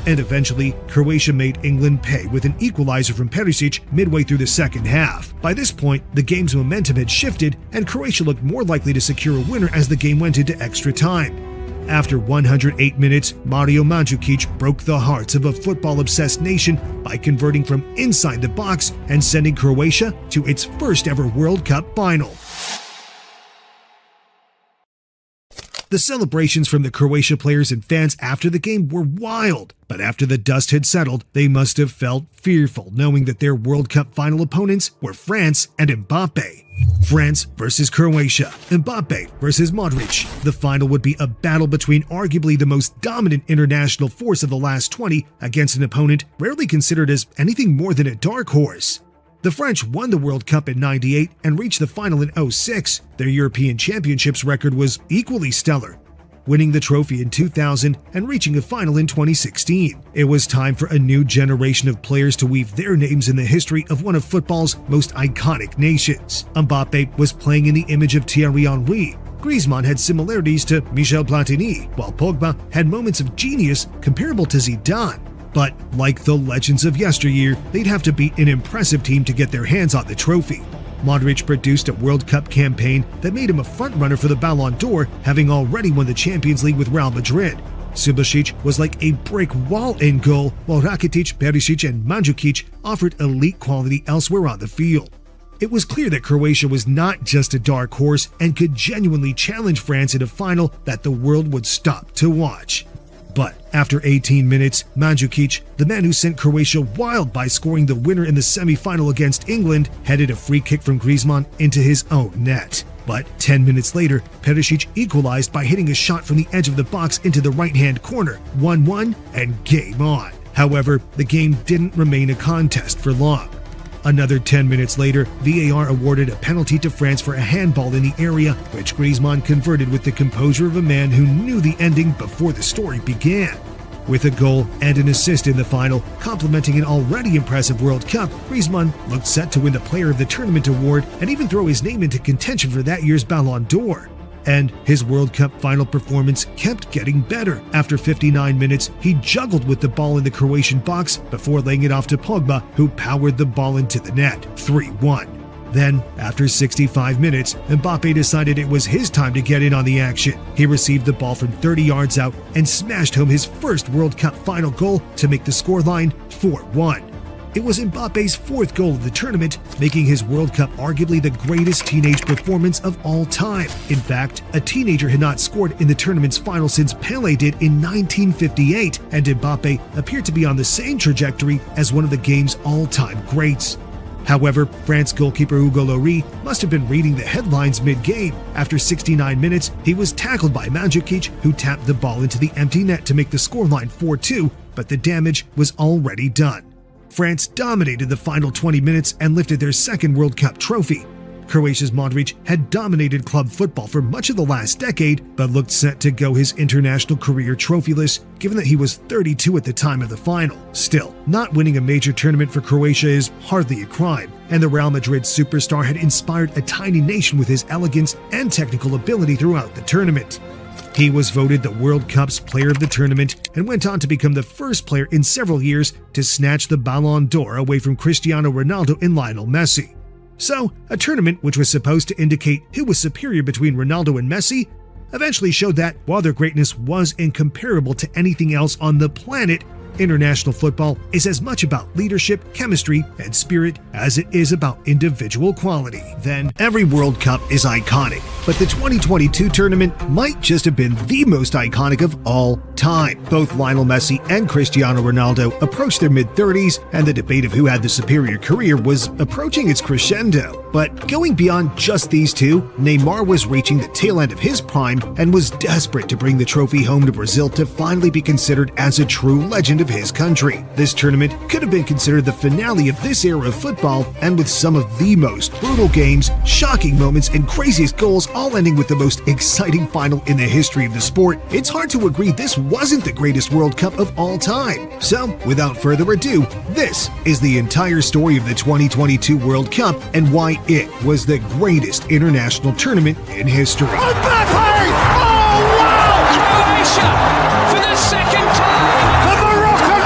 And eventually, Croatia made England pay with an equalizer from Perisic midway through the second half. By this point, the game's momentum had shifted, and Croatia looked more likely to secure a winner as the game went into extra time. After 108 minutes, Mario Mandzukic broke the hearts of a football-obsessed nation by converting from inside the box and sending Croatia to its first ever World Cup final. The celebrations from the Croatia players and fans after the game were wild, but after the dust had settled, they must have felt fearful knowing that their World Cup final opponents were France and Mbappe. France versus Croatia, Mbappe versus Modric. The final would be a battle between arguably the most dominant international force of the last 20 against an opponent rarely considered as anything more than a dark horse. The French won the World Cup in '98 and reached the final in '06. Their European Championships record was equally stellar, winning the trophy in 2000 and reaching a final in 2016. It was time for a new generation of players to weave their names in the history of one of football's most iconic nations. Mbappe was playing in the image of Thierry Henry. Griezmann had similarities to Michel Platini, while Pogba had moments of genius comparable to Zidane. But like the legends of yesteryear, they'd have to beat an impressive team to get their hands on the trophy. Modric produced a World Cup campaign that made him a frontrunner for the Ballon d'Or, having already won the Champions League with Real Madrid. Subasic was like a brick wall in goal, while Rakitic, Perisic, and Mandzukic offered elite quality elsewhere on the field. It was clear that Croatia was not just a dark horse and could genuinely challenge France in a final that the world would stop to watch. But after 18 minutes, Mandzukic, the man who sent Croatia wild by scoring the winner in the semi-final against England, headed a free kick from Griezmann into his own net. But 10 minutes later, Perisic equalized by hitting a shot from the edge of the box into the right-hand corner, 1-1, and game on. However, the game didn't remain a contest for long. Another 10 minutes later, VAR awarded a penalty to France for a handball in the area, which Griezmann converted with the composure of a man who knew the ending before the story began. With a goal and an assist in the final, complementing an already impressive World Cup, Griezmann looked set to win the Player of the Tournament award and even throw his name into contention for that year's Ballon d'Or. And his World Cup final performance kept getting better. After 59 minutes, he juggled with the ball in the Croatian box before laying it off to Pogba, who powered the ball into the net, 3-1. Then, after 65 minutes, Mbappe decided it was his time to get in on the action. He received the ball from 30 yards out and smashed home his first World Cup final goal to make the scoreline 4-1. It was Mbappe's fourth goal of the tournament, making his World Cup arguably the greatest teenage performance of all time. In fact, a teenager had not scored in the tournament's final since Pelé did in 1958, and Mbappe appeared to be on the same trajectory as one of the game's all-time greats. However, France goalkeeper Hugo Lloris must have been reading the headlines mid-game. After 69 minutes, he was tackled by Mandzukic, who tapped the ball into the empty net to make the scoreline 4-2, but the damage was already done. France dominated the final 20 minutes and lifted their second World Cup trophy. Croatia's Modric had dominated club football for much of the last decade, but looked set to go his international career trophyless, given that he was 32 at the time of the final. Still, not winning a major tournament for Croatia is hardly a crime, and the Real Madrid superstar had inspired a tiny nation with his elegance and technical ability throughout the tournament. He was voted the World Cup's Player of the Tournament and went on to become the first player in several years to snatch the Ballon d'Or away from Cristiano Ronaldo and Lionel Messi. So, a tournament which was supposed to indicate who was superior between Ronaldo and Messi eventually showed that, while their greatness was incomparable to anything else on the planet, international football is as much about leadership, chemistry, and spirit as it is about individual quality. Then, every World Cup is iconic, but the 2022 tournament might just have been the most iconic of all time. Both Lionel Messi and Cristiano Ronaldo approached their mid-30s, and the debate of who had the superior career was approaching its crescendo. But going beyond just these two, Neymar was reaching the tail end of his prime and was desperate to bring the trophy home to Brazil to finally be considered as a true legend of his country. This tournament could have been considered the finale of this era of football, and with some of the most brutal games, shocking moments, and craziest goals all ending with the most exciting final in the history of the sport, it's hard to agree this wasn't the greatest World Cup of all time. So, without further ado, this is the entire story of the 2022 World Cup and why it was the greatest international tournament in history. Mbappe! Oh, wow! Croatia, for the second time! The Morocco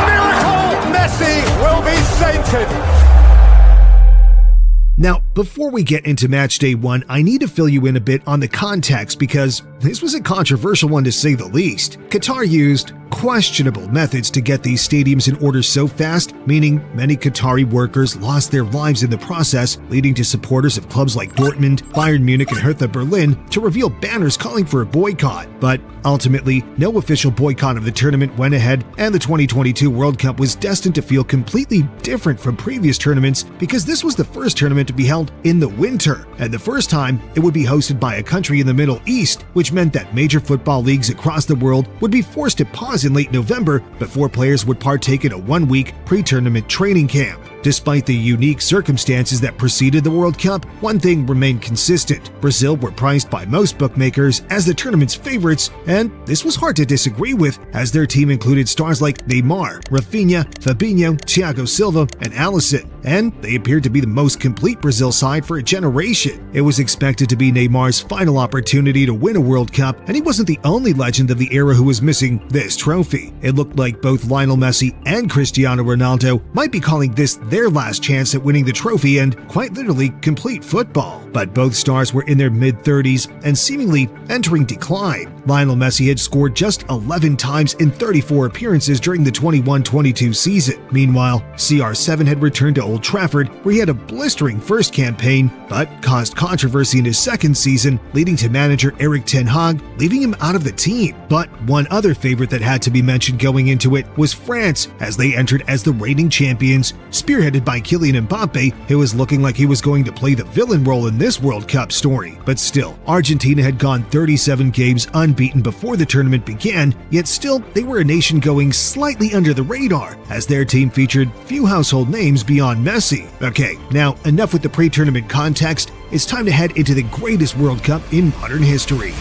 Before we get into match day 1, I need to fill you in a bit on the context because this was a controversial one to say the least. Qatar used questionable methods to get these stadiums in order so fast, meaning many Qatari workers lost their lives in the process, leading to supporters of clubs like Dortmund, Bayern Munich, and Hertha Berlin to reveal banners calling for a boycott. But ultimately, no official boycott of the tournament went ahead, and the 2022 World Cup was destined to feel completely different from previous tournaments because this was the first tournament to be held in the winter, and the first time it would be hosted by a country in the Middle East, which meant that major football leagues across the world would be forced to pause in late November before players would partake in a one-week pre-tournament training camp. Despite the unique circumstances that preceded the World Cup, one thing remained consistent. Brazil were priced by most bookmakers as the tournament's favorites, and this was hard to disagree with as their team included stars like Neymar, Rafinha, Fabinho, Thiago Silva, and Alisson, and they appeared to be the most complete Brazil side for a generation. It was expected to be Neymar's final opportunity to win a World Cup, and he wasn't the only legend of the era who was missing this trophy. It looked like both Lionel Messi and Cristiano Ronaldo might be calling this their last chance at winning the trophy and quite literally complete football. But both stars were in their mid-30s and seemingly entering decline. Lionel Messi had scored just 11 times in 34 appearances during the 21-22 season. Meanwhile, CR7 had returned to Old Trafford, where he had a blistering first campaign, but caused controversy in his second season, leading to manager Erik ten Hag leaving him out of the team. But one other favorite that had to be mentioned going into it was France, as they entered as the reigning champions, spearheaded by Kylian Mbappe, who was looking like he was going to play the villain role in this World Cup story. But still, Argentina had gone 37 games unbeaten before the tournament began, yet still they were a nation going slightly under the radar, as their team featured few household names beyond Messi. Okay, now enough with the pre-tournament context, it's time to head into the greatest World Cup in modern history.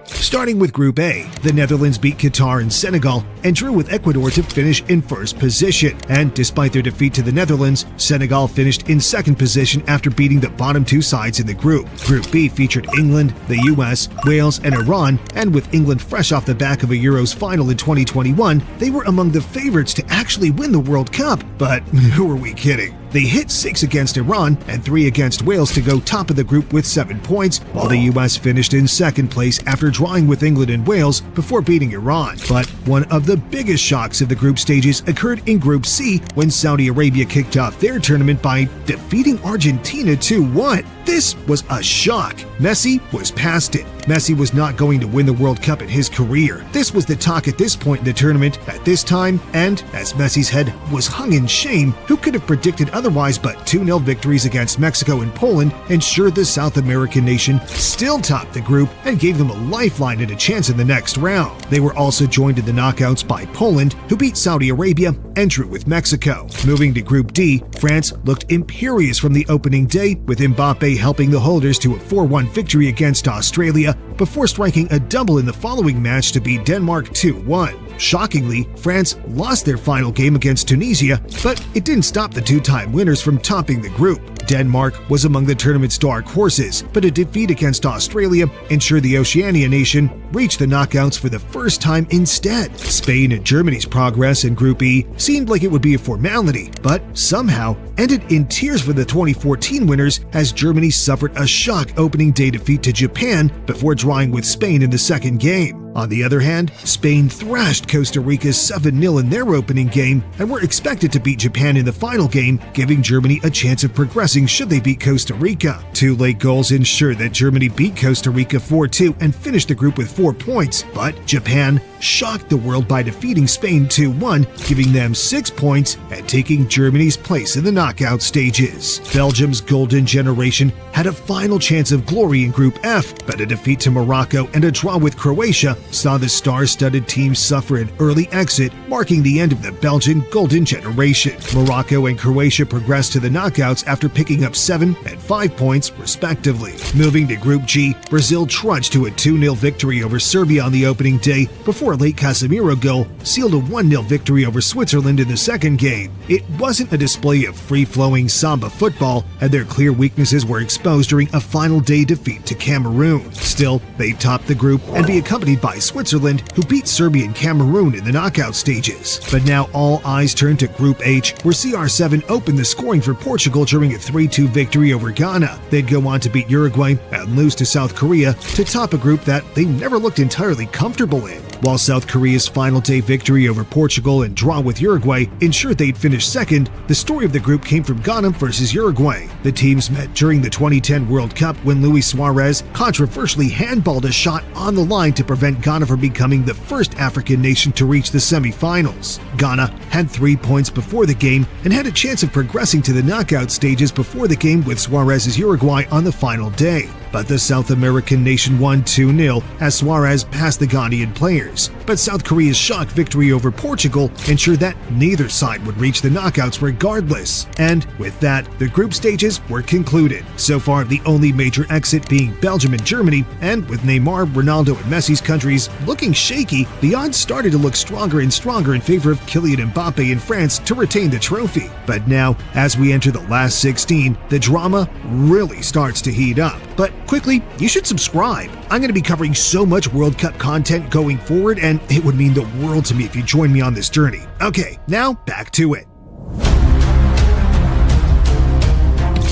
Starting with Group A, the Netherlands beat Qatar and Senegal and drew with Ecuador to finish in first position. And despite their defeat to the Netherlands, Senegal finished in second position after beating the bottom two sides in the group. Group B featured England, the US, Wales, and Iran, and with England fresh off the back of a Euros final in 2021, they were among the favorites to actually win the World Cup. But who are we kidding? They hit 6 against Iran and 3 against Wales to go top of the group with 7 points, while the US finished in second place after drawing with England and Wales before beating Iran. But one of the biggest shocks of the group stages occurred in Group C when Saudi Arabia kicked off their tournament by defeating Argentina 2-1. This was a shock. Messi was past it. Messi was not going to win the World Cup in his career. This was the talk at this point in the tournament at this time, and as Messi's head was hung in shame, who could have predicted otherwise? But 2-0 victories against Mexico and Poland ensured the South American nation still topped the group and gave them a lifeline and a chance in the next round. They were also joined in the knockouts by Poland, who beat Saudi Arabia and drew with Mexico. Moving to Group D, France looked imperious from the opening day, with Mbappe helping the holders to a 4-1 victory against Australia before striking a double in the following match to beat Denmark 2-1. Shockingly, France lost their final game against Tunisia, but it didn't stop the two-time winners from topping the group. Denmark was among the tournament's dark horses, but a defeat against Australia ensured the Oceania nation reached the knockouts for the first time instead. Spain and Germany's progress in Group E seemed like it would be a formality, but somehow ended in tears for the 2014 winners as Germany suffered a shock opening day defeat to Japan before drawing with Spain in the second game. On the other hand, Spain thrashed Costa Rica 7-0 in their opening game and were expected to beat Japan in the final game, giving Germany a chance of progressing should they beat Costa Rica. 2 late goals ensured that Germany beat Costa Rica 4-2 and finished the group with 4 points, but Japan shocked the world by defeating Spain 2-1, giving them 6 points and taking Germany's place in the knockout stages. Belgium's golden generation had a final chance of glory in Group F, but a defeat to Morocco and a draw with Croatia saw the star-studded team suffer an early exit, marking the end of the Belgian golden generation. Morocco and Croatia progressed to the knockouts after picking up 7 and 5 points respectively. Moving to Group G, Brazil trudged to a 2-0 victory over Serbia on the opening day before a late Casemiro goal sealed a 1-0 victory over Switzerland in the second game. It wasn't a display of free-flowing Samba football, and their clear weaknesses were exposed during a final day defeat to Cameroon. Still, they topped the group and be accompanied by by Switzerland, who beat Serbia and Cameroon in the knockout stages. But now all eyes turn to Group H, where CR7 opened the scoring for Portugal during a 3-2 victory over Ghana. They'd go on to beat Uruguay and lose to South Korea to top a group that they never looked entirely comfortable in. While South Korea's final day victory over Portugal and draw with Uruguay ensured they'd finish second, the story of the group came from Ghana versus Uruguay. The teams met during the 2010 World Cup when Luis Suarez controversially handballed a shot on the line to prevent Ghana from becoming the first African nation to reach the semifinals. Ghana had 3 points before the game and had a chance of progressing to the knockout stages before the game with Suarez's Uruguay on the final day. But the South American nation won 2-0 as Suarez passed the Ghanaian players. But South Korea's shock victory over Portugal ensured that neither side would reach the knockouts regardless. And with that, the group stages were concluded. So far, the only major exit being Belgium and Germany, and with Neymar, Ronaldo, and Messi's countries looking shaky, the odds started to look stronger and stronger in favor of Kylian Mbappe in France to retain the trophy. But now, as we enter the last 16, the drama really starts to heat up. But quickly, you should subscribe. I'm going to be covering so much World Cup content going forward, and it would mean the world to me if you join me on this journey. Okay, now back to it.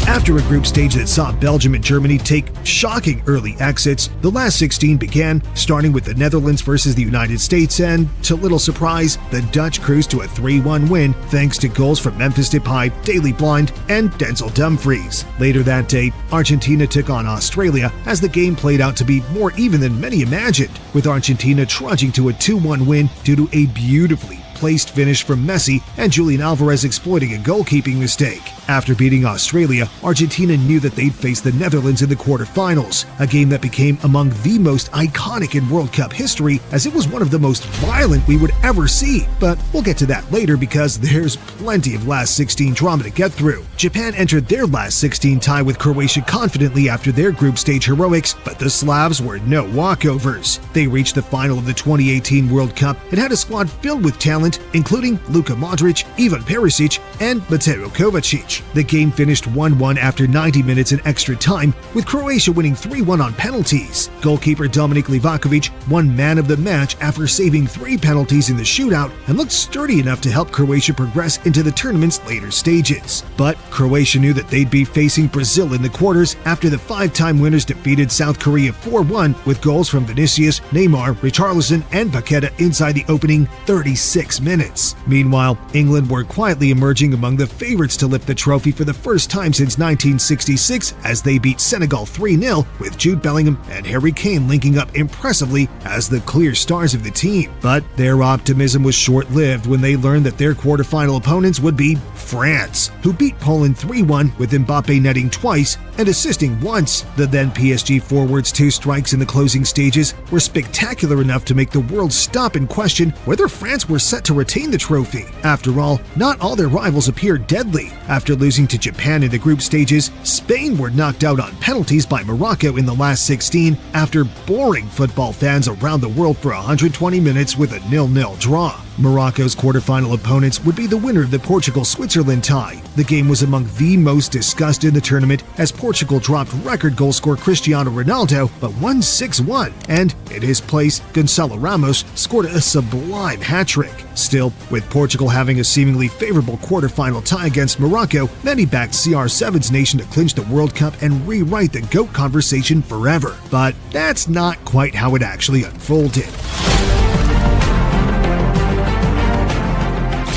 After a group stage that saw Belgium and Germany take shocking early exits, the last 16 began, starting with the Netherlands versus the United States, and, to little surprise, the Dutch cruised to a 3-1 win thanks to goals from Memphis Depay, Daley Blind, and Denzel Dumfries. Later that day, Argentina took on Australia as the game played out to be more even than many imagined, with Argentina trudging to a 2-1 win due to a beautifully placed finish from Messi and Julian Alvarez exploiting a goalkeeping mistake. After beating Australia, Argentina knew that they'd face the Netherlands in the quarterfinals, a game that became among the most iconic in World Cup history as it was one of the most violent we would ever see. But we'll get to that later because there's plenty of last 16 drama to get through. Japan entered their last 16 tie with Croatia confidently after their group stage heroics, but the Slavs were no walkovers. They reached the final of the 2018 World Cup and had a squad filled with talent, including Luka Modric, Ivan Perisic, and Mateo Kovacic. The game finished 1-1 after 90 minutes in extra time, with Croatia winning 3-1 on penalties. Goalkeeper Dominik Livakovic won man of the match after saving 3 penalties in the shootout and looked sturdy enough to help Croatia progress into the tournament's later stages. But Croatia knew that they'd be facing Brazil in the quarters after the 5-time winners defeated South Korea 4-1 with goals from Vinicius, Neymar, Richarlison, and Paqueta inside the opening 36 minutes. Meanwhile, England were quietly emerging among the favorites to lift the trophy for the first time since 1966 as they beat Senegal 3-0, with Jude Bellingham and Harry Kane linking up impressively as the clear stars of the team. But their optimism was short-lived when they learned that their quarterfinal opponents would be France, who beat Poland 3-1 with Mbappe netting twice and assisting once. The then PSG forward's 2 strikes in the closing stages were spectacular enough to make the world stop and question whether France were set to retain the trophy. After all, not all their rivals appeared deadly. After losing to Japan in the group stages, Spain were knocked out on penalties by Morocco in the last 16 after boring football fans around the world for 120 minutes with a 0-0 draw. Morocco's quarterfinal opponents would be the winner of the Portugal-Switzerland tie. The game was among the most discussed in the tournament as Portugal dropped record goalscorer Cristiano Ronaldo but won 6-1, and in his place, Gonçalo Ramos scored a sublime hat-trick. Still, with Portugal having a seemingly favorable quarterfinal tie against Morocco, many backed CR7's nation to clinch the World Cup and rewrite the GOAT conversation forever. But that's not quite how it actually unfolded.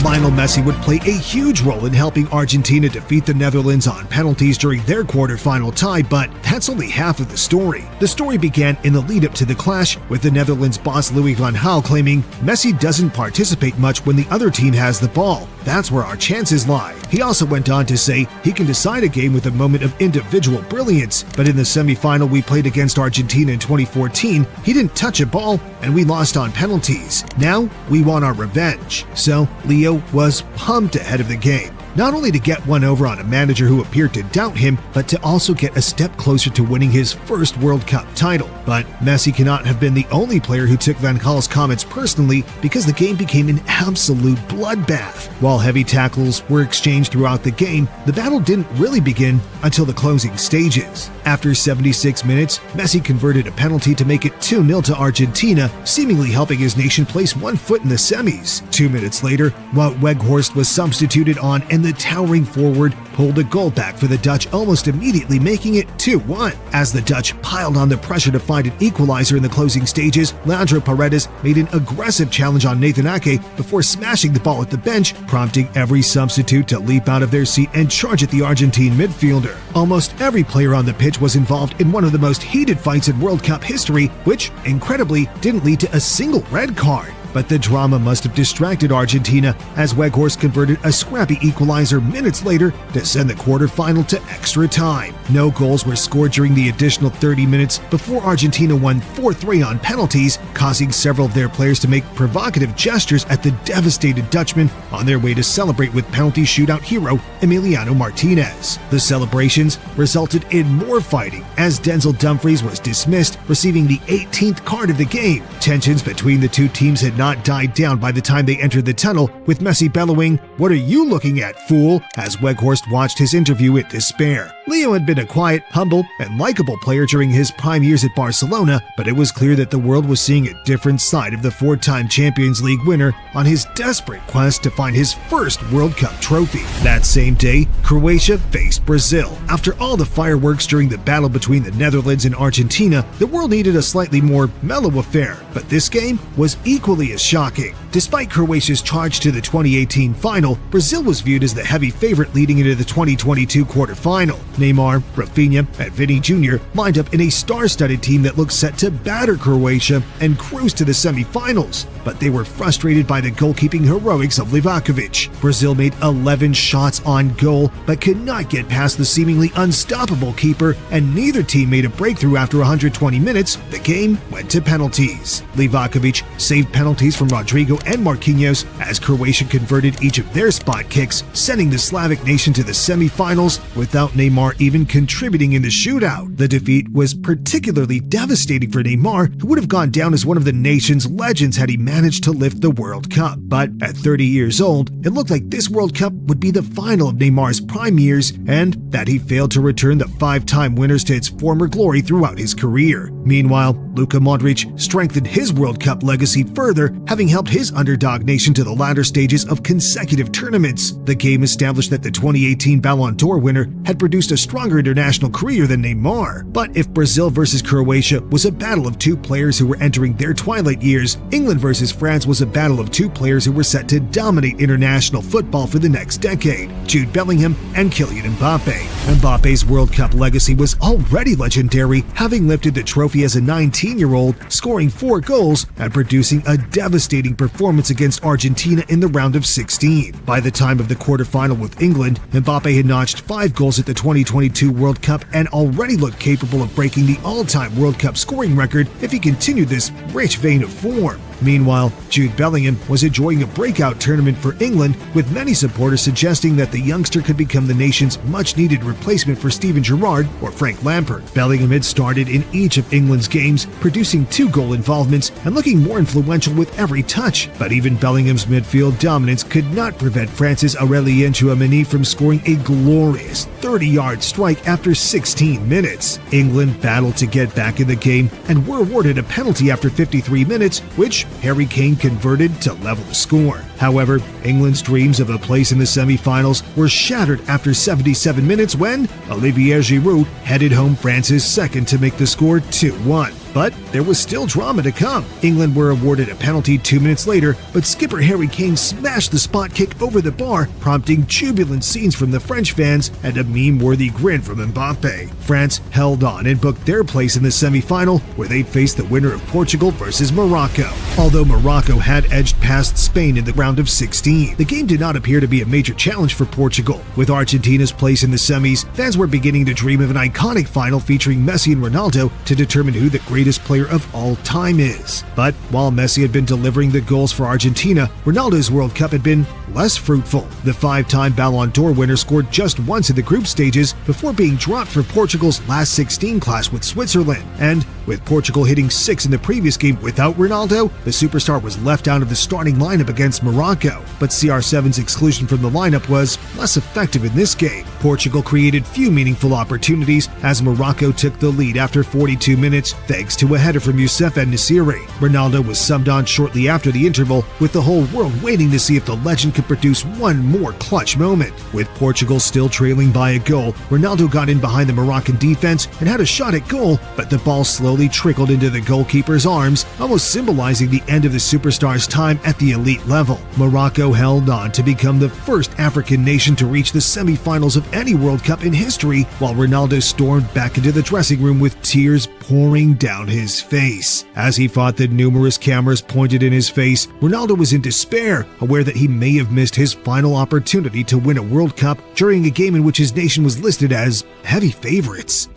Lionel Messi would play a huge role in helping Argentina defeat the Netherlands on penalties during their quarterfinal tie, but that's only half of the story. The story began in the lead-up to the clash, with the Netherlands boss Louis van Gaal claiming Messi doesn't participate much when the other team has the ball. That's where our chances lie. He also went on to say he can decide a game with a moment of individual brilliance, but in the semifinal we played against Argentina in 2014, he didn't touch a ball and we lost on penalties. Now we want our revenge. So Leo was pumped ahead of the game. not only to get one over on a manager who appeared to doubt him, but to also get a step closer to winning his first World Cup title. But Messi cannot have been the only player who took Van Gaal's comments personally, because the game became an absolute bloodbath. While heavy tackles were exchanged throughout the game, the battle didn't really begin until the closing stages. After 76 minutes, Messi converted a penalty to make it 2-0 to Argentina, seemingly helping his nation place one foot in the semis. 2 minutes later, Wout Weghorst was substituted on and the towering forward pulled a goal back for the Dutch, almost immediately making it 2-1. As the Dutch piled on the pressure to find an equalizer in the closing stages, Leandro Paredes made an aggressive challenge on Nathan Ake before smashing the ball at the bench, prompting every substitute to leap out of their seat and charge at the Argentine midfielder. Almost every player on the pitch was involved in one of the most heated fights in World Cup history, which, incredibly, didn't lead to a single red card. But the drama must have distracted Argentina, as Weghorst converted a scrappy equalizer minutes later to send the quarterfinal to extra time. No goals were scored during the additional 30 minutes before Argentina won 4-3 on penalties, causing several of their players to make provocative gestures at the devastated Dutchmen on their way to celebrate with penalty shootout hero Emiliano Martinez. The celebrations resulted in more fighting, as Denzel Dumfries was dismissed, receiving the 18th card of the game. Tensions between the two teams had not died down by the time they entered the tunnel, with Messi bellowing, "What are you looking at, fool?" as Weghorst watched his interview in despair. Leo had been a quiet, humble, and likable player during his prime years at Barcelona, but it was clear that the world was seeing a different side of the four-time Champions League winner on his desperate quest to find his first World Cup trophy. That same day, Croatia faced Brazil. After all the fireworks during the battle between the Netherlands and Argentina, the world needed a slightly more mellow affair, but this game was equally as shocking. Despite Croatia's charge to the 2018 final, Brazil was viewed as the heavy favorite leading into the 2022 quarterfinal. Neymar, Rafinha, and Vini Jr. lined up in a star-studded team that looked set to batter Croatia and cruise to the semifinals, but they were frustrated by the goalkeeping heroics of Livakovic. Brazil made 11 shots on goal, but could not get past the seemingly unstoppable keeper, and neither team made a breakthrough after 120 minutes. The game went to penalties. Livakovic saved penalties from Rodrigo and Marquinhos, as Croatia converted each of their spot kicks, sending the Slavic nation to the semifinals without Neymar even contributing in the shootout. The defeat was particularly devastating for Neymar, who would have gone down as one of the nation's legends had he managed to lift the World Cup. But at 30 years old, it looked like this World Cup would be the final of Neymar's prime years, and that he failed to return the five-time winners to its former glory throughout his career. Meanwhile, Luka Modric strengthened his World Cup legacy further, having helped his underdog nation to the latter stages of consecutive tournaments. The game established that the 2018 Ballon d'Or winner had produced a stronger international career than Neymar. But if Brazil versus Croatia was a battle of two players who were entering their twilight years, England versus France was a battle of two players who were set to dominate international football for the next decade: Jude Bellingham and Kylian Mbappe. Mbappe's World Cup legacy was already legendary, having lifted the trophy as a 19-year-old, scoring 4 goals and producing a devastating performance against Argentina in the round of 16. By the time of the quarterfinal with England, Mbappe had notched 5 goals at the 2022 World Cup and already looked capable of breaking the all-time World Cup scoring record if he continued this rich vein of form. Meanwhile, Jude Bellingham was enjoying a breakout tournament for England, with many supporters suggesting that the youngster could become the nation's much-needed replacement for Steven Gerrard or Frank Lampard. Bellingham had started in each of England's games, producing 2 goal involvements and looking more influential with every touch. But even Bellingham's midfield dominance could not prevent France's Aurélien Tchouameni from scoring a glorious 30-yard strike after 16 minutes. England battled to get back in the game and were awarded a penalty after 53 minutes, which Harry Kane converted to level the score. However, England's dreams of a place in the semi-finals were shattered after 77 minutes when Olivier Giroud headed home France's second to make the score 2-1. But there was still drama to come. England were awarded a penalty 2 minutes later, but skipper Harry Kane smashed the spot kick over the bar, prompting jubilant scenes from the French fans and a meme-worthy grin from Mbappe. France held on and booked their place in the semi-final, where they'd face the winner of Portugal versus Morocco. Although Morocco had edged past Spain in the round of 16, the game did not appear to be a major challenge for Portugal. With Argentina's place in the semis, fans were beginning to dream of an iconic final featuring Messi and Ronaldo to determine who the greatest greatest player of all time is. But while Messi had been delivering the goals for Argentina, Ronaldo's World Cup had been less fruitful. The 5-time Ballon d'Or winner scored just once in the group stages before being dropped for Portugal's last 16 clash with Switzerland. And with Portugal hitting 6 in the previous game without Ronaldo, the superstar was left out of the starting lineup against Morocco. But CR7's exclusion from the lineup was less effective in this game. Portugal created few meaningful opportunities as Morocco took the lead after 42 minutes thanks to a header from Youssef En-Nesyri. Ronaldo was subbed on shortly after the interval, with the whole world waiting to see if the legend could produce one more clutch moment. With Portugal still trailing by a goal, Ronaldo got in behind the Moroccan defense and had a shot at goal, but the ball slowly trickled into the goalkeeper's arms, almost symbolizing the end of the superstar's time at the elite level. Morocco held on to become the first African nation to reach the semi-finals of any World Cup in history, while Ronaldo stormed back into the dressing room with tears pouring down his face. As he fought the numerous cameras pointed in his face, Ronaldo was in despair, aware that he may have missed his final opportunity to win a World Cup during a game in which his nation was listed as heavy favorites.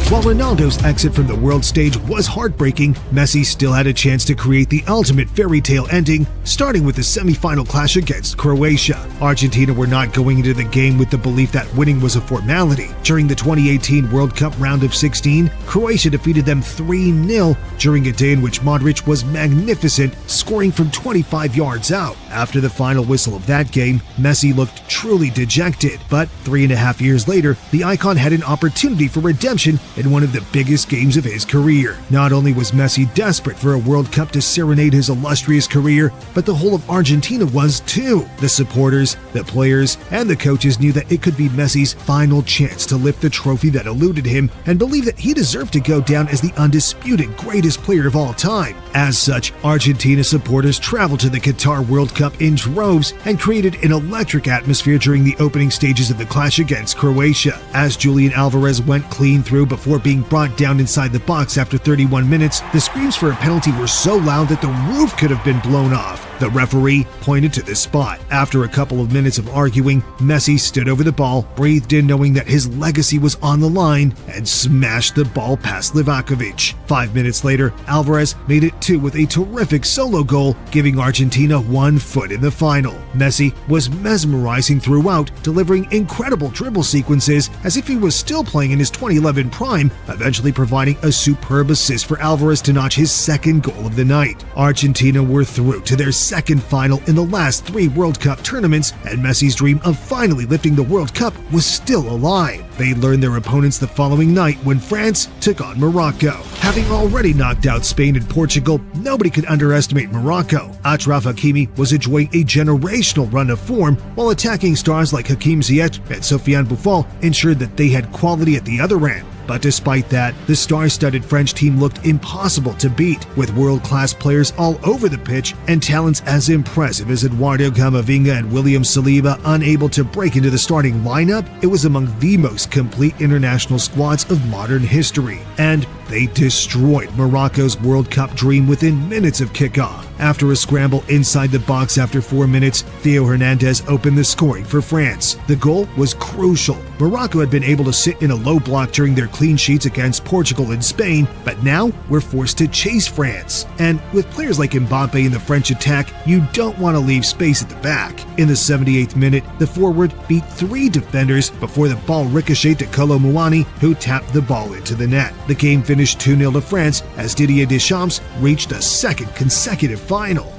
While Ronaldo's exit from the world stage was heartbreaking, Messi still had a chance to create the ultimate fairy tale ending, starting with the semi-final clash against Croatia. Argentina were not going into the game with the belief that winning was a formality. During the 2018 World Cup round of 16, Croatia defeated them 3-0 during a day in which Modric was magnificent, scoring from 25 yards out. After the final whistle of that game, Messi looked truly dejected, but 3.5 years later, the icon had an opportunity for redemption in one of the biggest games of his career. Not only was Messi desperate for a World Cup to serenade his illustrious career, but the whole of Argentina was too. The supporters, the players, and the coaches knew that it could be Messi's final chance to lift the trophy that eluded him and believed that he deserved to go down as the undisputed greatest player of all time. As such, Argentina supporters traveled to the Qatar World Cup in droves and created an electric atmosphere during the opening stages of the clash against Croatia. As Julian Alvarez went clean through before being brought down inside the box after 31 minutes, the screams for a penalty were so loud that the roof could have been blown off. The referee pointed to this spot. After a couple of minutes of arguing, Messi stood over the ball, breathed in knowing that his legacy was on the line, and smashed the ball past Livakovic. 5 minutes later, Alvarez made it 2 with a terrific solo goal, giving Argentina 1 foot in the final. Messi was mesmerizing throughout, delivering incredible dribble sequences as if he was still playing in his 2011 prime, eventually providing a superb assist for Alvarez to notch his second goal of the night. Argentina were through to their second final in the last 3 World Cup tournaments, and Messi's dream of finally lifting the World Cup was still alive. They learned their opponents the following night when France took on Morocco. Having already knocked out Spain and Portugal, nobody could underestimate Morocco. Achraf Hakimi was enjoying a generational run of form, while attacking stars like Hakim Ziyech and Sofiane Boufal ensured that they had quality at the other end. But despite that, the star-studded French team looked impossible to beat, with world-class players all over the pitch and talents as impressive as Eduardo Camavinga and William Saliba unable to break into the starting lineup. It was among the most complete international squads of modern history, and they destroyed Morocco's World Cup dream within minutes of kickoff. After a scramble inside the box after 4 minutes, Theo Hernandez opened the scoring for France. The goal was crucial. Morocco had been able to sit in a low block during their clean sheets against Portugal and Spain, but now were forced to chase France. And with players like Mbappe in the French attack, you don't want to leave space at the back. In the 78th minute, the forward beat 3 defenders before the ball ricocheted to Kolo Muani, who tapped the ball into the net. The game finished 2-0 to France as Didier Deschamps reached a second consecutive final.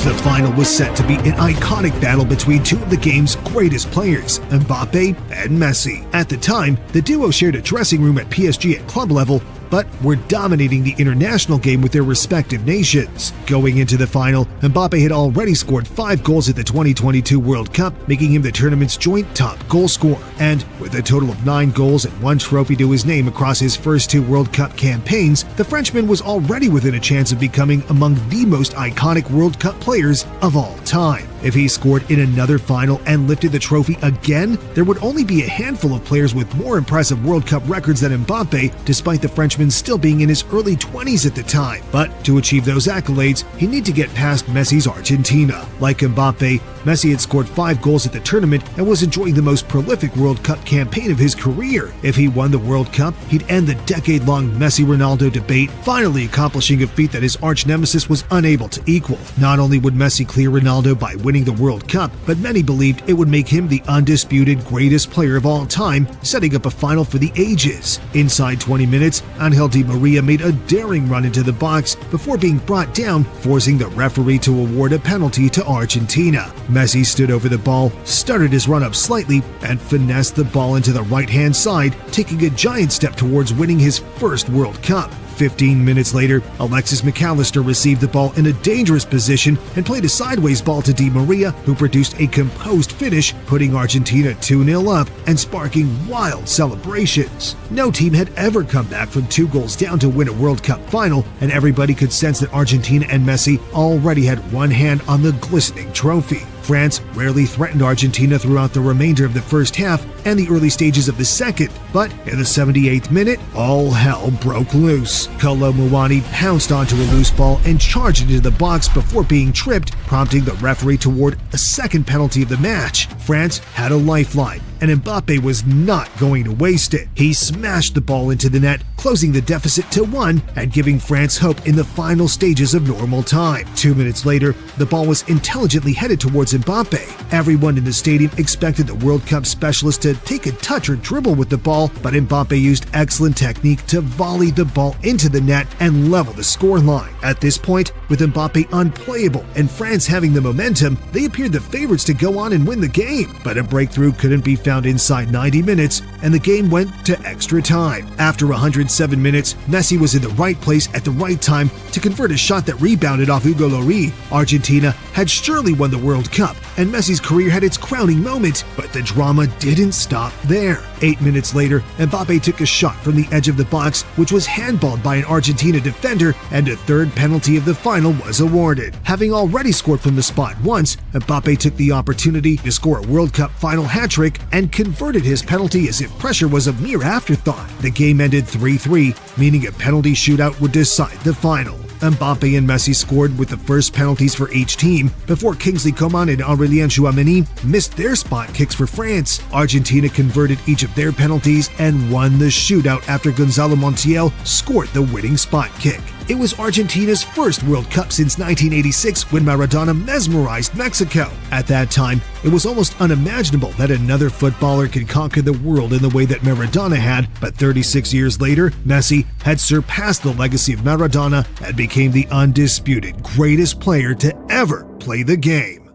The final was set to be an iconic battle between 2 of the game's greatest players, Mbappe and Messi. At the time, the duo shared a dressing room at PSG at club level, but were dominating the international game with their respective nations. Going into the final, Mbappe had already scored 5 goals at the 2022 World Cup, making him the tournament's joint top goal scorer. And with a total of 9 goals and 1 trophy to his name across his first 2 World Cup campaigns, the Frenchman was already within a chance of becoming among the most iconic World Cup players of all time. If he scored in another final and lifted the trophy again, there would only be a handful of players with more impressive World Cup records than Mbappe, despite the Frenchman still being in his early 20s at the time. But to achieve those accolades, he needed to get past Messi's Argentina. Like Mbappe, Messi had scored 5 goals at the tournament and was enjoying the most prolific World Cup campaign of his career. If he won the World Cup, he'd end the decade-long Messi-Ronaldo debate, finally accomplishing a feat that his arch-nemesis was unable to equal. Not only would Messi clear Ronaldo by winning the World Cup, but many believed it would make him the undisputed greatest player of all time, setting up a final for the ages. Inside 20 minutes, Angel Di Maria made a daring run into the box before being brought down, forcing the referee to award a penalty to Argentina. Messi stood over the ball, started his run up slightly, and finessed the ball into the right-hand side, taking a giant step towards winning his first World Cup. 15 minutes later, Alexis McAllister received the ball in a dangerous position and played a sideways ball to Di Maria, who produced a composed finish, putting Argentina 2-0 up and sparking wild celebrations. No team had ever come back from 2 goals down to win a World Cup final, and everybody could sense that Argentina and Messi already had one hand on the glistening trophy. France rarely threatened Argentina throughout the remainder of the first half and the early stages of the second, but in the 78th minute, all hell broke loose. Kolo Muani pounced onto a loose ball and charged into the box before being tripped, prompting the referee to award a second penalty of the match. France had a lifeline, and Mbappe was not going to waste it. He smashed the ball into the net, closing the deficit to 1 and giving France hope in the final stages of normal time. 2 minutes later, the ball was intelligently headed towards Mbappe. Everyone in the stadium expected the World Cup specialist to take a touch or dribble with the ball, but Mbappe used excellent technique to volley the ball into the net and level the scoreline. At this point, with Mbappe unplayable and France having the momentum, they appeared the favorites to go on and win the game. But a breakthrough couldn't be found inside 90 minutes, and the game went to extra time. After 107 minutes, Messi was in the right place at the right time to convert a shot that rebounded off Hugo Lloris. Argentina had surely won the World Cup, and Messi's career had its crowning moment, but the drama didn't stop there. 8 minutes later, Mbappe took a shot from the edge of the box, which was handballed by an Argentina defender, and a third penalty of the final was awarded. Having already scored from the spot once, Mbappe took the opportunity to score a World Cup final hat-trick and converted his penalty as if pressure was a mere afterthought. The game ended 3-3, meaning a penalty shootout would decide the final. Mbappe and Messi scored with the first penalties for each team before Kingsley Coman and Aurélien Tchouaméni missed their spot kicks for France. Argentina converted each of their penalties and won the shootout after Gonzalo Montiel scored the winning spot kick. It was Argentina's first World Cup since 1986 when Maradona mesmerized Mexico. At that time, it was almost unimaginable that another footballer could conquer the world in the way that Maradona had, but 36 years later, Messi had surpassed the legacy of Maradona and became the undisputed greatest player to ever play the game.